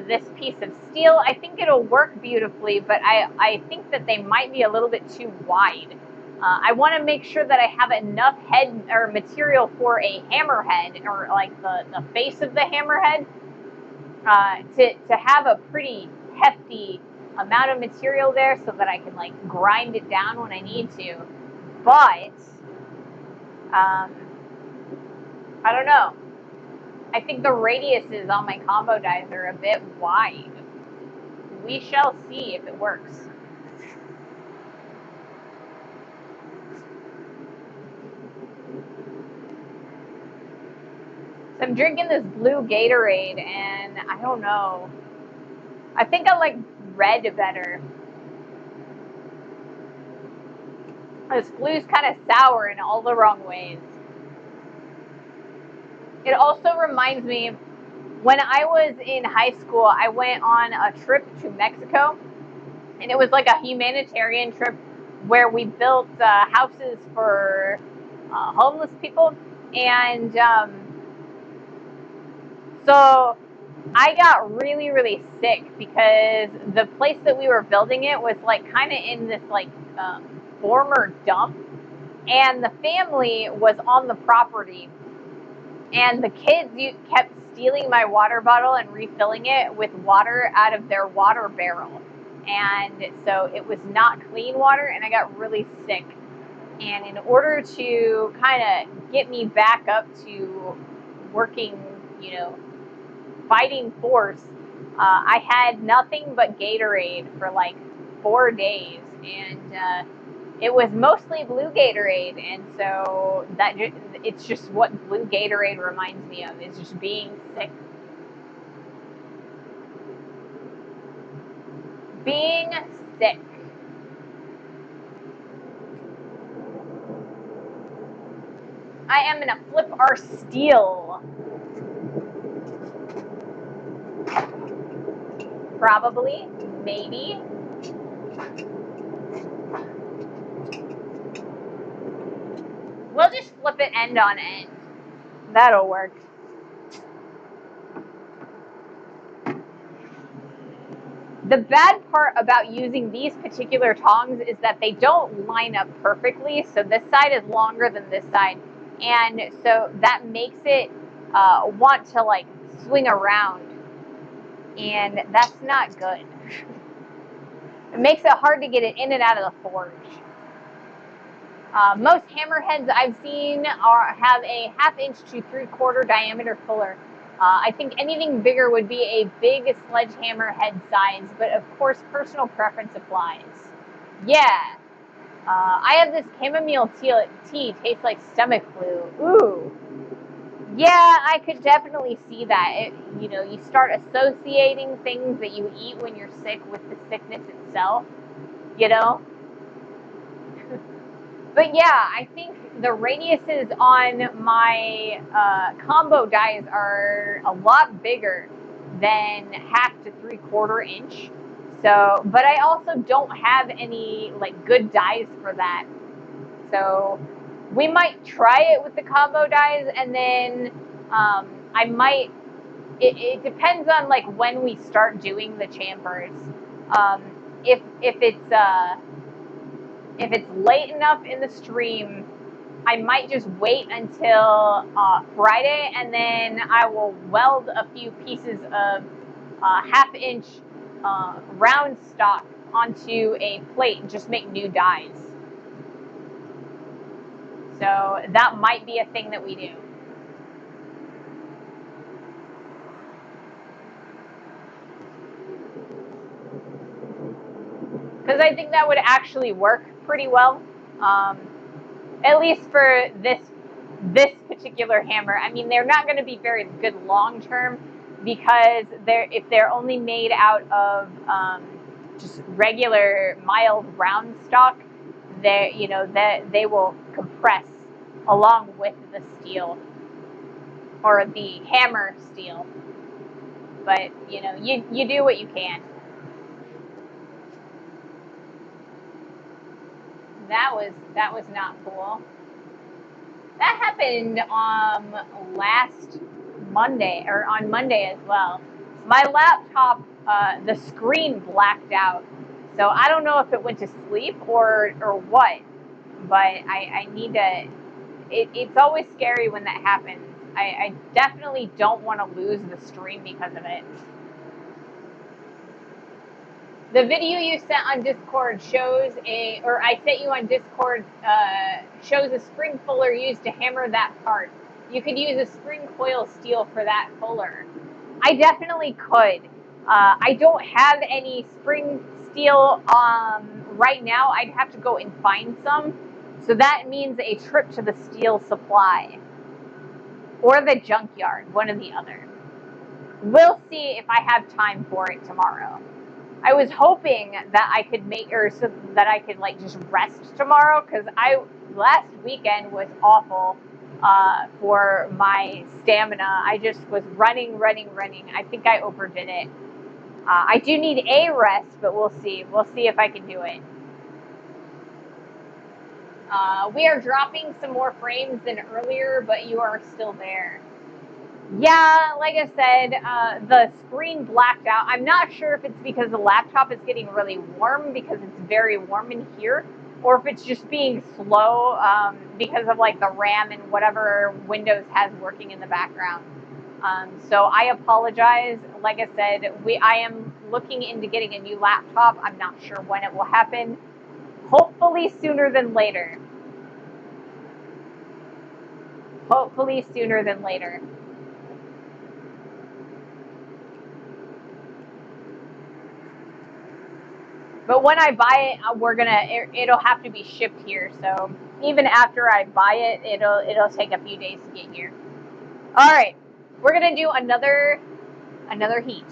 S1: this piece of steel. I think it'll work beautifully, but I think that they might be a little bit too wide. I want to make sure that I have enough head or material for a hammerhead, or like the face of the hammerhead, to have a pretty hefty amount of material there so that I can like grind it down when I need to. But I don't know. I think the radiuses on my combo dies are a bit wide. We shall see if it works. So I'm drinking this blue Gatorade, and I don't know. I think I like red better. This blue's kind of sour in all the wrong ways. It also reminds me, when I was in high school, I went on a trip to Mexico, and it was like a humanitarian trip where we built houses for homeless people. And so I got really, really sick because the place that we were building it was like kind of in this like former dump, and the family was on the property, and the kids kept stealing my water bottle and refilling it with water out of their water barrel, and so it was not clean water, and I got really sick. And in order to kind of get me back up to working, fighting force, I had nothing but Gatorade for like 4 days, and it was mostly blue Gatorade, and so it's just what blue Gatorade reminds me of, is just being sick. Being sick. I am gonna flip our steel. Probably, maybe. We'll just flip it end on end. That'll work. The bad part about using these particular tongs is that they don't line up perfectly. So this side is longer than this side. And so that makes it want to like swing around. And that's not good. It makes it hard to get it in and out of the forge. Most hammerheads I've seen have a 1/2 inch to 3/4 diameter puller. I think anything bigger would be a big sledgehammer head size, but of course personal preference applies. Yeah. I have this chamomile tea, tastes like stomach flu. Ooh. Yeah, I could definitely see that. You start associating things that you eat when you're sick with the sickness itself, you know? But yeah, I think the radiuses on my combo dies are a lot bigger than 1/2 to 3/4 inch. So, but I also don't have any like good dies for that. So we might try it with the combo dies, and then I might. It depends on like when we start doing the chambers. Um, if it's late enough in the stream, I might just wait until Friday, and then I will weld a few pieces of 1/2 inch round stock onto a plate and just make new dies. So that might be a thing that we do. Because I think that would actually work pretty well. At least for this particular hammer. I mean, they're not going to be very good long term, because if they're only made out of just regular mild round stock, they will compress along with the steel, or the hammer steel. But you do what you can. That was not cool. That happened last Monday, or on Monday as well. My laptop, the screen blacked out, so I don't know if it went to sleep or what. But I need to. It's always scary when that happens. I definitely don't want to lose the stream because of it. The video you sent on Discord I sent you on Discord, shows a spring fuller used to hammer that part. You could use a spring coil steel for that fuller. I definitely could. I don't have any spring steel right now. I'd have to go and find some. So that means a trip to the steel supply or the junkyard, one or the other. We'll see if I have time for it tomorrow. I was hoping that I could so that I could like just rest tomorrow, because last weekend was awful for my stamina. I just was running. I think I overdid it. I do need a rest, but we'll see. We'll see if I can do it. We are dropping some more frames than earlier, but you are still there. Yeah, like I said, the screen blacked out. I'm not sure if it's because the laptop is getting really warm, because it's very warm in here, or if it's just being slow because of like the RAM and whatever Windows has working in the background. So I apologize. Like I said, I am looking into getting a new laptop. I'm not sure when it will happen. Hopefully sooner than later. Hopefully sooner than later. But when I buy it, it'll have to be shipped here. So even after I buy it, it'll take a few days to get here. All right, we're gonna do another heat.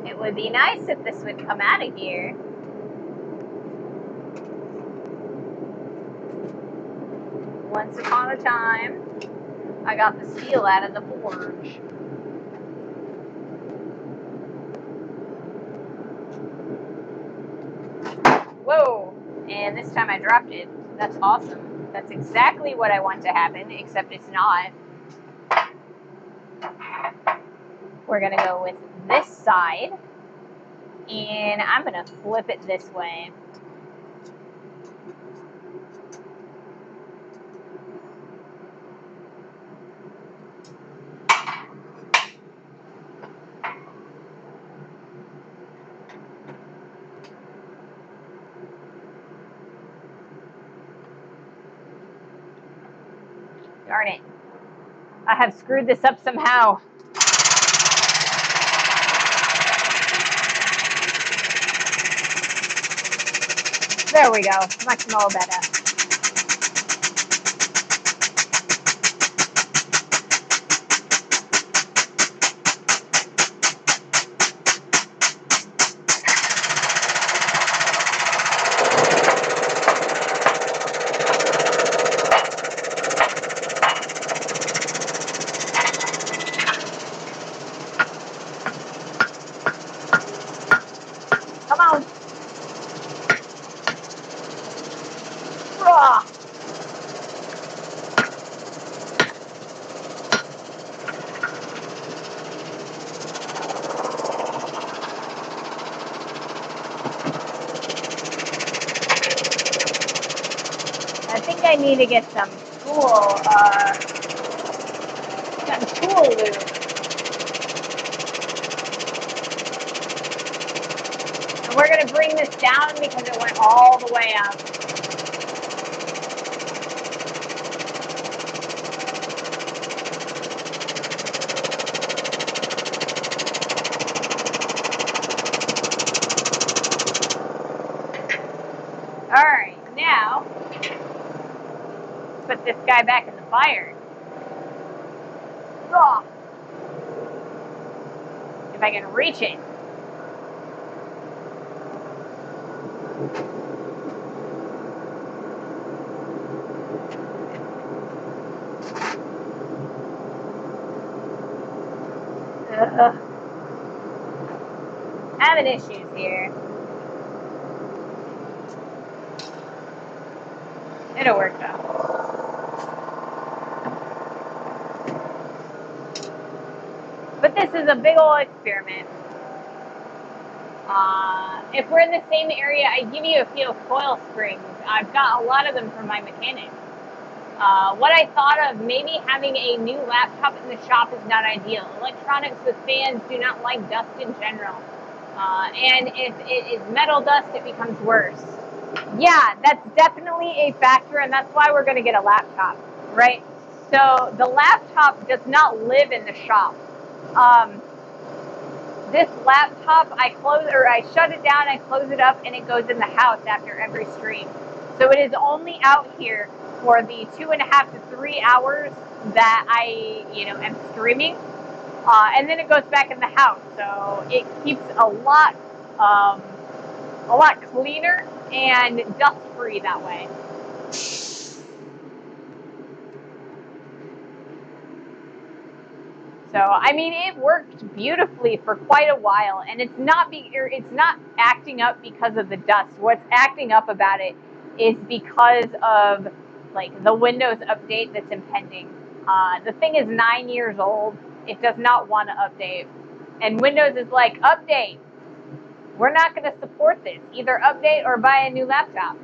S1: It would be nice if this would come out of here. Once upon a time, I got the steel out of the forge. Whoa, and this time I dropped it. That's awesome. That's exactly what I want to happen, except it's not. We're gonna go with this side, and I'm gonna flip it this way. Darn it. I have screwed this up somehow. There we go. Much more better. Come on. Raw. I think I need to get some tool lube. And we're going to bring this down because it went all the way up. All right, now put this guy back in the fire. Raw. If I can reach it. Having issues here. It'll work though. But this is a big old experiment. If we're in the same area, I give you a few coil springs. I've got a lot of them from my mechanic. What I thought of, maybe having a new laptop in the shop is not ideal. Electronics with fans do not like dust in general. And if it is metal dust, it becomes worse. Yeah, that's definitely a factor, and that's why we're going to get a laptop, right? So the laptop does not live in the shop. This laptop, I shut it down, I close it up, and it goes in the house after every stream. So it is only out here for the 2.5 to 3 hours that I, am streaming, and then it goes back in the house. So it keeps a lot cleaner and dust-free that way. So, I mean, it worked beautifully for quite a while, and it's not acting up because of the dust. What's acting up about it is because of like the Windows update that's impending. The thing is 9 years old. It does not want to update, and Windows is like, update. We're not going to support this. Either update or buy a new laptop.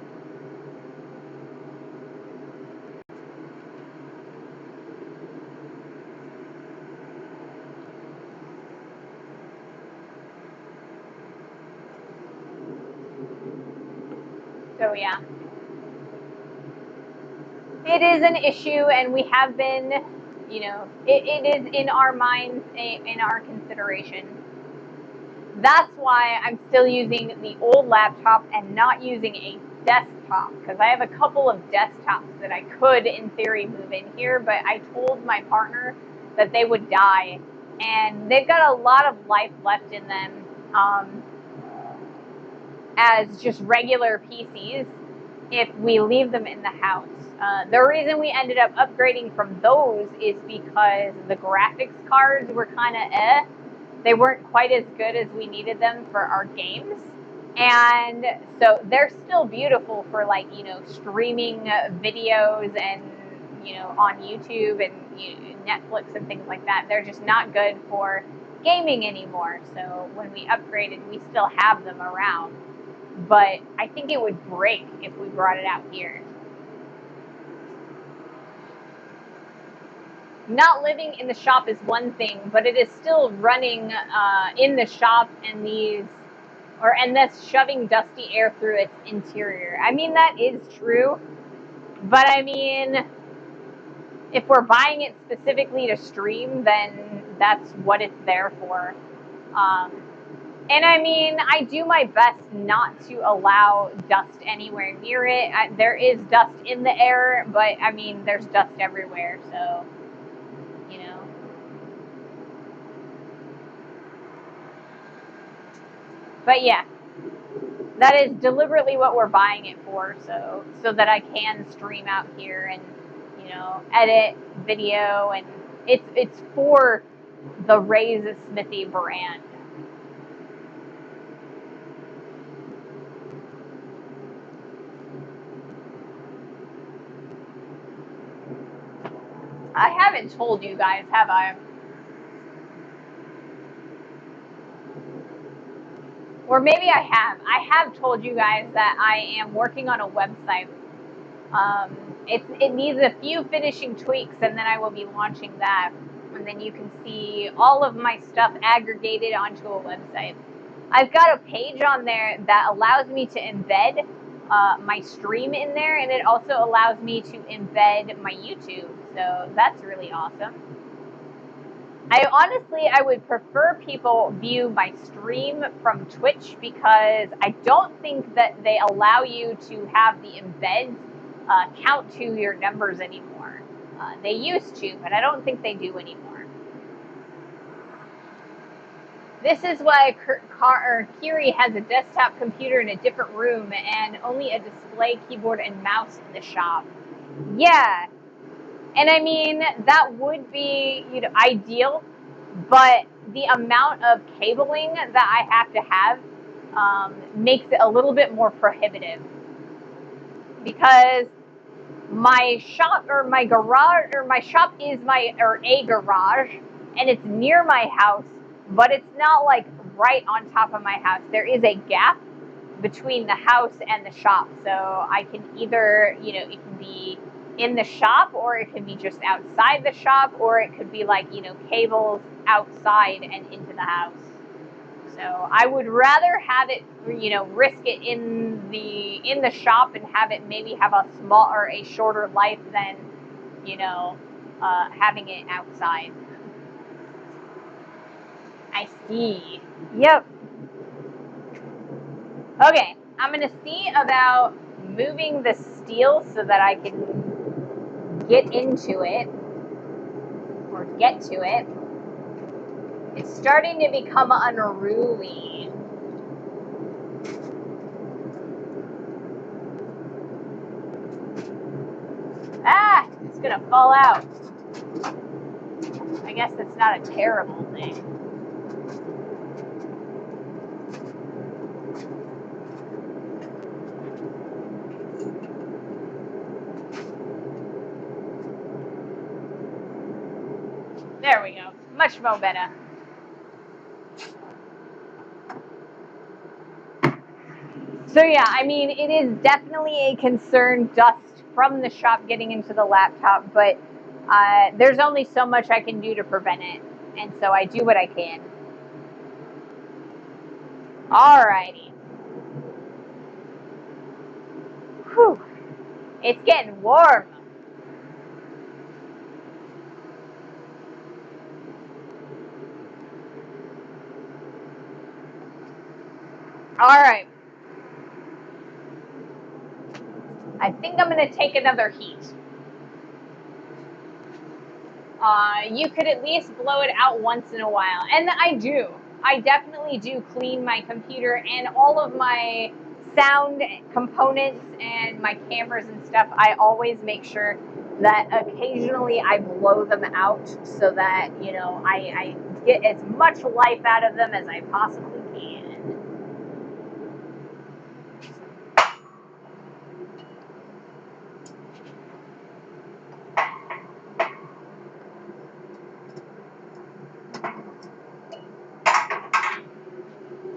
S1: So yeah, it is an issue, and we have been, it is in our minds, in our consideration. That's why I'm still using the old laptop and not using a desktop, because I have a couple of desktops that I could, in theory, move in here, but I told my partner that they would die, and they've got a lot of life left in them as just regular PCs if we leave them in the house. The reason we ended up upgrading from those is because the graphics cards were kind of They weren't quite as good as we needed them for our games. And so they're still beautiful for streaming videos and, on YouTube and Netflix and things like that. They're just not good for gaming anymore. So when we upgraded, we still have them around. But I think it would break if we brought it out here. Not living in the shop is one thing, but it is still running in the shop and that's shoving dusty air through its interior. I mean, that is true, but I mean, if we're buying it specifically to stream, then that's what it's there for. And I mean, I do my best not to allow dust anywhere near it. There is dust in the air, but I mean, there's dust everywhere, so, But yeah, that is deliberately what we're buying it for, so that I can stream out here and, edit video, and it's for the Ray's Smithy brand. I haven't told you guys, have I? Or maybe I have. I have told you guys that I am working on a website. It needs a few finishing tweaks, and then I will be launching that. And then you can see all of my stuff aggregated onto a website. I've got a page on there that allows me to embed my stream in there, and it also allows me to embed my YouTube. So that's really awesome. I would prefer people view my stream from Twitch, because I don't think that they allow you to have the embeds count to your numbers anymore. They used to, but I don't think they do anymore. This is why Kiri has a desktop computer in a different room and only a display keyboard and mouse in the shop. Yeah, and I mean, that would be ideal, but the amount of cabling that I have to have makes it a little bit more prohibitive, because my shop or my garage or my shop is a garage, and it's near my house, but it's not like right on top of my house. There is a gap between the house and the shop, so I can either, you know, it can be in the shop, or it could be just outside the shop, or it could be like, you know, cables outside and into the house. So I would rather have it, you know, risk it in the shop and have it maybe have a small or a shorter life than, you know, having it outside. I see. Yep. Okay, I'm gonna see about moving the steel so that I can get into it or get to it. It's starting to become unruly. Ah, it's gonna fall out. I guess that's not a terrible thing. There we go. Much more better. So yeah, I mean, it is definitely a concern, dust from the shop getting into the laptop, but there's only so much I can do to prevent it, and so I do what I can. Alrighty. Whew. It's getting warm. Alright. I think I'm going to take another heat. You could at least blow it out once in a while. And I do. I definitely do clean my computer and all of my sound components and my cameras and stuff. I always make sure that occasionally I blow them out so that, you know, I get as much life out of them as I possibly can.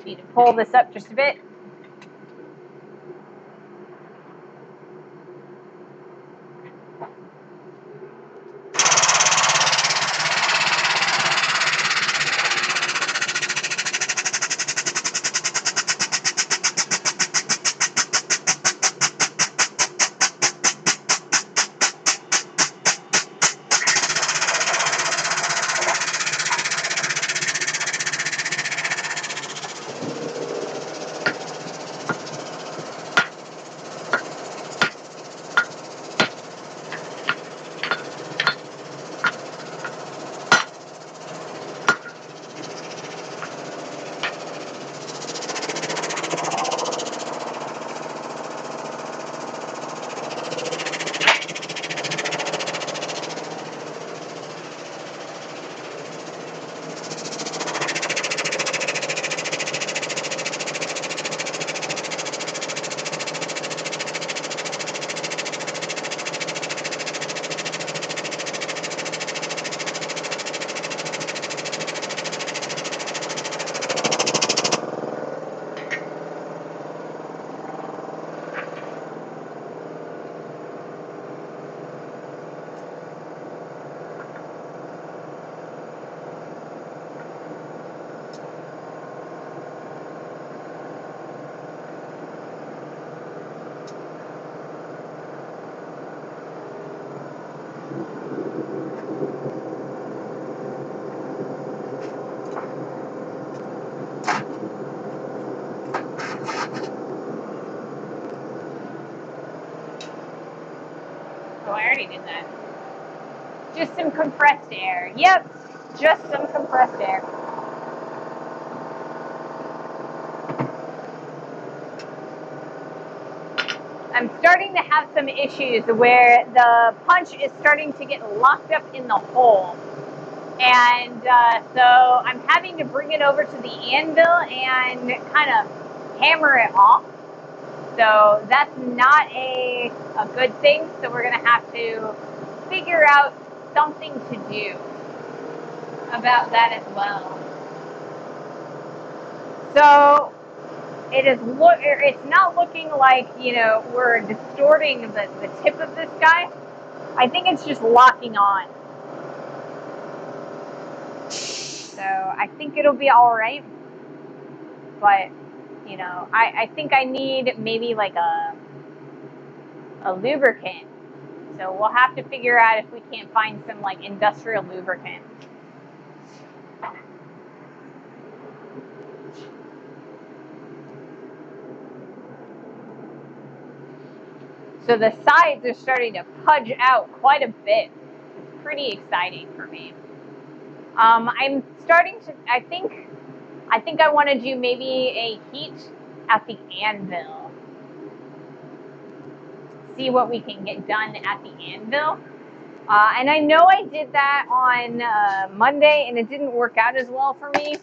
S1: Need to pull this up just a bit. Oh, I already did that. Just some compressed air. Yep, just some compressed air. I'm starting to have some issues where the punch is starting to get locked up in the hole. And so I'm having to bring it over to the anvil and kind of hammer it off. So that's not a good thing. So we're going to have to figure out something to do about that as well. So it's not looking like, we're distorting the tip of this guy. I think it's just locking on. So I think it'll be all right. But, I think I need maybe like a lubricant. So we'll have to figure out if we can't find some like industrial lubricant. So the sides are starting to pudge out quite a bit. It's pretty exciting for me. I'm starting to, I think I want to do maybe a heat at the anvil. See what we can get done at the anvil. And I know I did that on Monday and it didn't work out as well for me.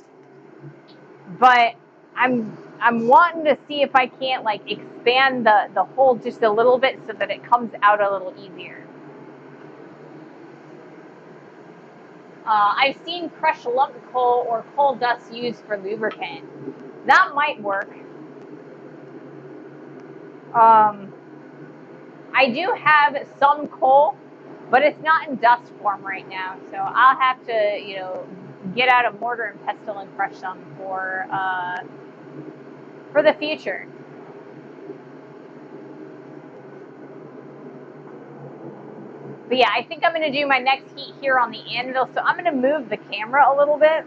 S1: But I'm wanting to see if I can't like expand the hole just a little bit so that it comes out a little easier. I've seen crushed lump coal or coal dust used for lubricant. That might work. I do have some coal, but it's not in dust form right now, so I'll have to, get out a mortar and pestle and crush some for the future. But yeah, I think I'm going to do my next heat here on the anvil, so I'm going to move the camera a little bit.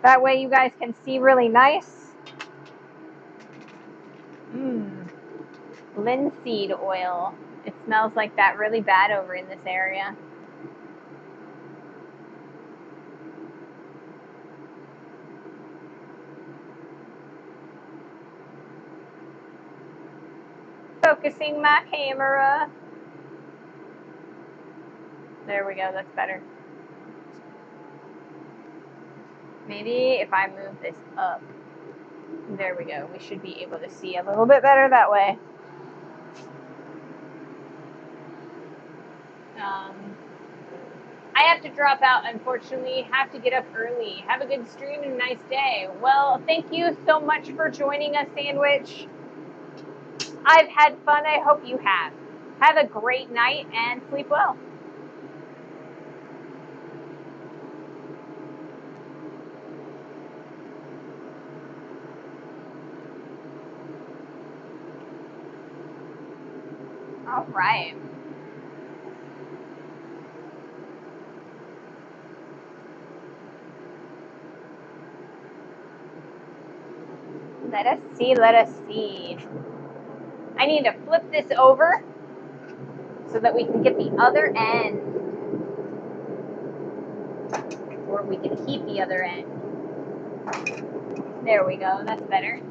S1: That way you guys can see really nice. Linseed oil. It smells like that really bad over in this area. Focusing my camera. There we go, that's better. Maybe if I move this up. There we go. We should be able to see a little bit better that way. I have to drop out, unfortunately. Have to get up early. Have a good stream and a nice day. Well, thank you so much for joining us, Sandwich. I've had fun. I hope you have. Have a great night and sleep well. All right. Let us see, let us see. I need to flip this over so that we can get the other end. Or we can keep the other end. There we go, that's better.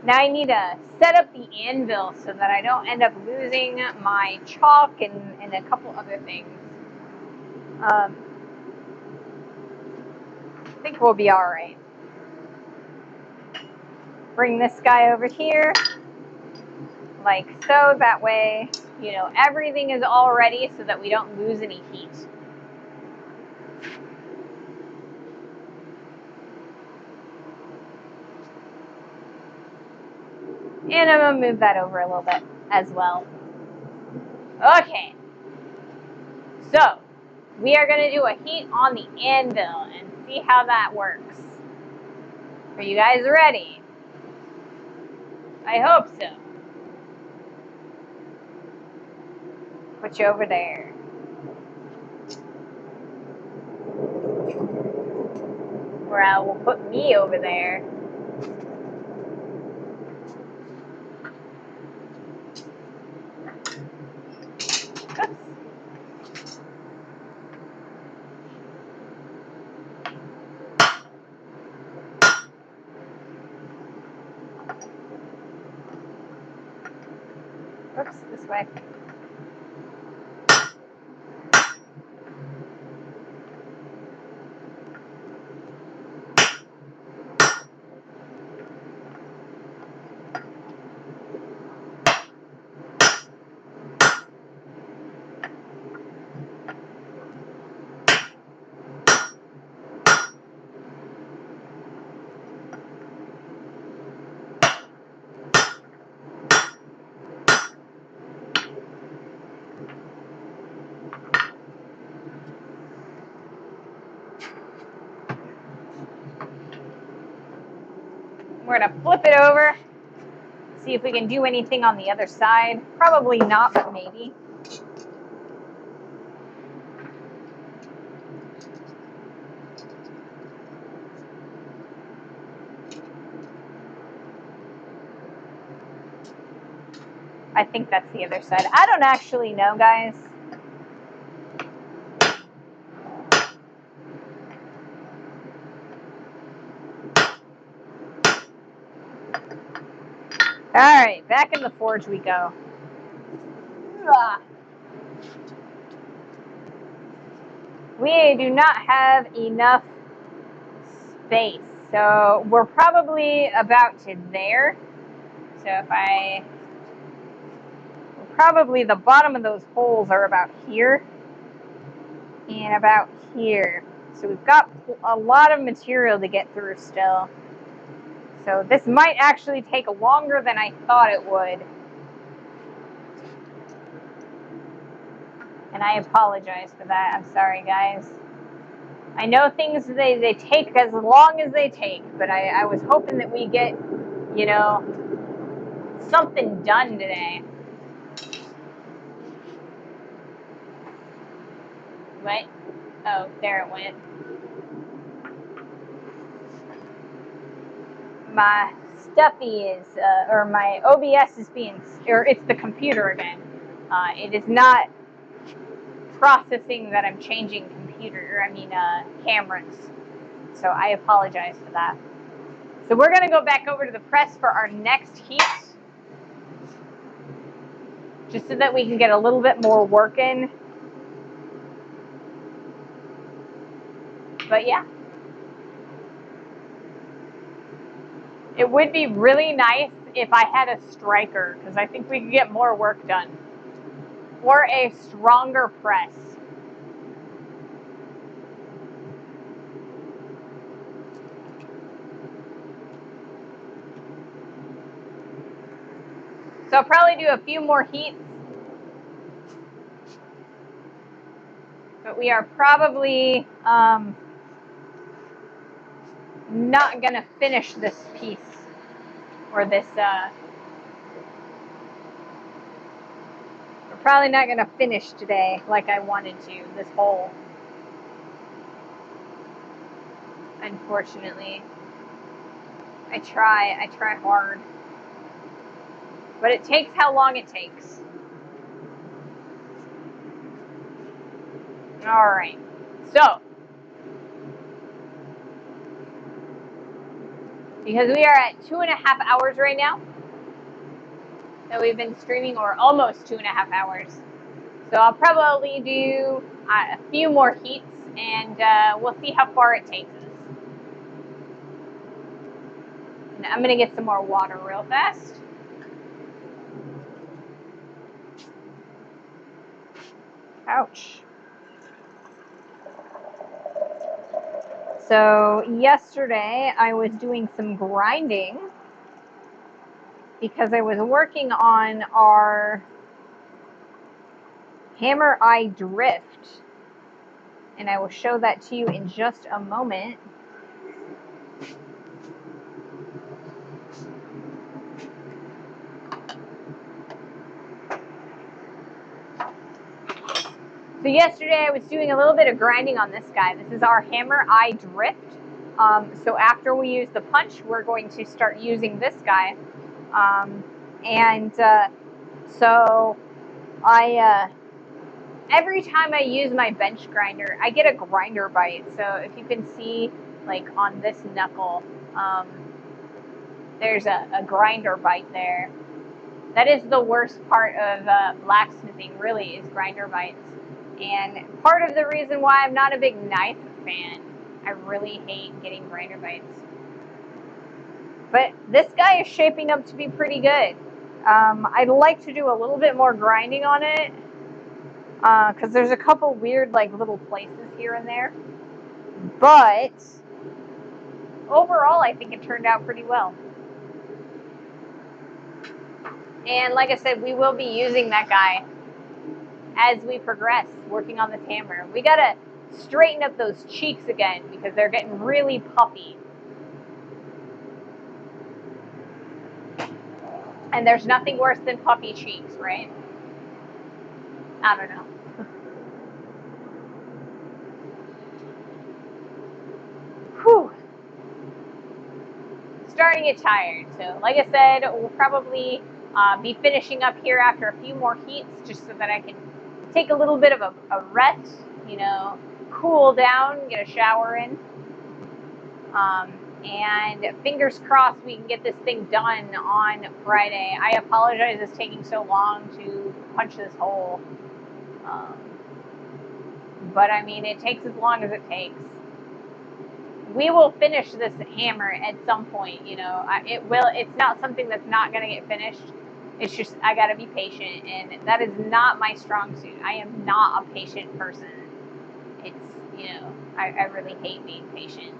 S1: Now I need to set up the anvil so that I don't end up losing my chalk and a couple other things. I think we'll be all right. Bring this guy over here, like so. That way, everything is all ready so that we don't lose any heat. And I'm going to move that over a little bit as well. Okay. So, we are going to do a heat on the anvil and see how that works. Are you guys ready? I hope so. Put you over there. Or I will put me over there. Oops. Oops, this way. We're gonna flip it over, see if we can do anything on the other side. Probably not, but maybe. I think that's the other side. I don't actually know, guys. All right, back in the forge we go. We do not have enough space, so we're probably about to there. So probably the bottom of those holes are about here and about here. So we've got a lot of material to get through still. So this might actually take longer than I thought it would. And I apologize for that. I'm sorry, guys. I know things, they take as long as they take, but I was hoping that we get, you know, something done today. What? Oh, there it went. My stuffy is, or my OBS is being, or it's the computer again. It is not processing that I'm changing cameras. So I apologize for that. So we're gonna go back over to the press for our next heat, just so that we can get a little bit more work in. But yeah. It would be really nice if I had a striker, because I think we could get more work done. Or a stronger press. So I'll probably do a few more heats. But we are probably not going to finish this piece. Or this, we're probably not going to finish today like I wanted to, this hole. Unfortunately. I try hard. But it takes how long it takes. Alright. So, because we are at 2.5 hours right now that we've been streaming, or almost 2.5 hours. So I'll probably do a few more heats, and we'll see how far it takes us. And I'm going to get some more water real fast. Ouch. So yesterday I was doing some grinding because I was working on our hammer eye drift, and I will show that to you in just a moment. So yesterday I was doing a little bit of grinding on this guy. This is our hammer eye drift. So after we use the punch, we're going to start using this guy. So every time I use my bench grinder, I get a grinder bite. So if you can see, like on this knuckle, there's a grinder bite there. That is the worst part of blacksmithing, really, is grinder bites. And part of the reason why I'm not a big knife fan. I really hate getting grinder bites. But this guy is shaping up to be pretty good. I'd like to do a little bit more grinding on it, because there's a couple weird little places here and there. But overall, I think it turned out pretty well. And like I said, we will be using that guy as we progress, working on this hammer. We gotta straighten up those cheeks again because they're getting really puffy. And there's nothing worse than puffy cheeks, right? I don't know. Whew. Starting to get tired. So, like I said, we'll probably be finishing up here after a few more heats, just so that I can take a little bit of a rest, you know, cool down, get a shower in. And fingers crossed we can get this thing done on Friday. I apologize it's taking so long to punch this hole. But I mean, it takes as long as it takes. We will finish this hammer at some point, you know. It will. It's not something that's not going to get finished. It's just I got to be patient, and that is not my strong suit. I am not a patient person. It's, you know, I really hate being patient.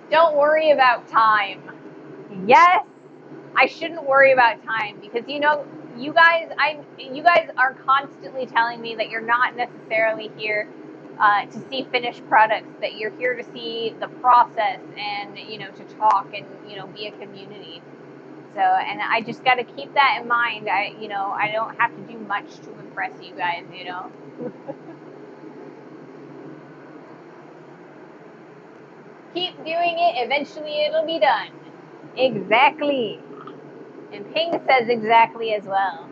S1: Don't worry about time. Yes, I shouldn't worry about time, because you know, you guys are constantly telling me that you're not necessarily here to see finished products, that you're here to see the process and, you know, to talk and, you know, be a community. So, and I just got to keep that in mind. You know, I don't have to do much to impress you guys, you know. Keep doing it, eventually it'll be done. Exactly. And Ping says exactly as well.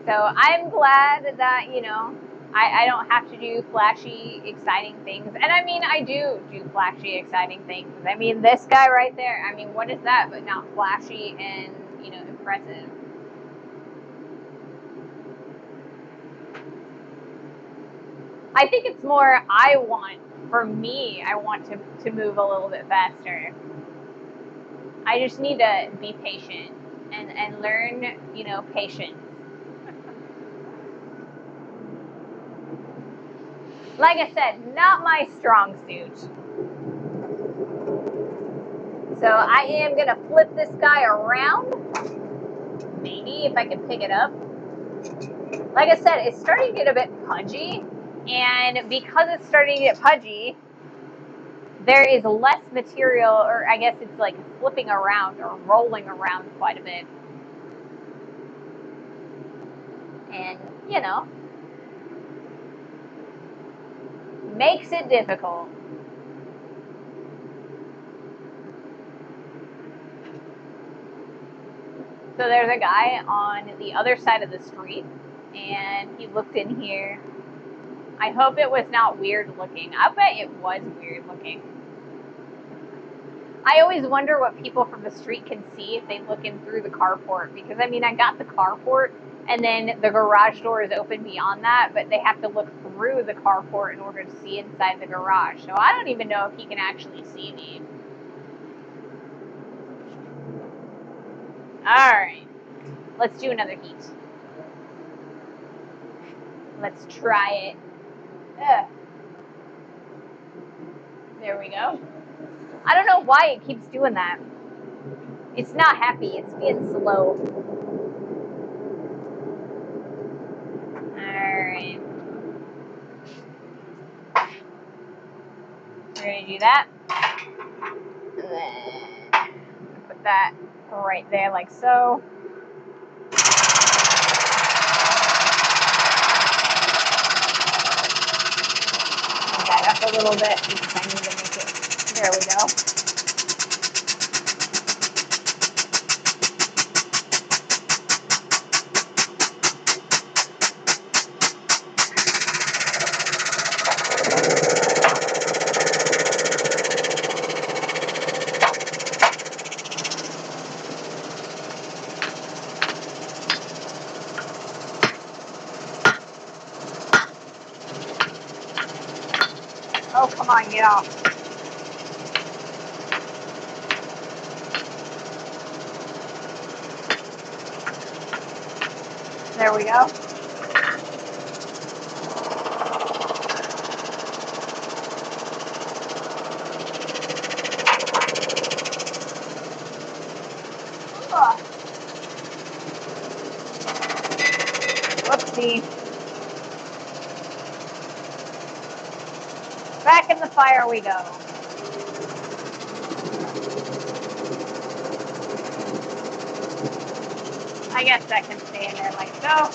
S1: So I'm glad that, you know, I don't have to do flashy, exciting things. And I mean, I do flashy, exciting things. I mean, this guy right there, I mean, what is that but not flashy and, you know, impressive? I think it's more I want to move a little bit faster. I just need to be patient and learn, you know, patience. Like I said, not my strong suit. So I am going to flip this guy around. Maybe if I can pick it up. Like I said, it's starting to get a bit pudgy. And because it's starting to get pudgy, there is less material, or I guess it's like flipping around or rolling around quite a bit. And, you know, makes it difficult. So there's a guy on the other side of the street, and he looked in here. I hope it was not weird looking. I bet it was weird looking. I always wonder what people from the street can see if they look in through the carport, because I mean, I got the carport and then the garage door is open beyond that, but they have to look through the carport in order to see inside the garage. So I don't even know if he can actually see me. All right, let's do another heat. Let's try it. Ugh. There we go. I don't know why it keeps doing that. It's not happy. It's being slow. Alright. We're going to do that. And then put that right there like so. Move that up a little bit because I need to make it. There we go. Oh, come on, get off. There we go. Whoopsie. Back in the fire we go. I guess that can stay in there like so.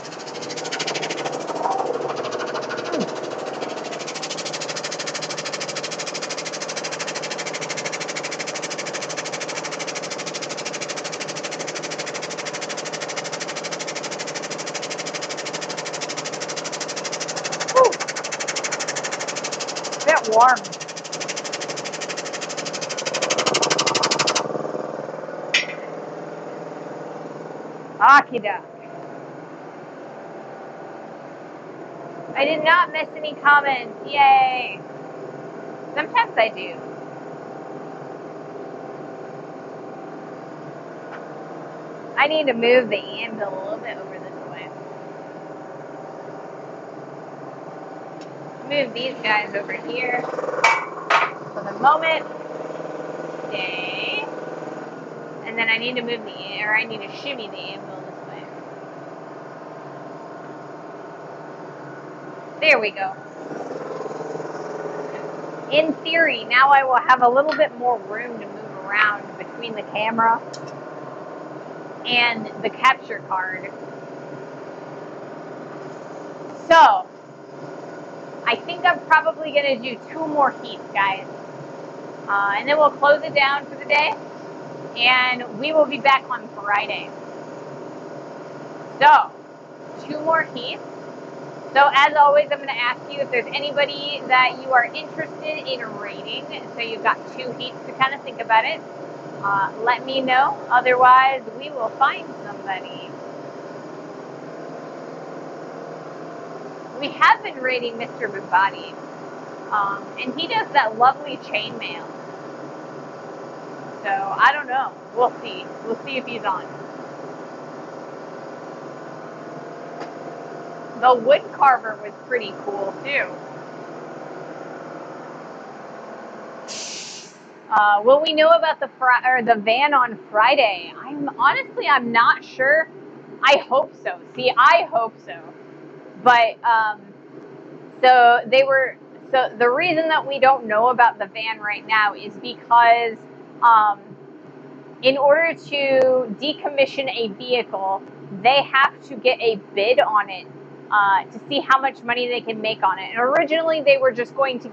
S1: A bit warm. Akida. I did not miss any comments. Yay. Sometimes I do. I need to move the anvil a little bit over this way. Move these guys over here for the moment. Stay. And then I need to move I need to shimmy the anvil this way. There we go. In theory, now I will have a little bit more room to move around between the camera and the capture card. So, I think I'm probably going to do 2 more heats, guys. And then we'll close it down for the day. And we will be back on Friday. So, 2 more heats. So as always, I'm going to ask you if there's anybody that you are interested in rating. So you've got 2 heats to kind of think about it. Let me know. Otherwise, we will find somebody. We have been rating Mr. Bugatti. And he does that lovely chainmail. So I don't know. We'll see. We'll see if he's on. The wood carver was pretty cool too. Will we know about the van on Friday? I'm not sure. I hope so. See, I hope so. But so the reason that we don't know about the van right now is because in order to decommission a vehicle, they have to get a bid on it to see how much money they can make on it. And originally they were just going to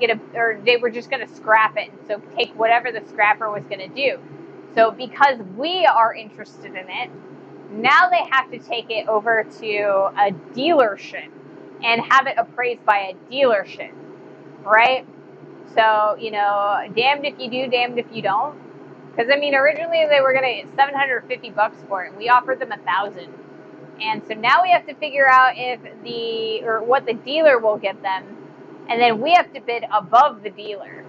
S1: they were just going to scrap it. So take whatever the scrapper was going to do. So because we are interested in it, now they have to take it over to a dealership and have it appraised by a dealership, right? So, damned if you do, damned if you don't. Because, I mean, originally they were going to get $750 for it, and we offered them $1,000. And so now we have to figure out what the dealer will get them, and then we have to bid above the dealer.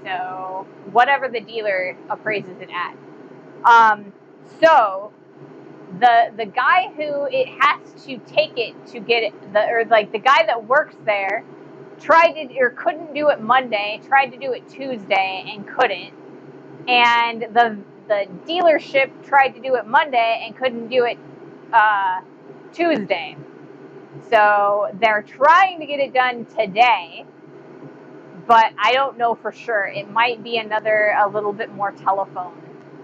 S1: So whatever the dealer appraises it at. So the guy who it has to take it to get it, the guy that works there couldn't do it Monday, tried to do it Tuesday and couldn't. And the dealership tried to do it Monday and couldn't do it Tuesday. So they're trying to get it done today, but I don't know for sure. It might be a little bit more telephone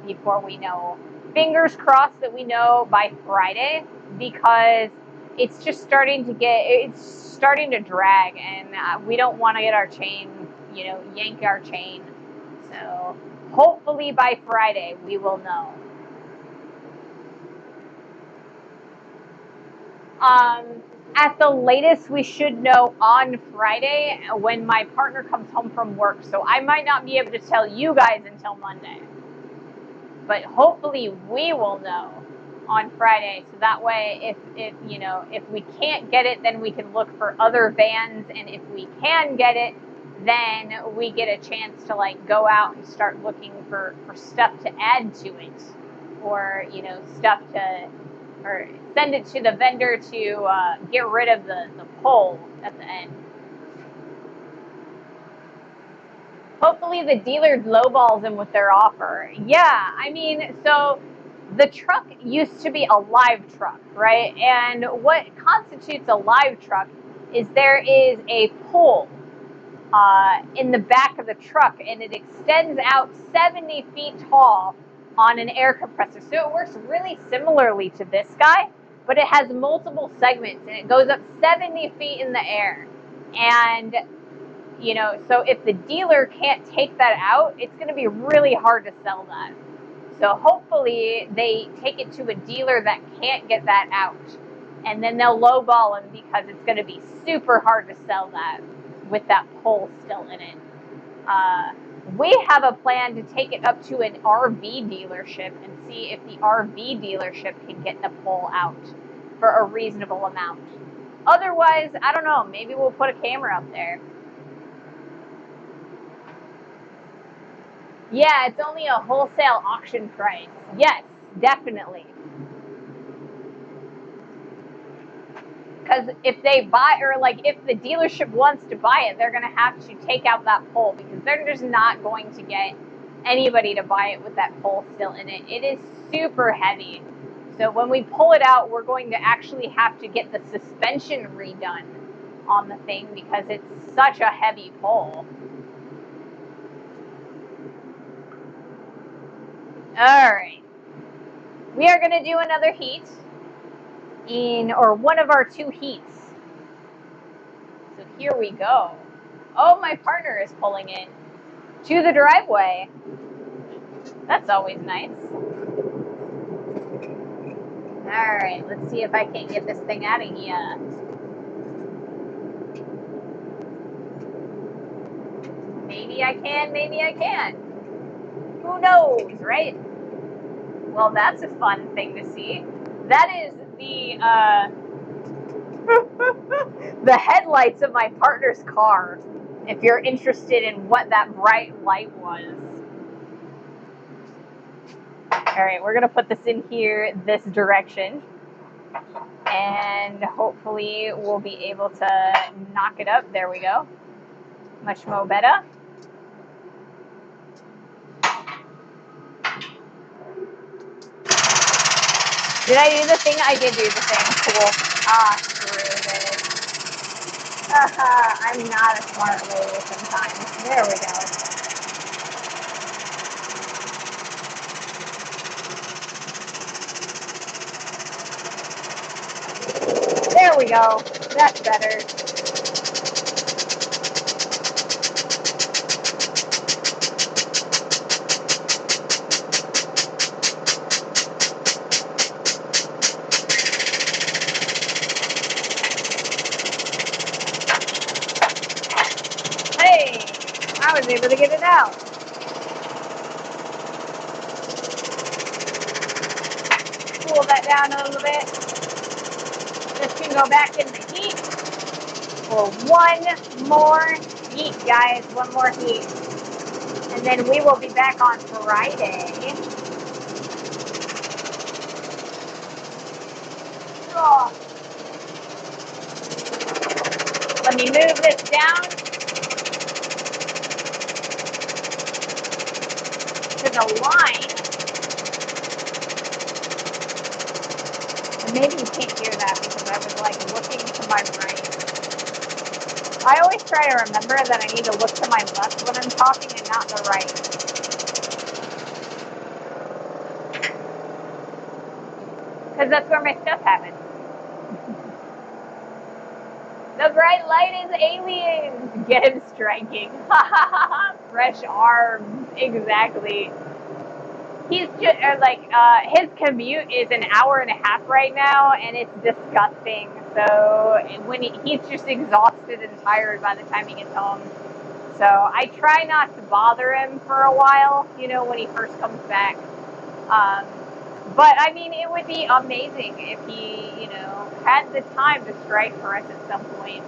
S1: before we know. Fingers crossed that we know by Friday, because it's just starting to drag, and we don't want to get our chain, yank our chain. So hopefully by Friday we will know. At the latest, we should know on Friday when my partner comes home from work. So I might not be able to tell you guys until Monday. But hopefully we will know on Friday. So that way, if we can't get it, then we can look for other vans. And if we can get it, then we get a chance to go out and start looking for stuff to add to it, or stuff or send it to the vendor to get rid of the pole at the end. Hopefully the dealer lowballs them with their offer. Yeah, I mean, so the truck used to be a live truck, right? And what constitutes a live truck is there is a pole in the back of the truck, and it extends out 70 feet tall on an air compressor. So it works really similarly to this guy, but it has multiple segments, and it goes up 70 feet in the air. And, you know, so if the dealer can't take that out, it's going to be really hard to sell that. So hopefully they take it to a dealer that can't get that out, and then they'll lowball them because it's going to be super hard to sell that with that pole still in it. We have a plan to take it up to an RV dealership and see if the RV dealership can get the pole out for a reasonable amount. Otherwise, I don't know, maybe we'll put a camera up there. Yeah, it's only a wholesale auction price. Yes, definitely. Because if they buy, or like if the dealership wants to buy it, they're going to have to take out that pole, because they're just not going to get anybody to buy it with that pole still in it. It is super heavy. So when we pull it out, we're going to actually have to get the suspension redone on the thing because it's such a heavy pole. All right. We are going to do another heat or one of our 2 heats. So here we go. Oh, my partner is pulling in to the driveway. That's always nice. All right, let's see if I can't get this thing out of here. Maybe I can, maybe I can't. Who knows, right? Well, that's a fun thing to see. That is the the headlights of my partner's car, if you're interested in what that bright light was. All right, we're going to put this in here this direction, and hopefully we'll be able to knock it up. There we go. Much more better. Did I do the thing? I did do the thing. Cool. Ah, screw this. I'm not a smart lady sometimes. There we go. There we go. That's better. Hey, I was able to get it out. Cool that down a little bit. This can go back in the heat for one more heat, guys. One more heat. And then we will be back on Friday. Oh. Let me move this down to the line. And maybe you can't hear that because I was like looking to my right. I always try to remember that I need to look to my left when I'm talking and not the right. Because that's where my stuff happens. The bright light is aliens. Get him striking. Fresh arms. Exactly. He's just his commute is an hour and a half right now, and it's disgusting. So when he's just exhausted and tired by the time he gets home. So I try not to bother him for a while, you know, when he first comes back. But I mean, it would be amazing if he, you know, had the time to strike for us at some point.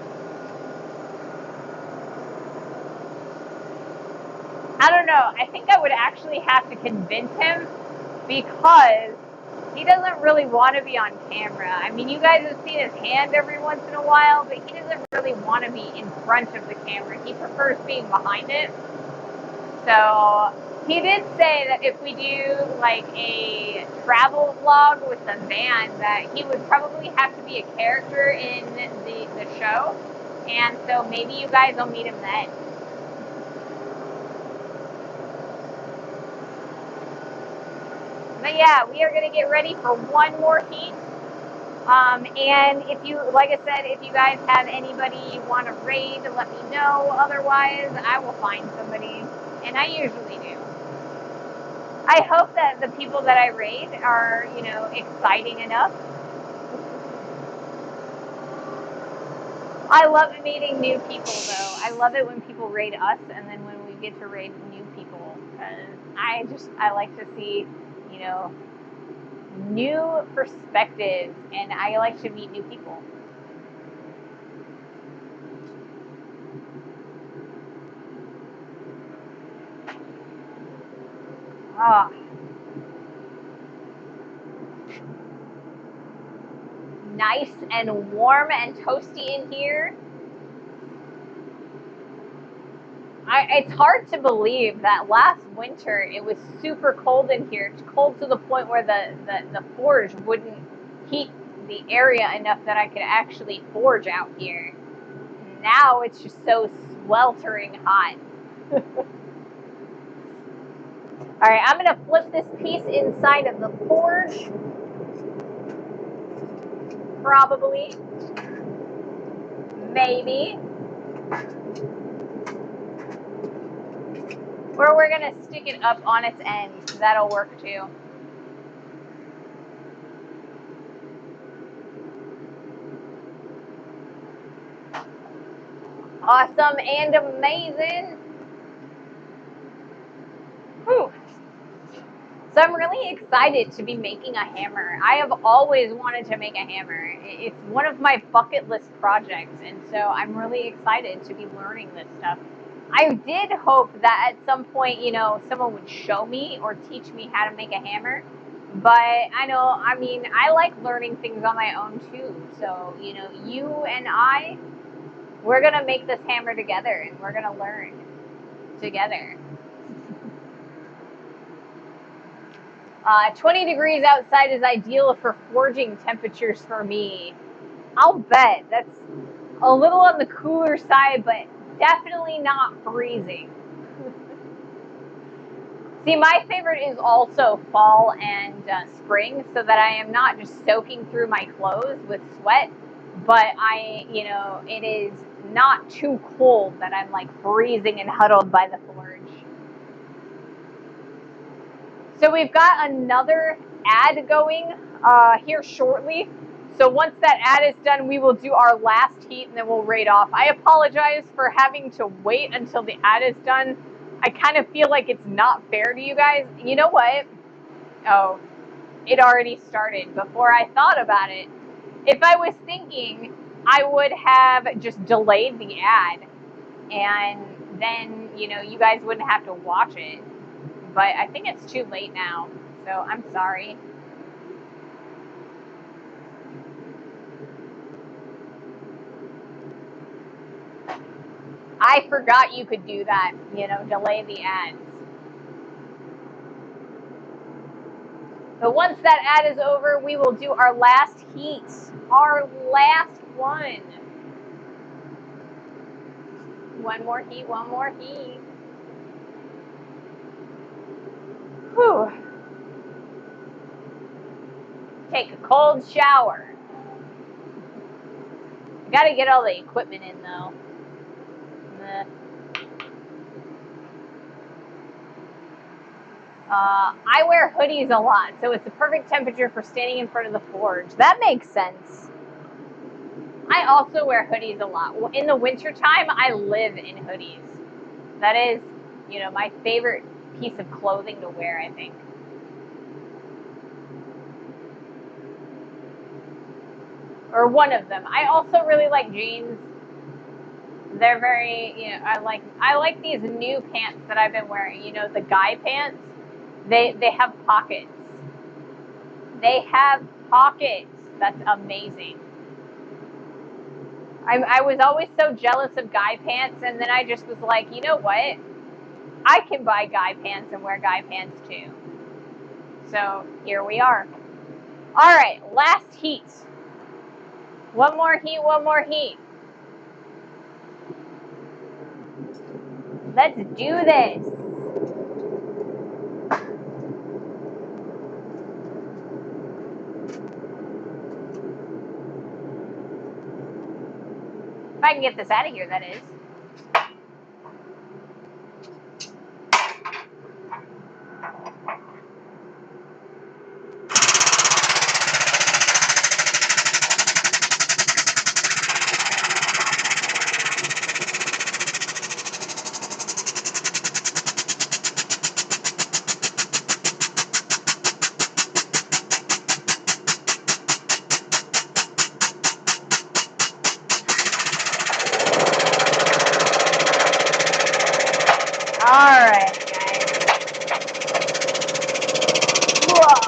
S1: I don't know. I think I would actually have to convince him because he doesn't really want to be on camera. I mean, you guys have seen his hand every once in a while, but he doesn't really want to be in front of the camera. He prefers being behind it. So he did say that if we do like a travel vlog with the van, that he would probably have to be a character in the show. And so maybe you guys will meet him then. But yeah, we are going to get ready for one more heat. And if you, like I said, if you guys have anybody you want to raid, let me know. Otherwise, I will find somebody, and I usually do. I hope that the people that I raid are, you know, exciting enough. I love meeting new people, though. I love it when people raid us, and then when we get to raid new people, because I like to see, you know, new perspectives, and I like to meet new people. Ah. Nice and warm and toasty in here. It's hard to believe that last winter it was super cold in here. It's cold to the point where the forge wouldn't heat the area enough that I could actually forge out here. Now it's just so sweltering hot. All right, I'm gonna flip this piece inside of the forge. Probably. Maybe. Or we're gonna stick it up on its end. That'll work too. Awesome and amazing. Whew. So I'm really excited to be making a hammer. I have always wanted to make a hammer. It's one of my bucket list projects, and so I'm really excited to be learning this stuff. I did hope that at some point, you know, someone would show me or teach me how to make a hammer. But I mean, I like learning things on my own too. So, you know, you and I, we're going to make this hammer together, and we're going to learn together. 20 degrees outside is ideal for forging temperatures for me. I'll bet. That's a little on the cooler side, but definitely not freezing. See, my favorite is also fall and spring, so that I am not just soaking through my clothes with sweat, but it is not too cold that I'm like freezing and huddled by the forge. So we've got another ad going here shortly. So once that ad is done, we will do our last heat and then we'll raid off. I apologize for having to wait until the ad is done. I kind of feel like it's not fair to you guys. You know what? Oh, it already started before I thought about it. If I was thinking, I would have just delayed the ad and then, you guys wouldn't have to watch it. But I think it's too late now, so I'm sorry. I forgot you could do that, delay the ads. But once that ad is over, we will do our last heat. Our last one. One more heat, one more heat. Whew. Take a cold shower. I gotta get all the equipment in though. I wear hoodies a lot, so it's the perfect temperature for standing in front of the forge. That makes sense. I also wear hoodies a lot. In the wintertime, I live in hoodies. That is, my favorite piece of clothing to wear, I think. Or one of them. I also really like jeans. They're very, I like these new pants that I've been wearing. The guy pants. They have pockets. They have pockets. That's amazing. I was always so jealous of guy pants, and then I just was like, you know what? I can buy guy pants and wear guy pants too. So here we are. All right, last heat. One more heat, one more heat. Let's do this. I can get this out of here, that is. Alright, guys. Whoa.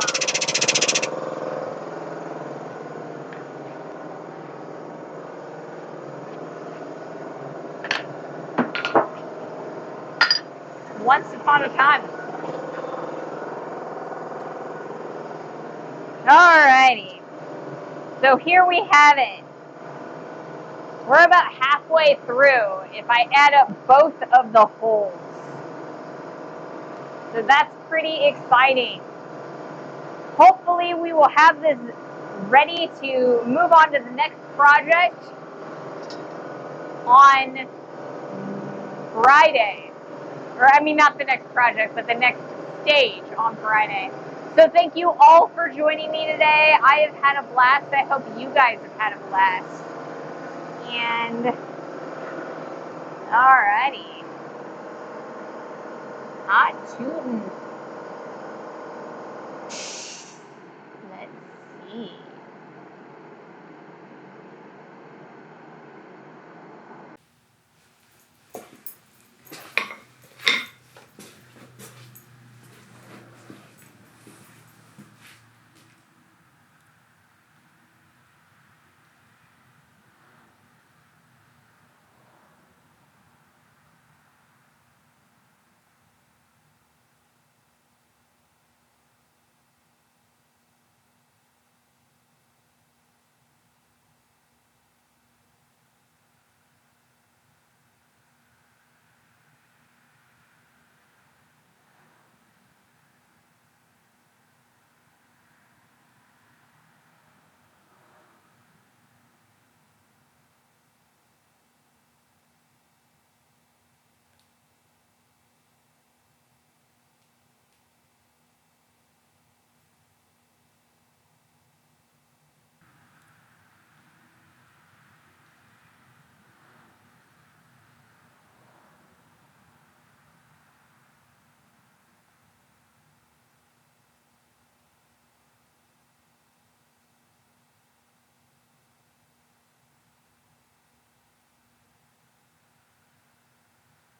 S1: Once upon a time. Alrighty. So here we have it. We're about halfway through if I add up both of the holes. So that's pretty exciting. Hopefully we will have this ready to move on to the next project on Friday. Or I mean not the next project, but the next stage on Friday. So thank you all for joining me today. I have had a blast. I hope you guys have had a blast. And alrighty. Hot tootin'.